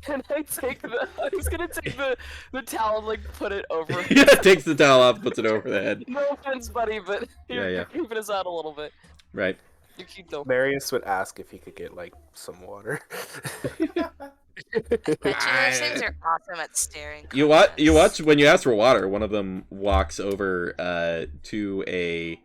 Can I take I was gonna take the towel and put it over. Yeah, takes the towel off, puts it over the head. No offense, buddy, but Yeah, you're yeah. creeping us out a little bit. Right. You keep them. Marius would ask if he could get like some water. Bet you those things are awesome at staring. You watch when you ask for water. One of them walks over to a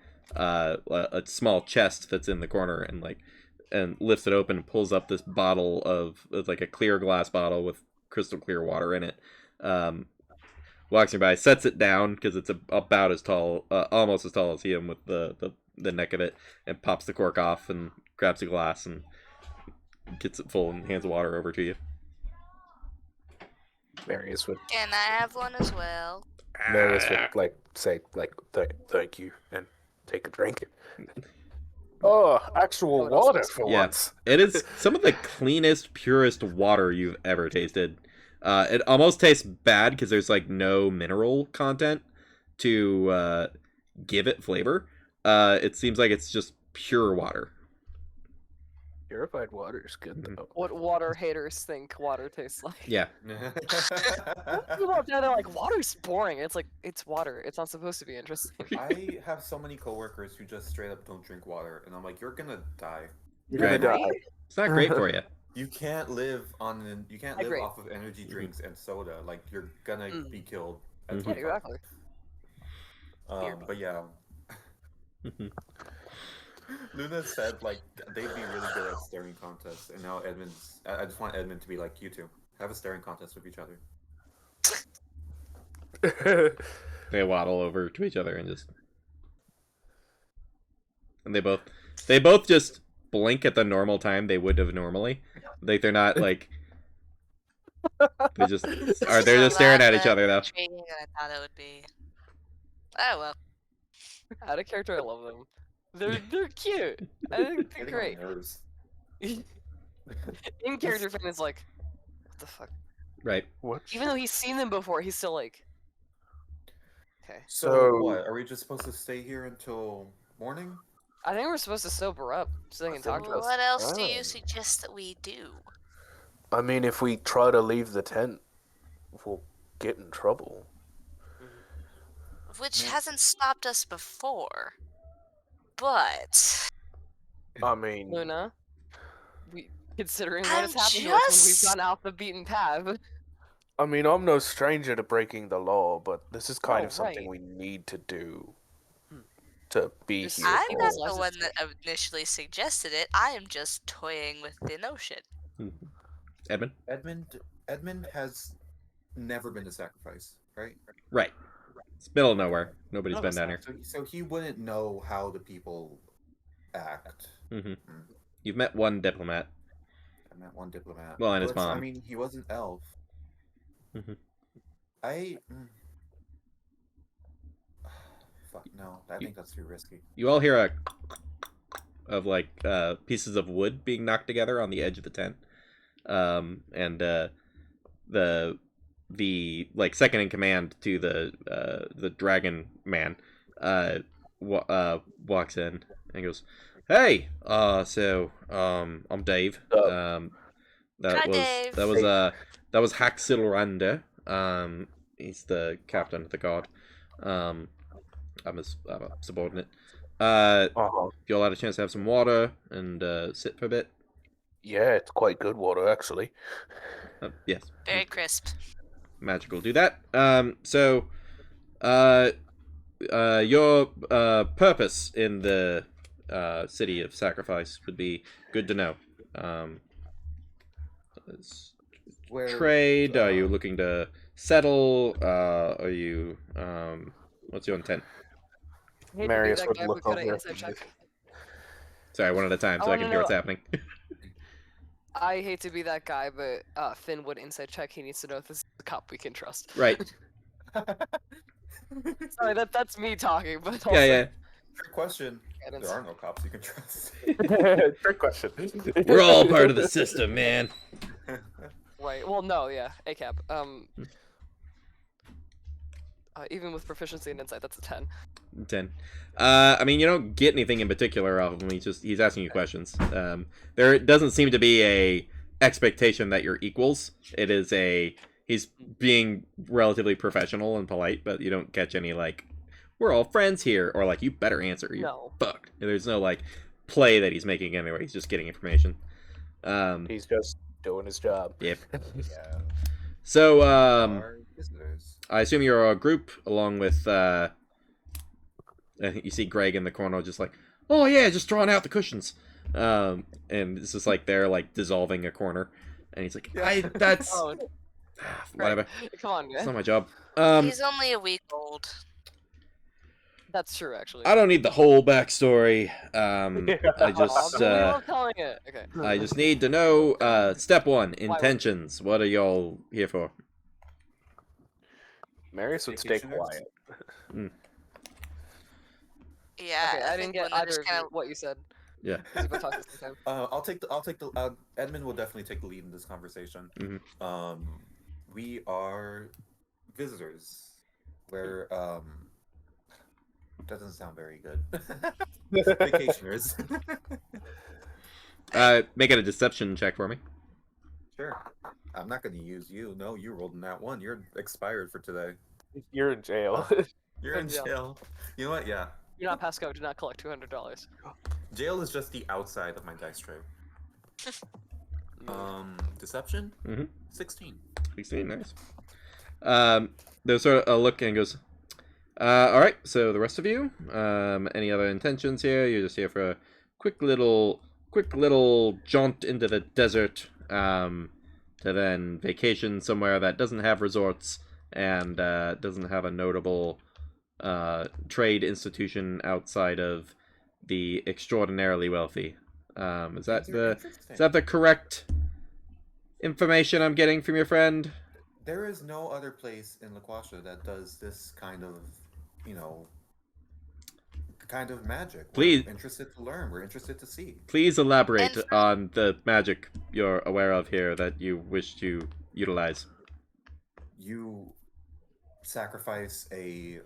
small chest that's in the corner and lifts it open and pulls up this bottle of it's like a clear glass bottle with crystal clear water in it. Walks nearby, sets it down because it's about as tall, almost as tall as him with the neck of it, and pops the cork off and grabs a glass and gets it full and hands the water over to you. Marius would Can I have one as well? like say like thank you and take a drink. Oh, actual water for Yeah. once. It is some of the cleanest, purest water you've ever tasted. It almost tastes bad because there's like no mineral content to give it flavor. It seems like it's just pure water. Purified water is good though. What water haters think water tastes like. Yeah. People out there, they're like, water's boring. It's like, it's water. It's not supposed to be interesting. I have so many coworkers who just straight up don't drink water, and I'm like, you're gonna die. You're gonna Right. die. It's not great for you. You can't live you can't live Agree. off of energy drinks and soda. Like you're gonna be killed. At Mhm. Yeah, 25. exactly. But yeah. Luna said like they'd be really good at staring contests, and now I just want Edmund to be like you two. Have a staring contest with each other. They waddle over to each other and they both just blink at the normal time they would have normally. Like they're not like they're just staring at each other though. Intriguing than I thought it would be. Oh well. Out of character, I love them. They're cute. I think they're Getting on great. nerves. In character, Finn is like, what the fuck? Right. What? Even though he's seen them before, he's still like, okay. So what? Are we just supposed to stay here until morning? I think we're supposed to sober up so they can talk to us. What else do you Oh. suggest that we do? I mean, if we try to leave the tent, we'll get in trouble. Which hasn't stopped us before. But I mean, Luna, considering what I'm has happened to us when we've just- gone off the beaten path. I'm no stranger to breaking the law, but this is kind Oh, of something right. we need to do to be Just- here. I'm Yeah, not well, the let's one that initially suggested it. I am just toying with the notion. Edmund? Edmund has never been a sacrifice, right? Right. It's middle of nowhere. Nobody's None been of us down here. So he wouldn't know how the people act. You've met one diplomat. I met one diplomat. Well, and his But, I mom. mean, he was an elf. Mhm. Fuck no. I think that's too risky. You all hear a of like pieces of wood being knocked together on the edge of the tent, and the like second in command to the dragon man walks in and goes, "Hey, I'm Dave. Hi, Dave. That was Haxilrander. He's the captain of the guard. I'm a subordinate. Uh-huh. If you all had a chance to have some water and sit for a bit." Yeah, it's quite good water, actually. Yes, Very crisp. magical. Do that. Your purpose in the city of sacrifice would be good to know. Where, Trade? Are you looking to settle? Are you what's your intent? I hate to be Marius that would guy, look but could I over insight at check? Sorry, one at a time, I so I wanna can hear what's know- happening. I hate to be that guy, but Finn would insight check. He needs to know if this is a cop we can trust. Right. Sorry, that's me talking, but also, Yeah. Trick question. guidance. There are no cops you can trust. Trick question. We're all part of the system, man. Right. Well, no, yeah. ACAP. Even with proficiency and insight, that's a 10. 10. I mean, you don't get anything in particular off of him. He's asking you questions. There doesn't seem to be a expectation that you're equals. It is he's being relatively professional and polite, but you don't catch any like, we're all friends here, or like, you better answer, you're No. fucked. There's no like play that he's making anyway. He's just getting information. He's just doing his job. Yep. Yeah. So, Our visitors. I assume you're a group along with, I think you see Greg in the corner just like, oh yeah, just drawing out the cushions. And it's just like they're like dissolving a corner. And he's like, that's... Oh, whatever. come on, It's man. not my job. He's only a week old. That's true, actually. I don't need the whole backstory. I Aw, just, but we love telling it. Okay. I just need to know, step one, intentions. What are y'all here for? Marius would stay Vacationers? quiet. Yeah, Okay, I didn't think get Luna either just of kinda- what you said. Yeah. Because we talked at the same time. I'll take the Edmund will definitely take the lead in this conversation. Mhm. We are visitors. We're that doesn't sound very good. Vacationers. Make it a deception check for me. Sure. I'm not going to use you. No, you rolled in that one. You're expired for today. You're in jail. You're in Yeah. jail. You know what? Yeah. You're not Pasco. Do not collect $200. Jail is just the outside of my dice tray. Deception? Mhm. 16. 16, nice. There's sort of a look and goes, alright, so the rest of you, any other intentions here? You're just here for a quick little jaunt into the desert, to then vacation somewhere that doesn't have resorts and doesn't have a notable trade institution outside of the extraordinarily wealthy. Is that the correct information I'm getting from your friend? There is no other place in Laquasha that does this kind of, kind of magic. Please- We're interested to learn. We're interested to see. Please elaborate And- on the magic you're aware of here that you wish to utilize. You sacrifice a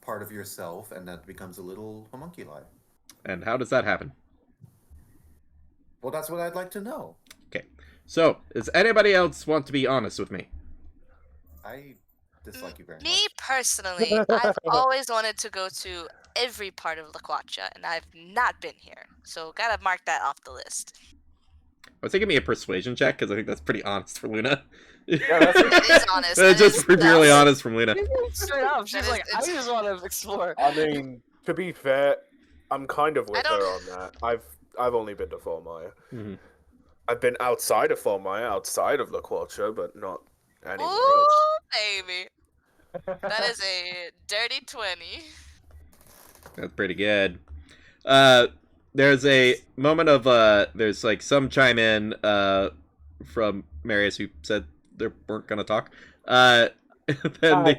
part of yourself, and that becomes a little homunculi. And how does that happen? Well, that's what I'd like to know. Okay. So, does anybody else want to be honest with me? I dislike you very Me much. personally, I've always wanted to go to every part of Laquacha, and I've not been here. So gotta mark that off the list. I was thinking me a persuasion check because I think that's pretty honest for Luna. that's- That is honest. That's that just is- purely that's- honest from Luna. Straight up. She's That is- like, I it's- just want to explore. I mean, to be fair, I'm kind of with her don't- on that. I've only been to Formaya. Mhm. I've been outside of Formaya, outside of Laquacha, but not anywhere else. Ooh, baby. That is a dirty 20. That's pretty good. There's a moment of there's like some chime in from Marius who said they weren't gonna talk. Then I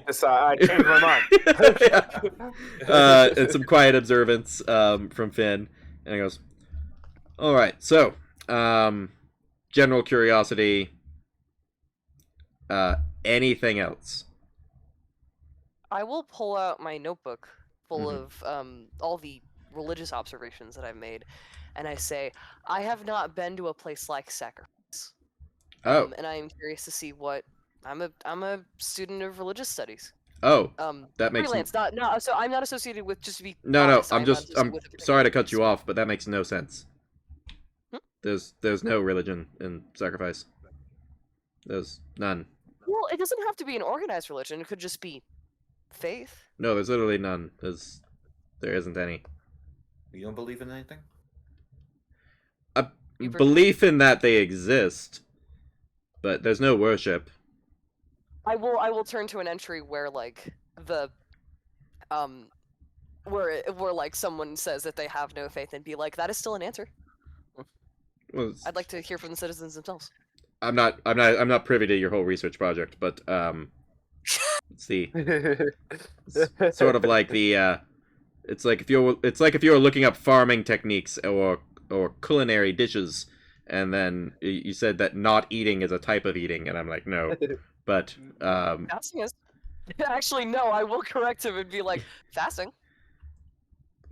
changed my mind. and some quiet observance from Finn, and he goes, "All right, so general curiosity. Anything else?" I will pull out my notebook full Mhm. of all the religious observations that I've made, and I say, I have not been to a place like Sacrifice. Oh, And I am curious to see what I'm a student of religious studies. that makes Freelance, not so I'm not associated with, just to be no. honest, I'm not just associated I'm with a particular sorry to cut place. you off, but that makes no sense. Hmm? There's no religion in sacrifice. There's none. Well, it doesn't have to be an organized religion. It could just be faith. No, there's literally none. There isn't any. You don't believe in anything? You Belief in that they exist, but there's no worship. I will turn to an entry where like the where like someone says that they have no faith and be like, that is still an answer. Well, it's- I'd like to hear from the citizens themselves. I'm not privy to your whole research project, but let's see. It's sort of like the it's like if you were looking up farming techniques or culinary dishes, and then you said that not eating is a type of eating, and I'm like, no. But Fasting is. Actually, no. I will correct him and be like, fasting.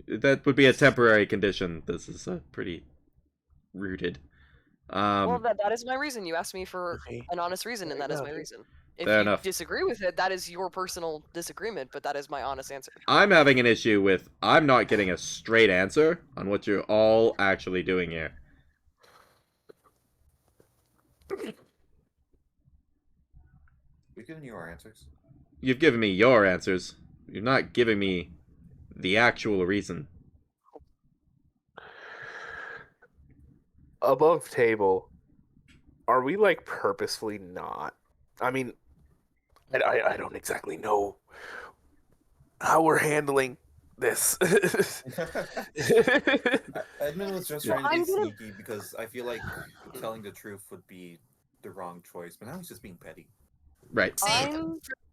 that would be a temporary condition. This is pretty rooted. Well, that is my reason. You asked me for Okay. an honest reason, and There that you is go, my dude. reason. If Fair you enough. disagree with it, that is your personal disagreement, but that is my honest answer. I'm having an issue with I'm not getting a straight answer on what you're all actually doing here. We've given you our answers. You've given me your answers. You're not giving me the actual reason. Above table, are we like purposefully not? I mean, I don't exactly know how we're handling this. Edmund was just Well, trying to be I'm gonna- sneaky because I feel like telling the truth would be the wrong choice, but now he's just being petty. Right. See,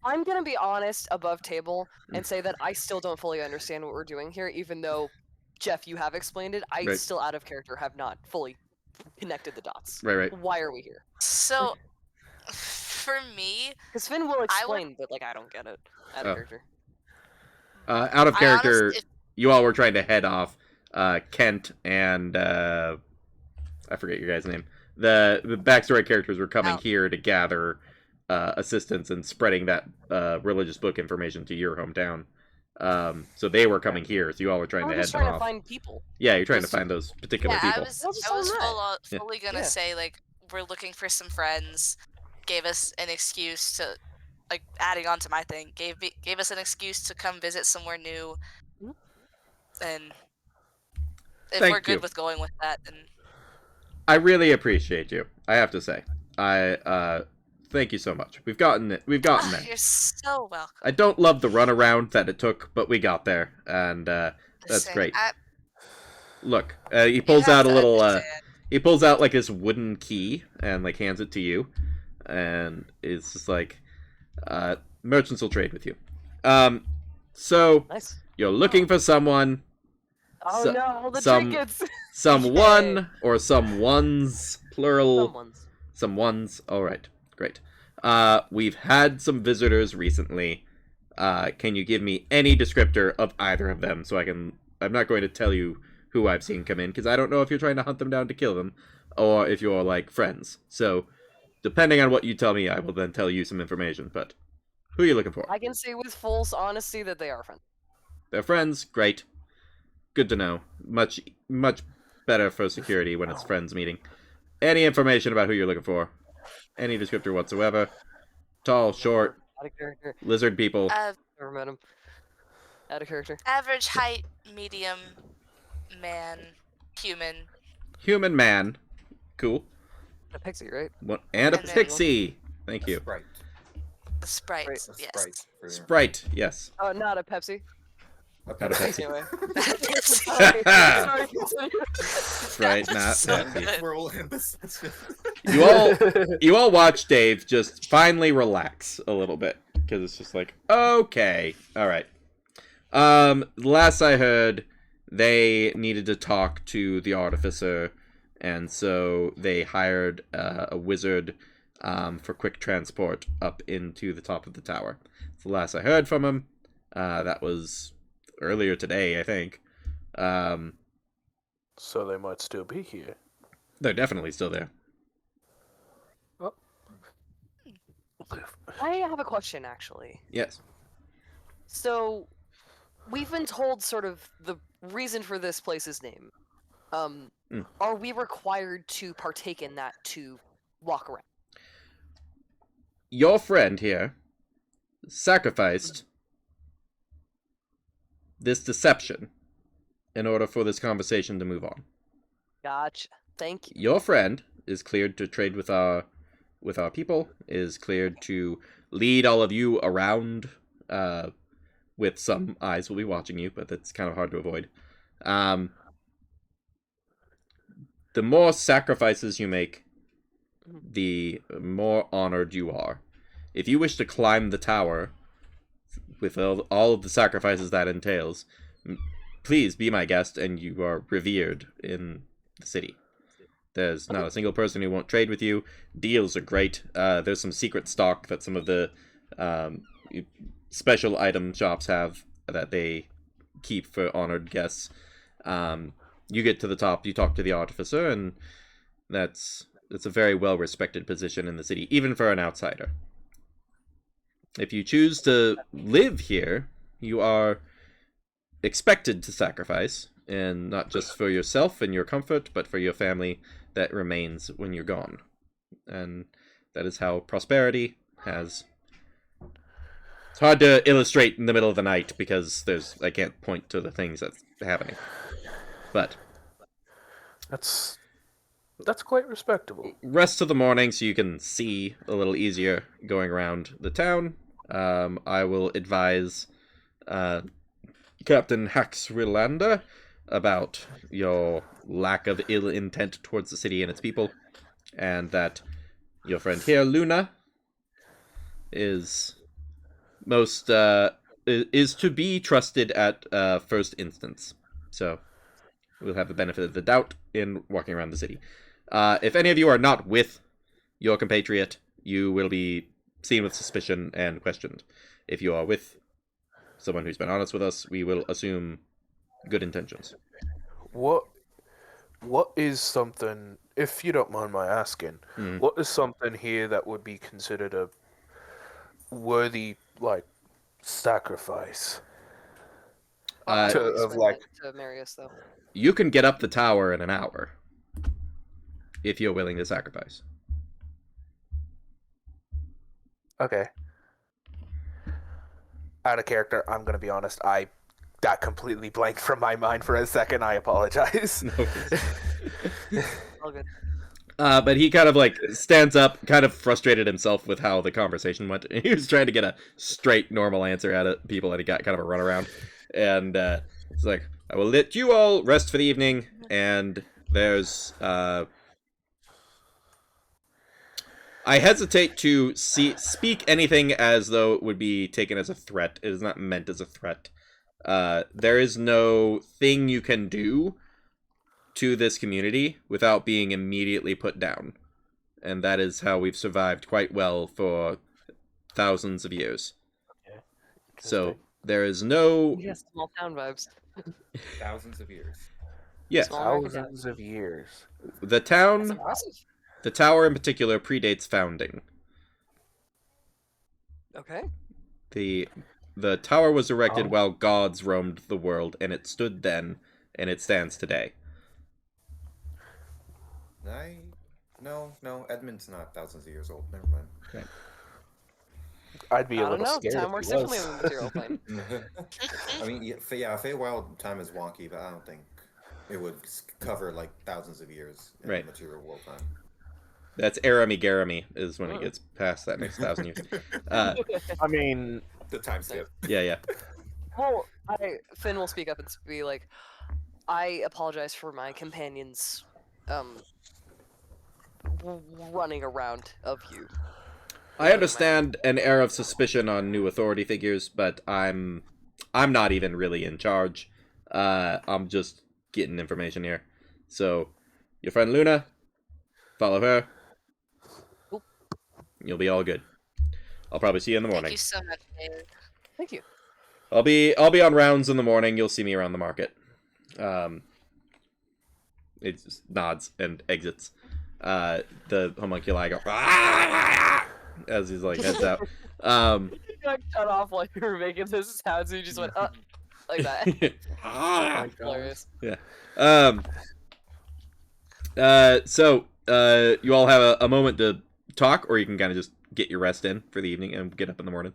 I'm gonna be honest above table and say that I still don't fully understand what we're doing here, even though Jeff, you have explained it. I Right. still, out of character, have not fully connected the dots. Right. Why are we here? so for me, Because Finn will explain, but like I don't get it out of Oh. character. Out of I character, honestly, you all were trying to head off. Kent and I forget your guy's name. The backstory characters were coming Al. here to gather assistance and spreading that religious book information to your hometown. So they were coming here, so you all were trying I'm to head just trying them to off. find people. Yeah, you're trying to Just- find those particular yeah, people. Well, just I was on that. Yeah. fully gonna Yeah. say like we're looking for some friends. Gave us an excuse to, like, adding on to my thing. Gave us an excuse to come visit somewhere new. Mhm. And if Thank we're good you. with going with that, then I really appreciate you. I have to say, I thank you so much. We've gotten it. We've gotten there. you're so welcome. I don't love the runaround that it took, but we got there, and that's Listen, great. I- Look, he you pulls have out a to little. understand. He pulls out like this wooden key and like hands it to you, and it's just like, merchants will trade with you. So Nice. you're looking for someone, Oh So- no, the some- trinkets. someone or someone's plural. Someone's. Some ones. All right, great. We've had some visitors recently. Can you give me any descriptor of either of them so I can? I'm not going to tell you who I've seen come in because I don't know if you're trying to hunt them down to kill them, or if you're like friends. So, depending on what you tell me, I will then tell you some information. But who are you looking for? I can say with full honesty that they are friends. They're friends. Great. Good to know. Much better for security when it's friends meeting. Any information about who you're looking for? Any descriptor whatsoever? Tall, short, Out of character. lizard people. Never met him. Out of character. Average height, medium, man, human. Human man. Cool. A pixie, right? And a And then- pixie. Thank you. Sprite. The sprite, Right. A yes. sprite. for- Sprite, yes. Oh, not a Pepsi. Okay. Not a Pepsi. Anyway. Ha! Sorry, continue. Sprite, not So Pepsi. good. We're all in this session. You all watch Dave just finally relax a little bit because it's just like, okay, all right. Last I heard, they needed to talk to the artificer, and so they hired a wizard for quick transport up into the top of the tower. It's the last I heard from him. That was earlier today, I think. So they might still be here. They're definitely still there. I have a question, actually. Yes. So, we've been told sort of the reason for this place's name. Are we required to partake in that to walk around? Your friend here sacrificed this deception in order for this conversation to move on. Gotcha. Thank you. Your friend is cleared to trade with our people, is cleared to lead all of you around, with some eyes will be watching you, but that's kind of hard to avoid. The more sacrifices you make, the more honored you are. If you wish to climb the tower, with all of the sacrifices that entails, please be my guest, and you are revered in the city. There's not a single person who won't trade with you. Deals are great. There's some secret stock that some of the special item shops have that they keep for honored guests. You get to the top, you talk to the artificer, and it's a very well respected position in the city, even for an outsider. If you choose to live here, you are expected to sacrifice, and not just for yourself and your comfort, but for your family that remains when you're gone. And that is how prosperity has... It's hard to illustrate in the middle of the night because I can't point to the things that's happening. But That's quite respectable. rest of the morning so you can see a little easier going around the town. I will advise Captain Haxrilander about your lack of ill intent towards the city and its people, and that your friend here, Luna, is is to be trusted at first instance. So we'll have the benefit of the doubt in walking around the city. If any of you are not with your compatriot, you will be seen with suspicion and questioned. If you are with someone who's been honest with us, we will assume good intentions. What is something, if you don't mind my asking, Mm. what is something here that would be considered a worthy, like, sacrifice? To like- Marius, though. You can get up the tower in an hour if you're willing to sacrifice. Okay. Out of character, I'm gonna be honest, that completely blanked from my mind for a second. I apologize. No worries. All good. But he kind of like stands up, kind of frustrated himself with how the conversation went. He was trying to get a straight, normal answer out of people, and he got kind of a runaround. And it's like, I will let you all rest for the evening. And there's I hesitate to speak anything as though it would be taken as a threat. It is not meant as a threat. There is no thing you can do to this community without being immediately put down. And that is how we've survived quite well for thousands of years. Okay. So there is no... Yes, small town vibes. Thousands of years. Yes, Small American Thousands of years. the That's town, impressive. the tower in particular, predates founding. Okay. The tower was erected Oh. while gods roamed the world, and it stood then, and it stands today. No, Edmund's not thousands of years old. Never mind. I'd be I a don't little know. scared. Time if works he was. differently on the material plane. I mean, yeah, Feywild time is wonky, but I don't think it would cover like thousands of years in Right. material world time. That's Arami Garami is when it gets past that next 1,000 years. I mean, The time skip. Yeah. Well, Finn will speak up and be like, I apologize for my companions running around of you. I understand an air of suspicion on new authority figures, but I'm not even really in charge. I'm just getting information here. So, your friend Luna, follow her. Oop. You'll be all good. I'll probably see you in the Thank morning. you so much, David. Thank you. I'll be on rounds in the morning. You'll see me around the market. It just nods and exits. The homunculi go as he's like heads out. You got cut off while you were making this sound, so you just went, like that. Hilarious. So you all have a moment to talk, or you can kind of just get your rest in for the evening and get up in the morning.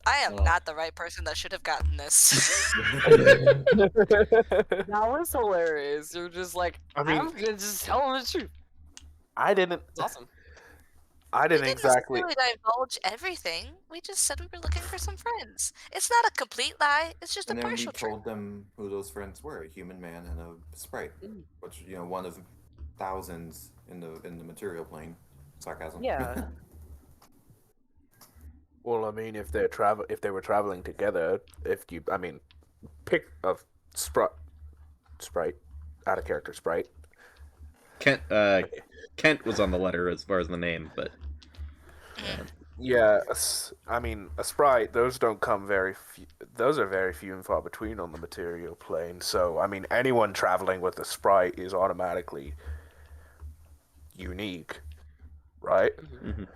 I am not the right person that should have gotten this. That was hilarious. You're just like, I mean- I'm gonna just tell him the truth. I didn't. It's awesome. I We didn't didn't exactly. necessarily divulge everything. We just said we were looking for some friends. It's not a complete lie. It's just And a then we partial truth. told them who those friends were: a human man and a sprite, Mm. which one of thousands in the material plane. Sarcasm. Yeah. Well, I mean, if they were traveling together, pick a sprite, out of character sprite. Kent was on the letter as far as the name, but Yeah, a sprite. Those don't come very. Those are very few and far between on the material plane. So, I mean, anyone traveling with a sprite is automatically unique, right? Mhm.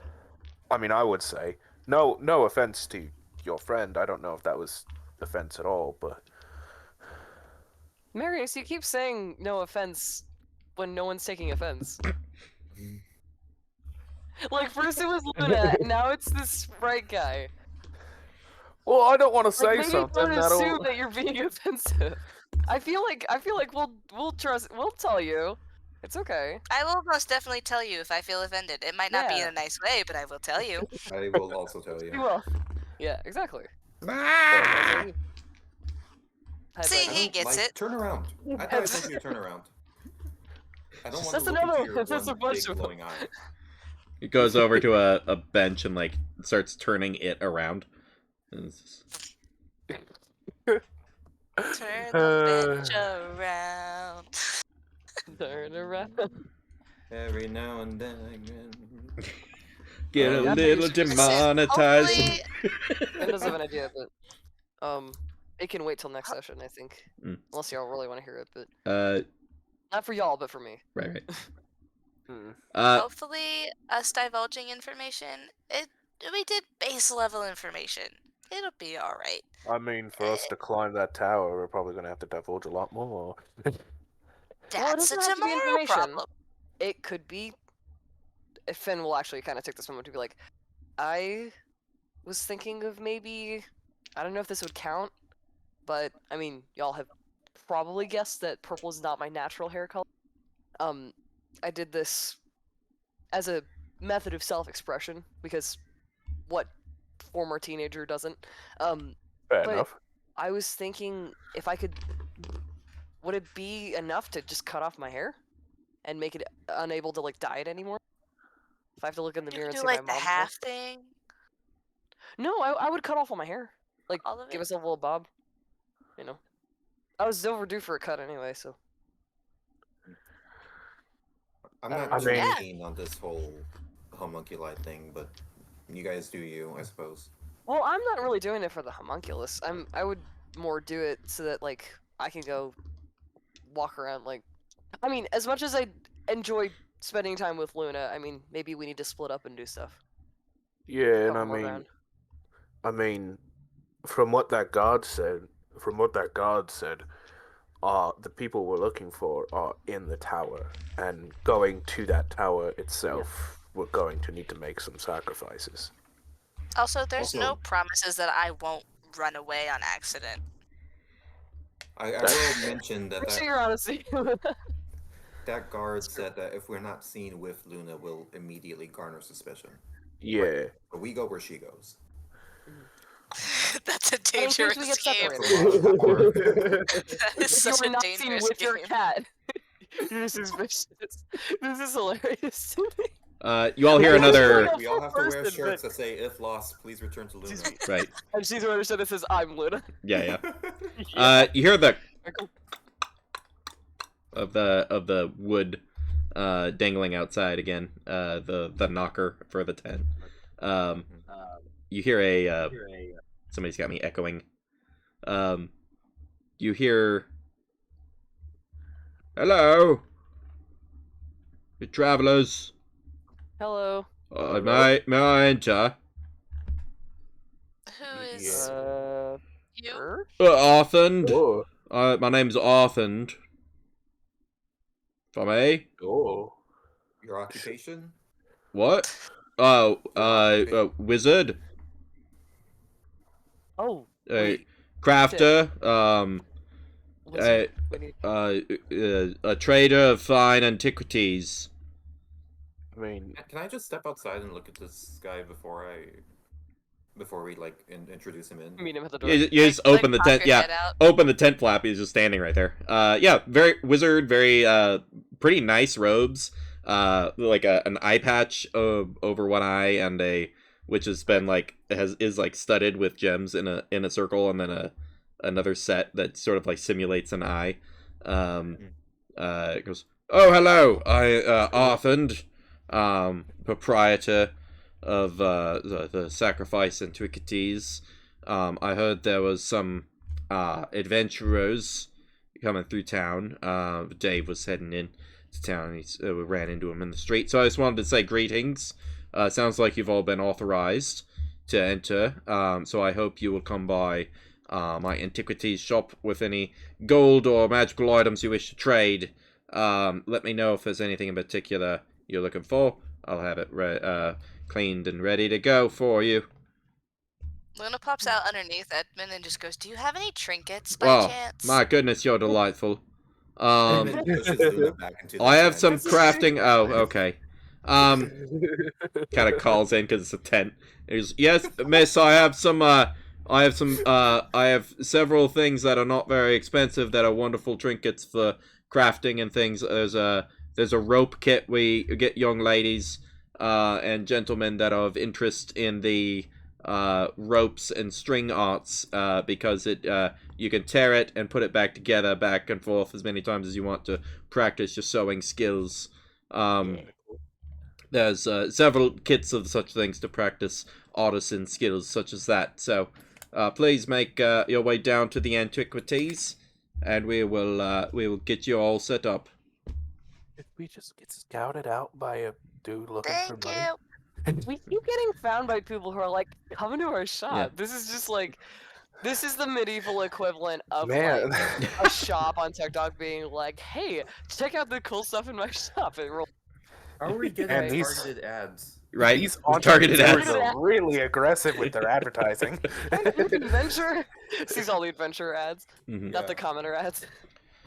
I mean, I would say No offense to your friend. I don't know if that was offense at all, but Marius, you keep saying no offense when no one's taking offense. Like, first it was Luna, now it's this Sprite guy. well, I don't want to Like, say maybe something don't assume that'll. that you're being offensive. I feel like we'll tell you. It's okay. I will most definitely tell you if I feel offended. It might not be in Yeah. a nice way, but I will tell you. I will also tell You you. will. Yeah, exactly. Ah! Hi, See, I buddy. he don't gets like it. turn around. I thought I told you to turn around. I don't want That's to look another into your one. That's a one bunch big of them. glowing eye. He goes over to a bench and like starts turning it around. And it's just- Turn the bench around. Turn around. Every now and then. Get a That little is- listen, demonetized. hopefully- Ben does have an idea, but it can wait till next session, I think. Mm. Unless y'all really want to hear it, but Right, not for y'all, but for me. right. Hmm. Hopefully, us divulging information, we did base level information. It'll be all right. I mean, for us to climb that tower, we're probably gonna have to divulge a lot more. Well, it That's doesn't a have to be tomorrow information. problem. It could be. If Finn will actually kind of take this moment to be like, I was thinking of maybe. I don't know if this would count, but I mean, y'all have probably guessed that purple is not my natural hair color. I did this as a method of self-expression because what former teenager doesn't? Fair But- enough. I was thinking if I could, would it be enough to just cut off my hair and make it unable to like dye it anymore? If I have to look in the You mirror could and do see like my the mom. half thing. No, I would cut off all my hair. Like All of give it? us a little bob. You know. I was overdue for a cut anyway, so. I'm I not don't too know. Yeah. keen on this whole homunculi thing, but you guys do you, I suppose. Well, I'm not really doing it for the homunculus. I would more do it so that like I can go walk around like I mean, as much as I enjoy spending time with Luna, I mean, maybe we need to split up and do stuff. Yeah, and Cover more ground. I mean, from what that guard said, the people we're looking for are in the tower, and going to that tower itself, we're going to need to make some sacrifices. Also, there's no Also- promises that I won't run away on accident. I will mention that Appreciate your honesty. that guard said that if we're not seen with Luna, we'll immediately garner suspicion. Yeah. But we go where she goes. That's a But in case we dangerous get game. That's a lot of power. That is If you such are a not seen dangerous with game. your cat, you're suspicious. This is hilarious to me. You all hear Yeah, another. like a We all have to wear person, shirts but- that say, if lost, please return to Luna. Right. And she's who understood it says, I'm Luna. Yeah, yeah. You hear the of the wood dangling outside again. The knocker for the tent. You hear a somebody's got me echoing. You hear, hello, you travelers. Hello. May I enter? Who is you? Bird? Arthand. Oh. My name's Arthand. If I may. Oh. Your occupation? What? Oh, wizard. Oh, A crafter. wizard. We need- A trader of fine antiquities. I mean, Can I just step outside and look at this guy before we like introduce him in? meet him at the door. You just open the pop tent. your Yeah, head out. open the tent flap. He's just standing right there. Yeah, very wizard. Very pretty nice robes. Like an eye patch over one eye, and which has been like is like studded with gems in a circle, and then another set that sort of like simulates an eye. It goes, oh, hello, I Arthand, proprietor of the Sacrifice Antiquities. I heard there was some adventurers coming through town. Dave was heading in to town, and we ran into him in the street. So I just wanted to say greetings. Sounds like you've all been authorized to enter. So I hope you will come by my antiquities shop with any gold or magical items you wish to trade. Let me know if there's anything in particular you're looking for. I'll have it cleaned and ready to go for you. Luna pops out underneath Edmund and just goes, "Do you have any trinkets by Oh, chance?" my goodness, you're delightful. Edmund pushes Luna back into the I have tent. some crafting. Oh, okay. Kind of calls in because it's a tent. He's, yes, miss. I have several things that are not very expensive that are wonderful trinkets for crafting and things. There's a rope kit we get young ladies and gentlemen that are of interest in the ropes and string arts because you can tear it and put it back together back and forth as many times as you want to practice your sewing skills. There's several kits of such things to practice artisan skills such as that. So please make your way down to the antiquities, and we will get you all set up. If we just get scouted out by a dude looking for Thank money. you. We keep getting found by people who are like, come into our shop. Yeah. This is just like, this is the medieval equivalent of Man. like a shop on TikTok being like, hey, check out the cool stuff in my shop. And How are we getting And these- targeted ads? Right? These Targeted entrepreneurs ads. are really aggressive with their advertising. adventure sees all the adventure ads, Mhm. not the commenter ads.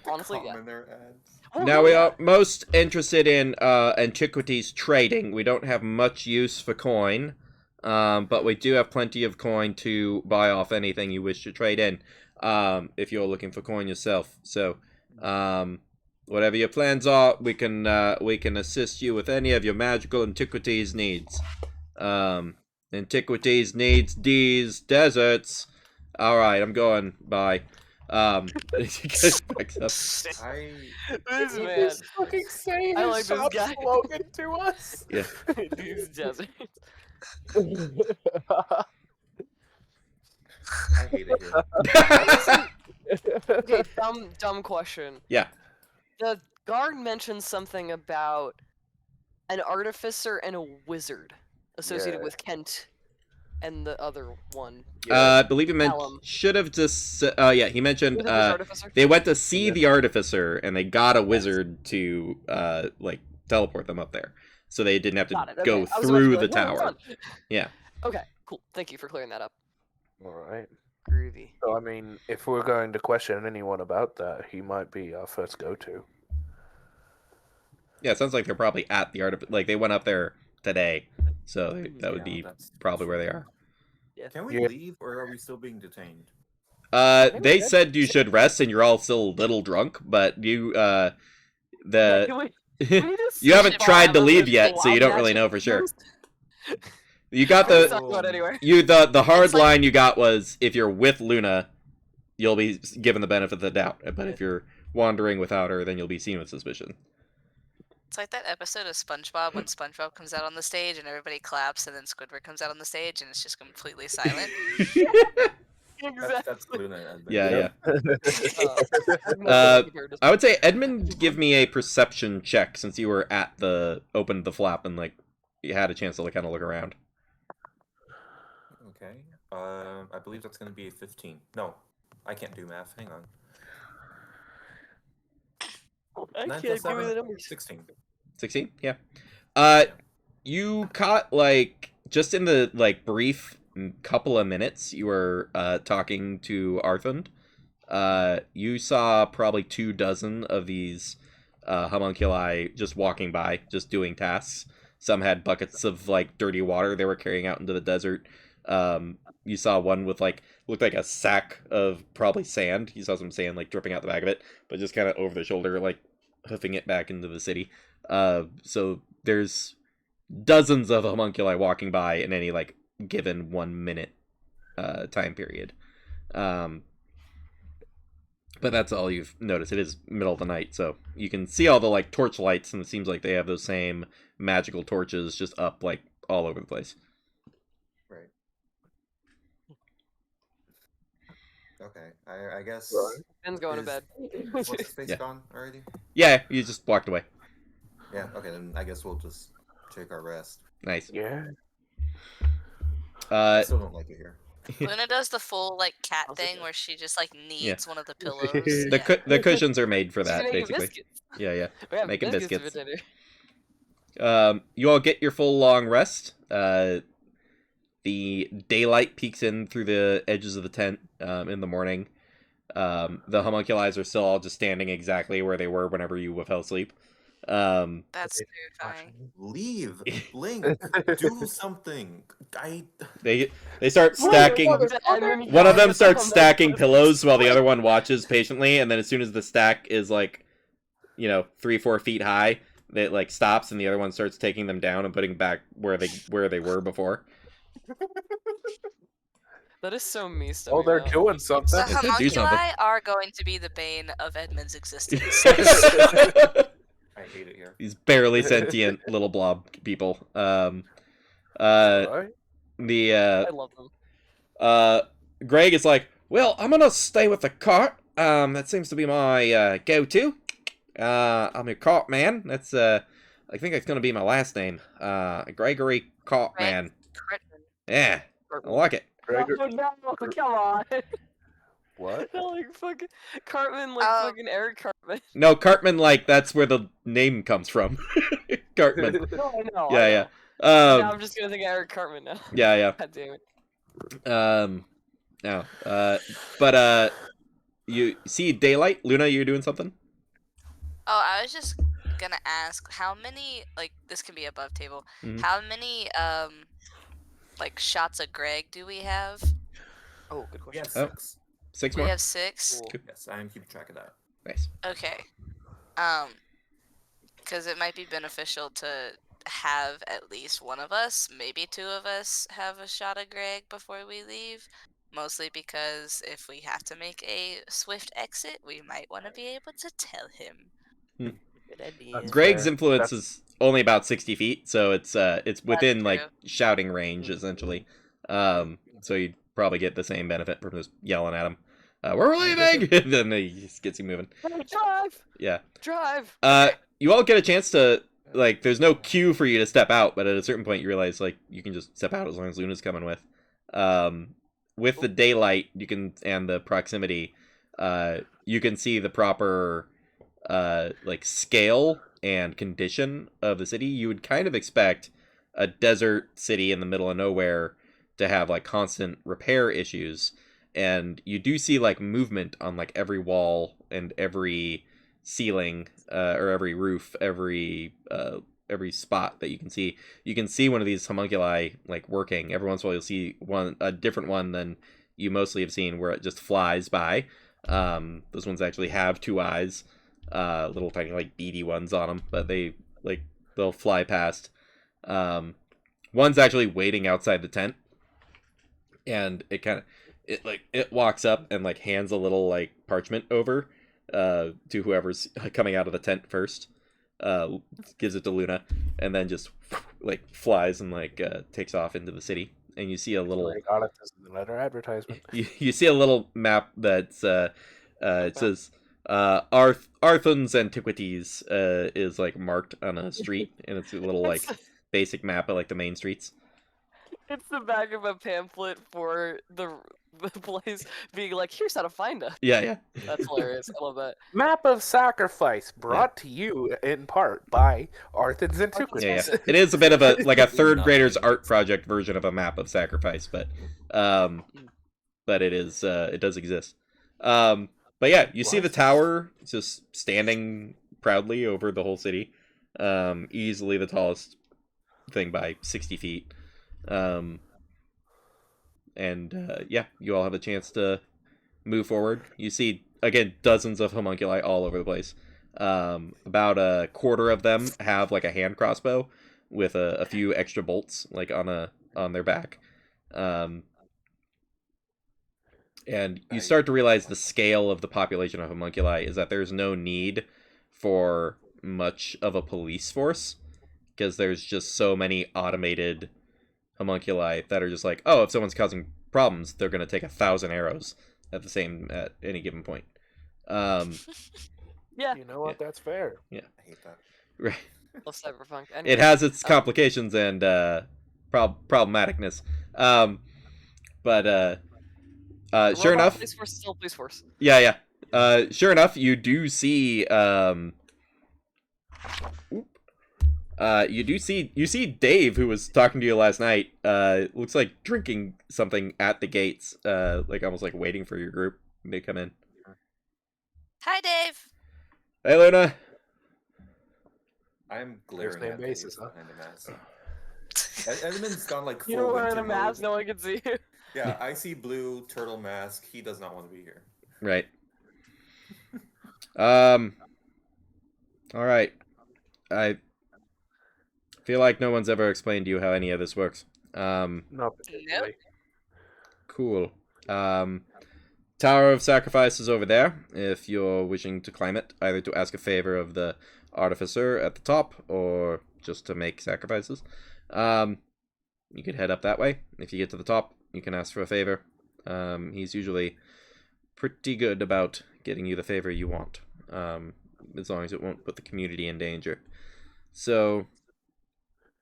Honestly, yeah. Commenter ads. Oh, Now we yeah. are most interested in antiquities trading. We don't have much use for coin, but we do have plenty of coin to buy off anything you wish to trade in. If you're looking for coin yourself, so whatever your plans are, we can assist you with any of your magical antiquities needs. Antiquities needs these deserts. All right, I'm going. Bye. He gets back up. I This man. fucking say I his like this shop guy. slogan to us. Yeah. These deserts. I hate it here. Okay, dumb question. Yeah. The guard mentioned something about an artificer and a wizard associated Yeah. with Kent and the other one. I believe he meant Callum. should have just. Yeah, he mentioned Was it this artificer? they went to see the artificer and they got a wizard to like teleport them up there, so they didn't have to Got it. Okay. go I was about to through be the like, "Wait, hold tower. on." Yeah. Okay, cool. Thank you for clearing that up. All right. Groovy. So I mean, if we're going to question anyone about that, he might be our first go-to. Yeah, it sounds like they're probably at the artificer. Like they went up there today, so that would Yeah, be that's- probably where they are. Can we Yeah. leave, or are we still being detained? They said you should rest, and you're all still a little drunk, but you Yeah, can we just you haven't skip tried to all leave the yet, so you wild don't really magic know for sure. moves? You got Let's the not go anywhere. the hard It's like- line you got was if you're with Luna, you'll be given the benefit of the doubt, but if you're wandering without her, then you'll be seen with suspicion. It's like that episode of SpongeBob when SpongeBob comes out on the stage and everybody claps, and then Squidward comes out on the stage and it's just completely silent. Exactly. That's Luna. And Yeah, Yep. Uh, I would say Edmund, give me a perception check since you were at opened the flap and like you had a chance to kind of look around. Okay. I believe that's going to be a 15. No, I can't do math. Hang on. I 9 can't plus give you the 7, numbers. 16. 16? Yeah. You caught like just in the like brief couple of minutes you were talking to Arthund. You saw probably 24 of these homunculi just walking by, just doing tasks. Some had buckets of like dirty water they were carrying out into the desert. You saw one with like looked like a sack of probably sand. You saw some sand like dripping out the back of it, but just kind of over the shoulder, like hoofing it back into the city. So there's dozens of homunculi walking by in any like given 1 minute time period. But that's all you've noticed. It is middle of the night, so you can see all the like torch lights, and it seems like they have those same magical torches just up like all over the place. Right. Okay. I guess. Ben's going to Is- bed. What's his face Yeah. gone already? Yeah, you just walked away. Yeah. Okay. Then I guess we'll just take our rest. Nice. Yeah. I still don't like it here. Luna does the full like cat How's it thing go? where she just like Yeah. kneads one of the pillows. The Yeah. the cushions are made for She's that, making basically. biscuits. Yeah. We have Making biscuits for biscuits. dinner. You all get your full long rest. The daylight peeks in through the edges of the tent in the morning. The homunculi are still all just standing exactly where they were whenever you fell asleep. That's terrifying. Leave, Link, do something. They start stacking. One of them starts stacking pillows while the other one watches patiently, and then as soon as the stack is like, 3-4 feet high, it like stops, and the other one starts taking them down and putting back where they were before. That is so me stuff. Oh, they're doing The something. It could do something. homunculi are going to be the bane of Edmund's existence. I hate it here. These barely sentient little blob people. Right? The I love them. Greg is like, well, I'm gonna stay with the cart. That seems to be my go-to. I'm your cart man. That's I think that's gonna be my last name. Gregory Cartman. Cartman. Yeah, I like it. Gregor- Oh no! Come on. What? No, like fucking Cartman, like fucking Eric Cartman. No, Cartman, like that's where the name comes from. Cartman. No, I know. Yeah. Now I'm just gonna think of Eric Cartman now. Yeah. God damn it. No. But you see daylight. Luna, you're doing something. Oh, I was just gonna ask how many like this can be above table. Mhm. How many like shots of Greg do we have? Oh, good We question. have Oh. 6. 6 We more. have 6. Cool. Yes, I am keeping track of that. Nice. Okay. Because it might be beneficial to have at least one of us, maybe 2 of us, have a shot of Greg before we leave. Mostly because if we have to make a swift exit, we might want to be able to tell him. Good idea. That's Greg's fair. influence is only about 60 feet, so it's within That's like true. shouting range essentially. So you'd probably get the same benefit from just yelling at him. We're leaving, and then he just gets you moving. Hey, drive! Yeah. Drive! You all get a chance to like. There's no cue for you to step out, but at a certain point you realize like you can just step out as long as Luna's coming with. With the daylight, you can and the proximity, you can see the proper like scale and condition of the city. You would kind of expect a desert city in the middle of nowhere to have like constant repair issues, and you do see like movement on like every wall and every ceiling or every roof, every spot that you can see. You can see one of these homunculi like working. Every once in a while you'll see a different one than you mostly have seen where it just flies by. Those ones actually have 2 eyes, little tiny like beady ones on them, but they'll fly past. One's actually waiting outside the tent, and it walks up and like hands a little like parchment over to whoever's coming out of the tent first. Gives it to Luna, and then just like flies and like takes off into the city. And you see a little I got it. This is another advertisement. you see a little map that's it says Arthun's Antiquities is like marked on a street, and it's a little like basic map of like the main streets. It's the back of a pamphlet for the place being like, here's how to find us. Yeah. That's hilarious. I love that. Map of Sacrifice, brought to you in part by Arthur's Antiquities. Yeah. It is a bit of a like a third grader's art project version of a map of Sacrifice, but it is it does exist. But yeah, you see the tower just standing proudly over the whole city, easily the tallest thing by 60 feet. Yeah, you all have a chance to move forward. You see again dozens of homunculi all over the place. About a quarter of them have like a hand crossbow with a few extra bolts like on their back. And you start to realize the scale of the population of homunculi is that there's no need for much of a police force, because there's just so many automated homunculi that are just like, oh, if someone's causing problems, they're going to take 1,000 arrows at any given point. Yeah. You know what? That's fair. I hate that. Right. Love cyberpunk. It has its complications and problematicness. But sure Robot enough, police force, still police force. yeah. Sure enough, you do see you see Dave, who was talking to you last night. Looks like drinking something at the gates. Like almost like waiting for your group to come in. Hi, Dave. Hey, Luna. I'm glaring name at basis, Dave huh? behind the mask. Edmund's gone like full You're wearing winter a mask, mode. no one can see you. Yeah, I see blue turtle mask. He does not want to be here. Right. All right. I feel like no one's ever explained to you how any of this works. Not particularly. Cool. Tower of Sacrifice is over there, if you're wishing to climb it, either to ask a favor of the artificer at the top, or just to make sacrifices. You could head up that way. If you get to the top, you can ask for a favor. He's usually pretty good about getting you the favor you want, as long as it won't put the community in danger. So,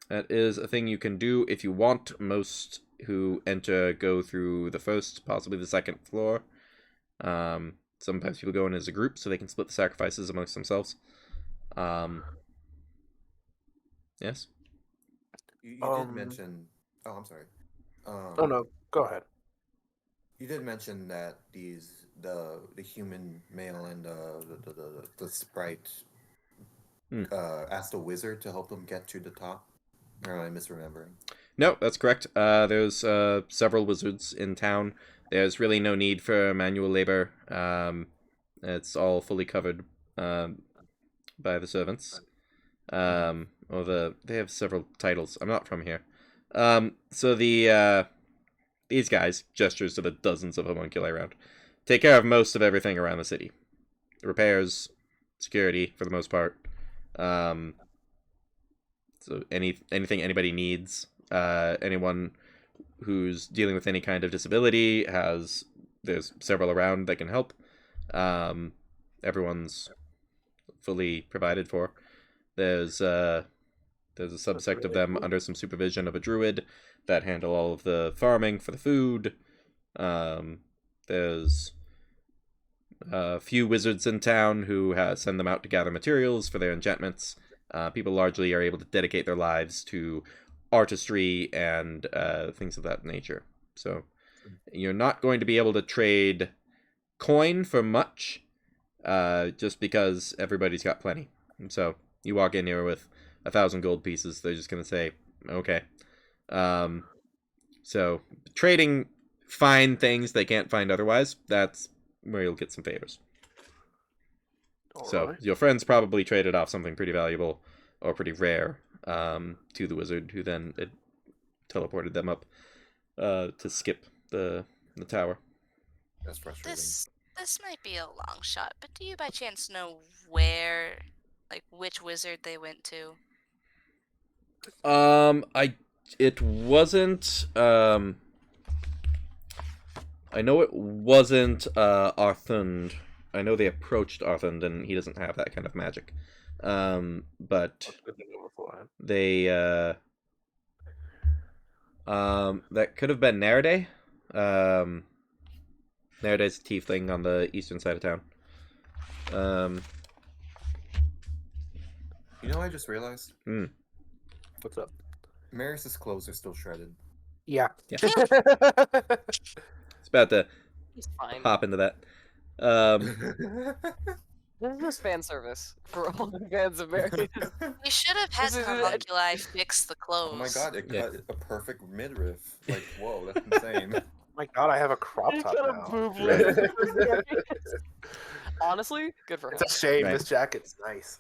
that is a thing you can do if you want. Most who enter go through the first, possibly the second floor. Sometimes people go in as a group so they can split the sacrifices amongst themselves. Yes? You did Um, mention. Oh, I'm sorry. Oh no, go ahead. You did mention that the human male and the sprite asked a wizard to help them get to the top. Or am I misremembering? No, that's correct. There's several wizards in town. There's really no need for manual labor. It's all fully covered by the servants. They have several titles. I'm not from here. So these guys, gestures to the dozens of homunculi around, take care of most of everything around the city. Repairs, security for the most part. So anything anybody needs, anyone who's dealing with any kind of disability there's several around that can help. Everyone's fully provided for. There's a subsect of them under some supervision of a druid that handle all of the farming for the food. There's a few wizards in town who send them out to gather materials for their enchantments. People largely are able to dedicate their lives to artistry and things of that nature. So you're not going to be able to trade coin for much, just because everybody's got plenty. So you walk in here with 1,000 gold pieces, they're just going to say, okay. So trading fine things they can't find otherwise, that's where you'll get some favors. So your friends probably traded off something pretty valuable or pretty rare to the wizard, who then teleported them up to skip the tower. That's frustrating. This might be a long shot, but do you by chance know where, like, which wizard they went to? It wasn't I know it wasn't Arthund. I know they approached Arthund, and he doesn't have that kind of magic. But they that could have been Nerede. Nerede's a tiefling on the eastern side of town. You know, I just realized. What's up? Maris's clothes are still shredded. Yeah. It's about to He's fine. hop into that. This is just fan service for all the fans of Mary. We should have had This is- homunculi fix the clothes. Oh my god, it Yeah. cut a perfect midriff. Like, whoa, that's insane. My God, I have a crop He top got a now. boob Right. lift. Honestly, good for him. It's a shame. Right. This jacket's nice.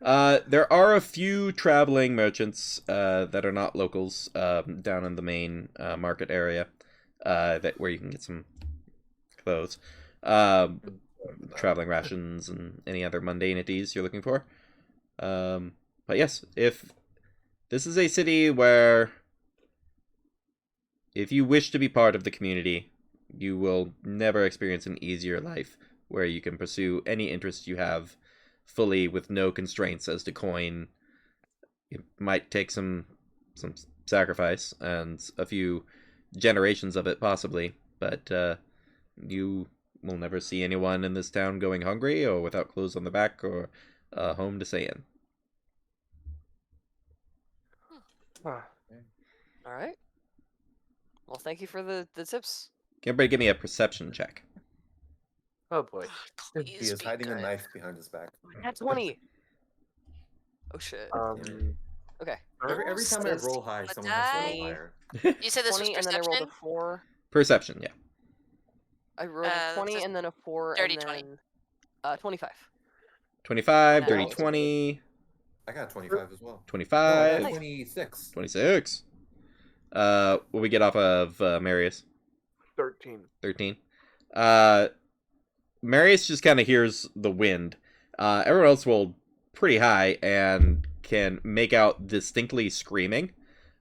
There are a few traveling merchants that are not locals down in the main market area where you can get some clothes, traveling rations, and any other mundanities you're looking for. But yes, if this is a city where if you wish to be part of the community, you will never experience an easier life where you can pursue any interest you have fully with no constraints as to coin. It might take some sacrifice and a few generations of it, possibly. But you will never see anyone in this town going hungry or without clothes on the back or a home to stay in. Ah, All right. Well, thank you for the tips. Can everybody give me a perception check? oh boy. He Please is be hiding a good. knife behind his back. Nat 20. Oh shit. Okay. Every time I Says roll high, a someone has to roll die. higher. You said this was 20 and then I rolled a perception? 4. Perception, yeah. I rolled a That's 20 a and then a 4 dirty and 20. then 25. 25, Wow. dirty 20, I got 25 as well. No, I 25, got 26. 26. What we get off of Marius? 13. 13. Marius just kind of hears the wind. Everyone else rolled pretty high and can make out distinctly screaming.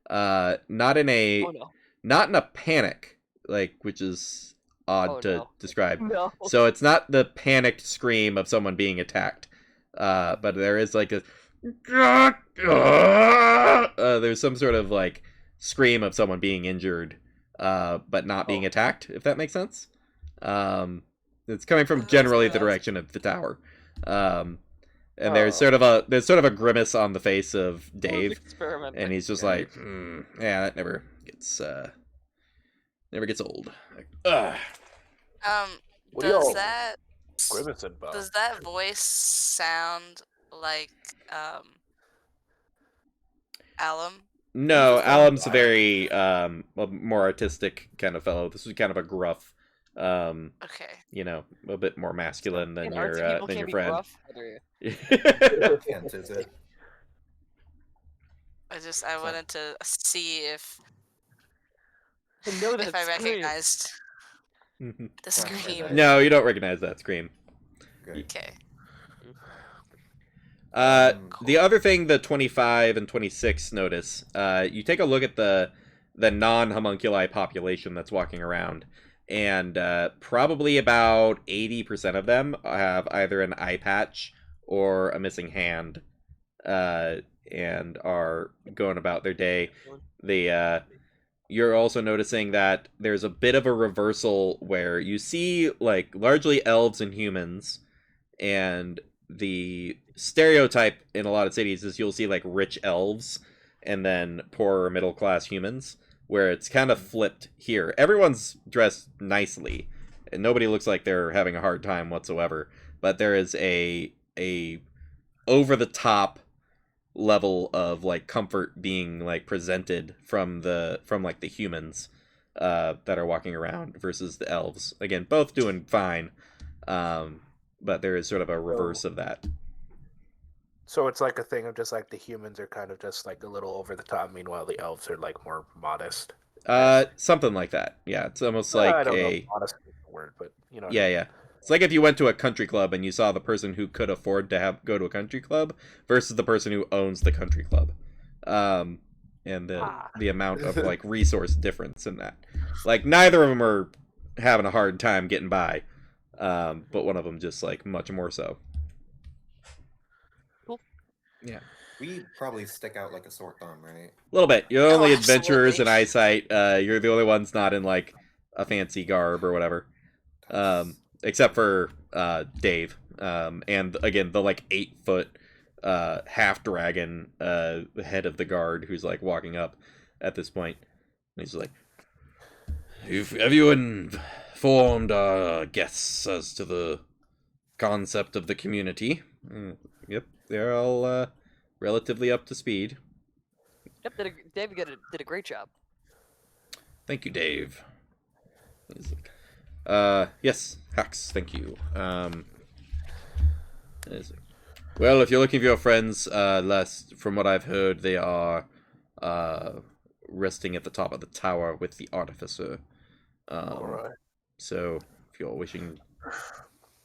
Not in a Oh no. not in a panic, like, which is odd Oh, to no. describe. No. So it's not the panicked scream of someone being attacked. But there is like a there's some sort of like scream of someone being injured, but not being attacked, if that makes sense. It's coming from generally the direction of the tower. And there's sort of a grimace on the face of Dave, Experiment. and he's just like, yeah, that never gets old. Like, What do y'all Does grimacing about? does that voice sound like Alum? No, He's just Alum's a fine. very a more artistic kind of fellow. This was kind of a gruff, Okay. you know, a bit more masculine than And your artsy people than can't your be friend. gruff. How dare you? Can't, is it? I wanted to see if I know that if I scream. recognized the scream. Okay. No, you don't recognize that scream. Good. Okay. The other thing the 25 and 26 notice, you take a look at the non-homunculi population that's walking around, and probably about 80% of them have either an eye patch or a missing hand, and are going about their day. You're also noticing that there's a bit of a reversal where you see like largely elves and humans, and the stereotype in a lot of cities is you'll see like rich elves and then poorer middle class humans, where it's kind of flipped here. Everyone's dressed nicely and nobody looks like they're having a hard time whatsoever, but there is a over the top level of like comfort being like presented from like the humans that are walking around versus the elves. Again, both doing fine, but there is sort of a reverse of that. So it's like a thing of just like the humans are kind of just like a little over the top, meanwhile the elves are like more modest. Something like that. Yeah, it's almost I like don't know a if modest is the word, but you know. what I yeah, mean. yeah. It's like if you went to a country club and you saw the person who could afford to go to a country club versus the person who owns the country club, and the amount of like resource difference in that. Like neither of them are having a hard time getting by, but one of them just like much more so. Cool. Yeah. We probably stick out like a sore thumb, right? A little bit. You're only adventurers absolutely. in eyesight. You're the only ones not in like a fancy garb or whatever. Except for Dave. And again, the like 8-foot half dragon head of the guard who's like walking up at this point. And he's like, have you informed our guests as to the concept of the community? Yep, they're all relatively up to speed. Yep, Dave did a great job. Thank you, Dave. Yes, Hax, thank you. Well, if you're looking for your friends, from what I've heard, they are resting at the top of the tower with the artificer. Alright. So, if you're wishing,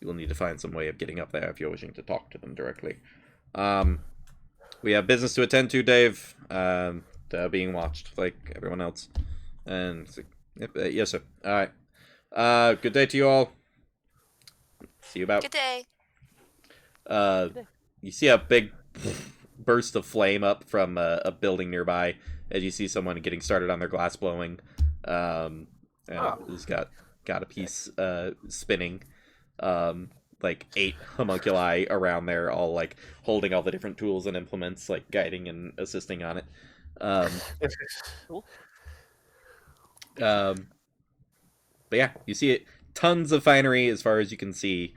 you will need to find some way of getting up there if you're wishing to talk to them directly. We have business to attend to, Dave. They're being watched like everyone else. And yep, yes, sir. All right. Good day to you all. See you about. Good day. You see a big burst of flame up from a building nearby, as you see someone getting started on their glass blowing. And he's got a piece spinning. Like 8 homunculi around there, all like holding all the different tools and implements, like guiding and assisting on it. Cool. But yeah, you see it. Tons of finery as far as you can see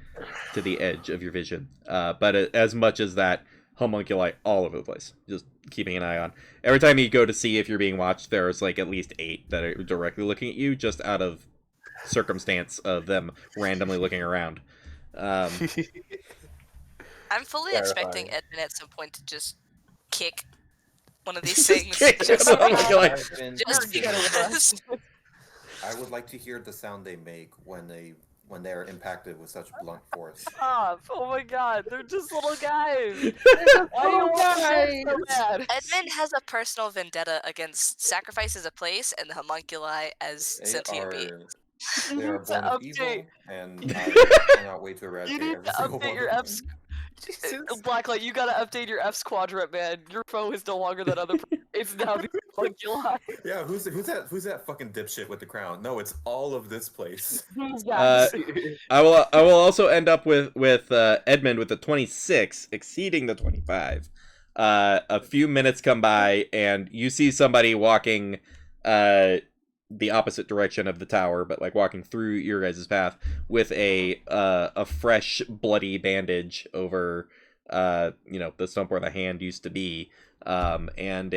to the edge of your vision. But as much as that, homunculi all over the place. Just keeping an eye on. Every time you go to see if you're being watched, there's like at least 8 that are directly looking at you, just out of circumstance of them randomly looking around. I'm fully expecting Edmund at some point to just kick one of these things. Just because. I would like to hear the sound they make when they are impacted with such blunt force. Stop! Oh my god, they're just little guys. Why do you want them so bad? Edmund has a personal vendetta against sacrifice as a place and the homunculi as sentient beings. They are born of evil, Update. and I cannot wait to You eradicate need every to single update one your of F. them. Blacklight, you gotta update your F quadrant, man. Your foe is no longer that other. It's now the homunculi. Yeah, who's that fucking dipshit with the crown? No, it's all of this place. These guys. I will also end up with Edmund with the 26, exceeding the 25. A few minutes come by, and you see somebody walking the opposite direction of the tower, but like walking through your guys' path with a fresh bloody bandage over the stump where the hand used to be, and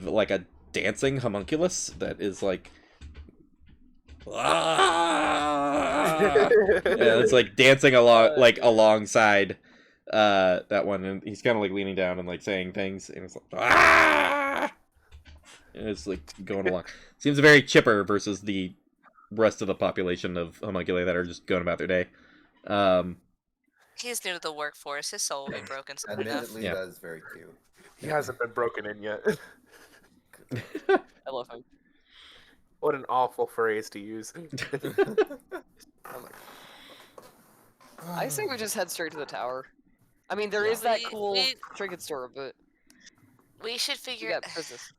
like a dancing homunculus that is like it's like dancing alongside that one, and he's kind of like leaning down and like saying things, and it's like and it's like going along. Seems very chipper versus the rest of the population of homunculi that are just going about their day. He's new to the workforce. His soul will be broken soon enough. Admittedly, Yeah. that is very cute. He hasn't been broken in yet. I love him. What an awful phrase to use. I say we just head straight to the tower. I mean, there is that cool trinket store, but We should we figure got business.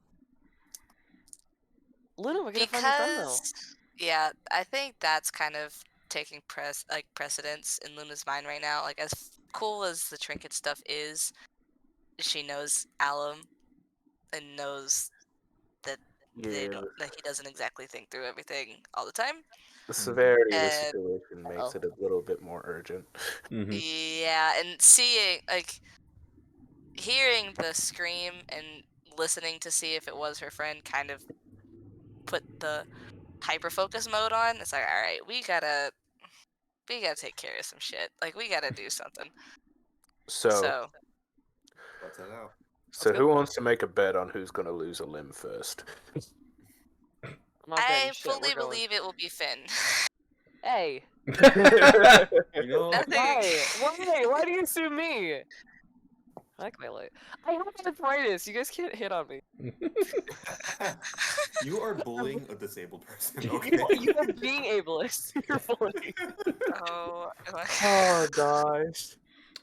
Luna, we're gonna find your friend though. because yeah, I think that's kind of taking precedence in Luna's mind right now. Like as cool as the trinket stuff is, she knows Alum and knows that they Yeah, don't, that he doesn't exactly think through everything all the time. the severity of the And- situation makes it a little bit more urgent. Mhm. Yeah, and hearing the scream and listening to see if it was her friend kind of put the hyper focus mode on. It's like, all right, we gotta take care of some shit. Like we gotta do something. So, Let's head out. who wants to make a bet on who's going to lose a limb first? I'm not I betting shit, fully we're going. believe it will be Finn. Hey, You know, Nothing. why? Why do you sue me? I like my light. I have arthritis. You guys can't hit on me. you are bullying a disabled person. Okay. You are being ableist. You're bullying. Oh, Oh, gosh.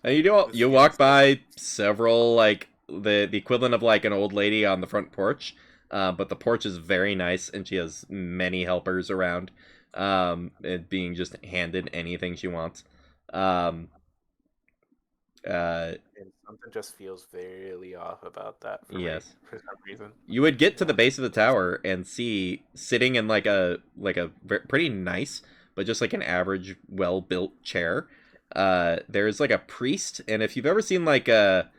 And you walk by several like the equivalent of like an old lady on the front porch, but the porch is very nice, and she has many helpers around, it being just handed anything she wants. And something just feels very off about that for Yes. me, for some reason. You would get to the base of the tower and see sitting in like a pretty nice, but just like an average, well-built chair. There's like a priest, and if you've ever seen like a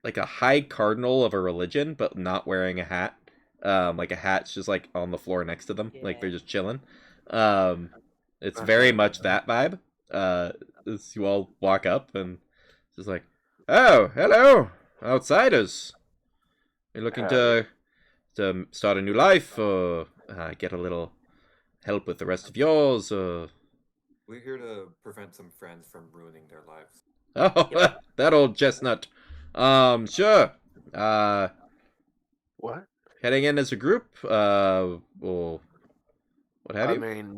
high cardinal of a religion, but not wearing a hat, like a hat's just like on the floor next to them, like they're just chilling. It's very much that vibe. As you all walk up, and it's just like, oh, hello, outsiders. You're looking to start a new life, or get a little help with the rest of yours, or... We're here to prevent some friends from ruining their lives. Oh, that old chestnut. Sure. What? Heading in as a group, or what have I you? mean,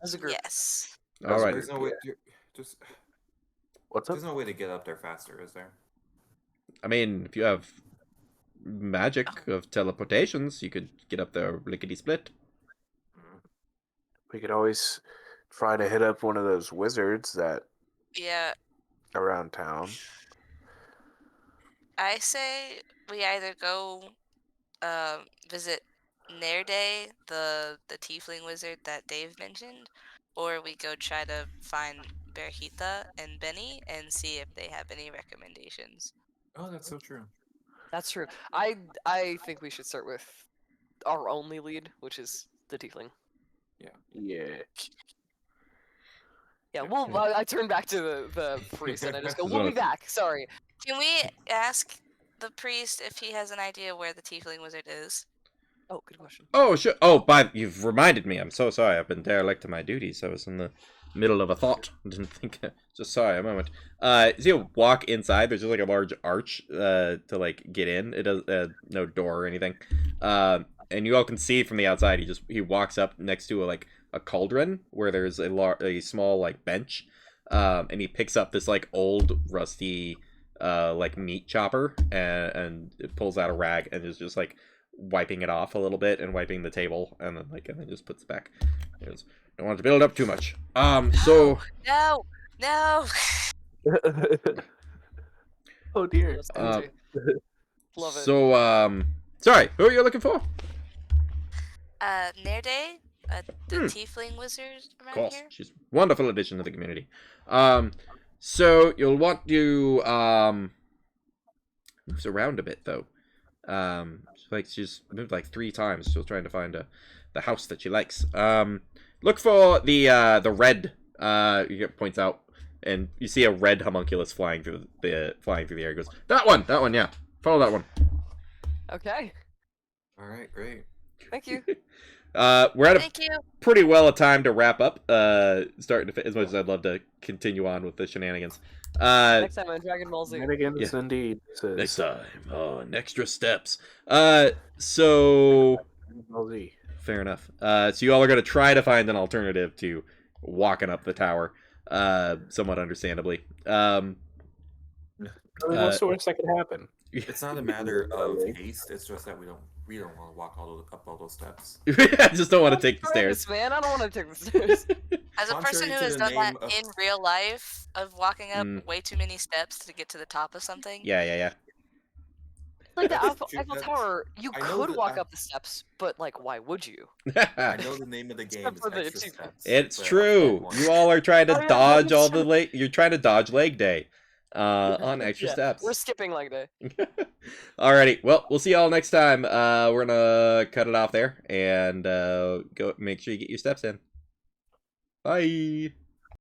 As a group. yes. All right. There's no way. Just what's up? there's no way to get up there faster, is there? I mean, if you have magic of teleportations, you could get up there lickety-split. We could always try to hit up one of those wizards that Yeah, around town. I say we either go visit Nerde, the tiefling wizard that Dave mentioned, or we go try to find Berhita and Benny and see if they have any recommendations. Oh, that's so true. That's true. I think we should start with our only lead, which is the tiefling. Yeah. Yeah, Yeah. well, I turn back to the priest and I just go, Just "We'll be wanna- back." Sorry. Can we ask the priest if he has an idea where the tiefling wizard is? Oh, good question. Oh, sure. Oh, you've reminded me. I'm so sorry. I've been derelict to my duties. I was in the middle of a thought. Didn't think. Just sorry, a moment. So you walk inside. There's just like a large arch to like get in. It does no door or anything. And you all can see from the outside. He walks up next to a cauldron where there's a small like bench. And he picks up this like old rusty like meat chopper and it pulls out a rag and is just like wiping it off a little bit and wiping the table and then just puts it back. He goes, don't want to build up too much. So No, no. Oh dear. That's Uh, crazy. Love it. So sorry, who are you looking for? Nerde, the Hmm. tiefling wizard Of around course, here. she's a wonderful addition to the community. So you'll want to moves around a bit though. She's moved like 3 times. She's trying to find the house that she likes. Look for the red. Points out, and you see a red homunculus flying through the air. He goes, that one, yeah. Follow that one. Okay. All right, great. Thank you. We're at a Thank you. pretty well a time to wrap up. Starting to as much as I'd love to continue on with the shenanigans. Next time on Dragon Ball Z. Shenanigans, Yeah. indeed. Says Next time on Extra Steps. So Ball Z. fair enough. So you all are going to try to find an alternative to walking up the tower. Somewhat understandably. I mean, what's the worst that could happen? It's not a matter of haste. It's just that we don't want to walk up all those steps. I just don't want to take the stairs. Horrendous, man. I don't want to take the stairs. As a person Contrary who to has the done that name of- in real life, of walking up Mm. way too many steps to get to the top of something. Yeah. Like the That's Eiffel, true, Eiffel that's- Tower, you I know could that walk I- up the steps, but like, why would you? I know the name of the game Except is for the Extra two- Steps. It's but I true. don't want You all are trying to Oh, yeah, dodge all that's the leg. You're trying to dodge leg day. On Extra Yeah, Steps. We're skipping leg day. Alrighty, well, we'll see y'all next time. We're gonna cut it off there and go make sure you get your steps in. Bye.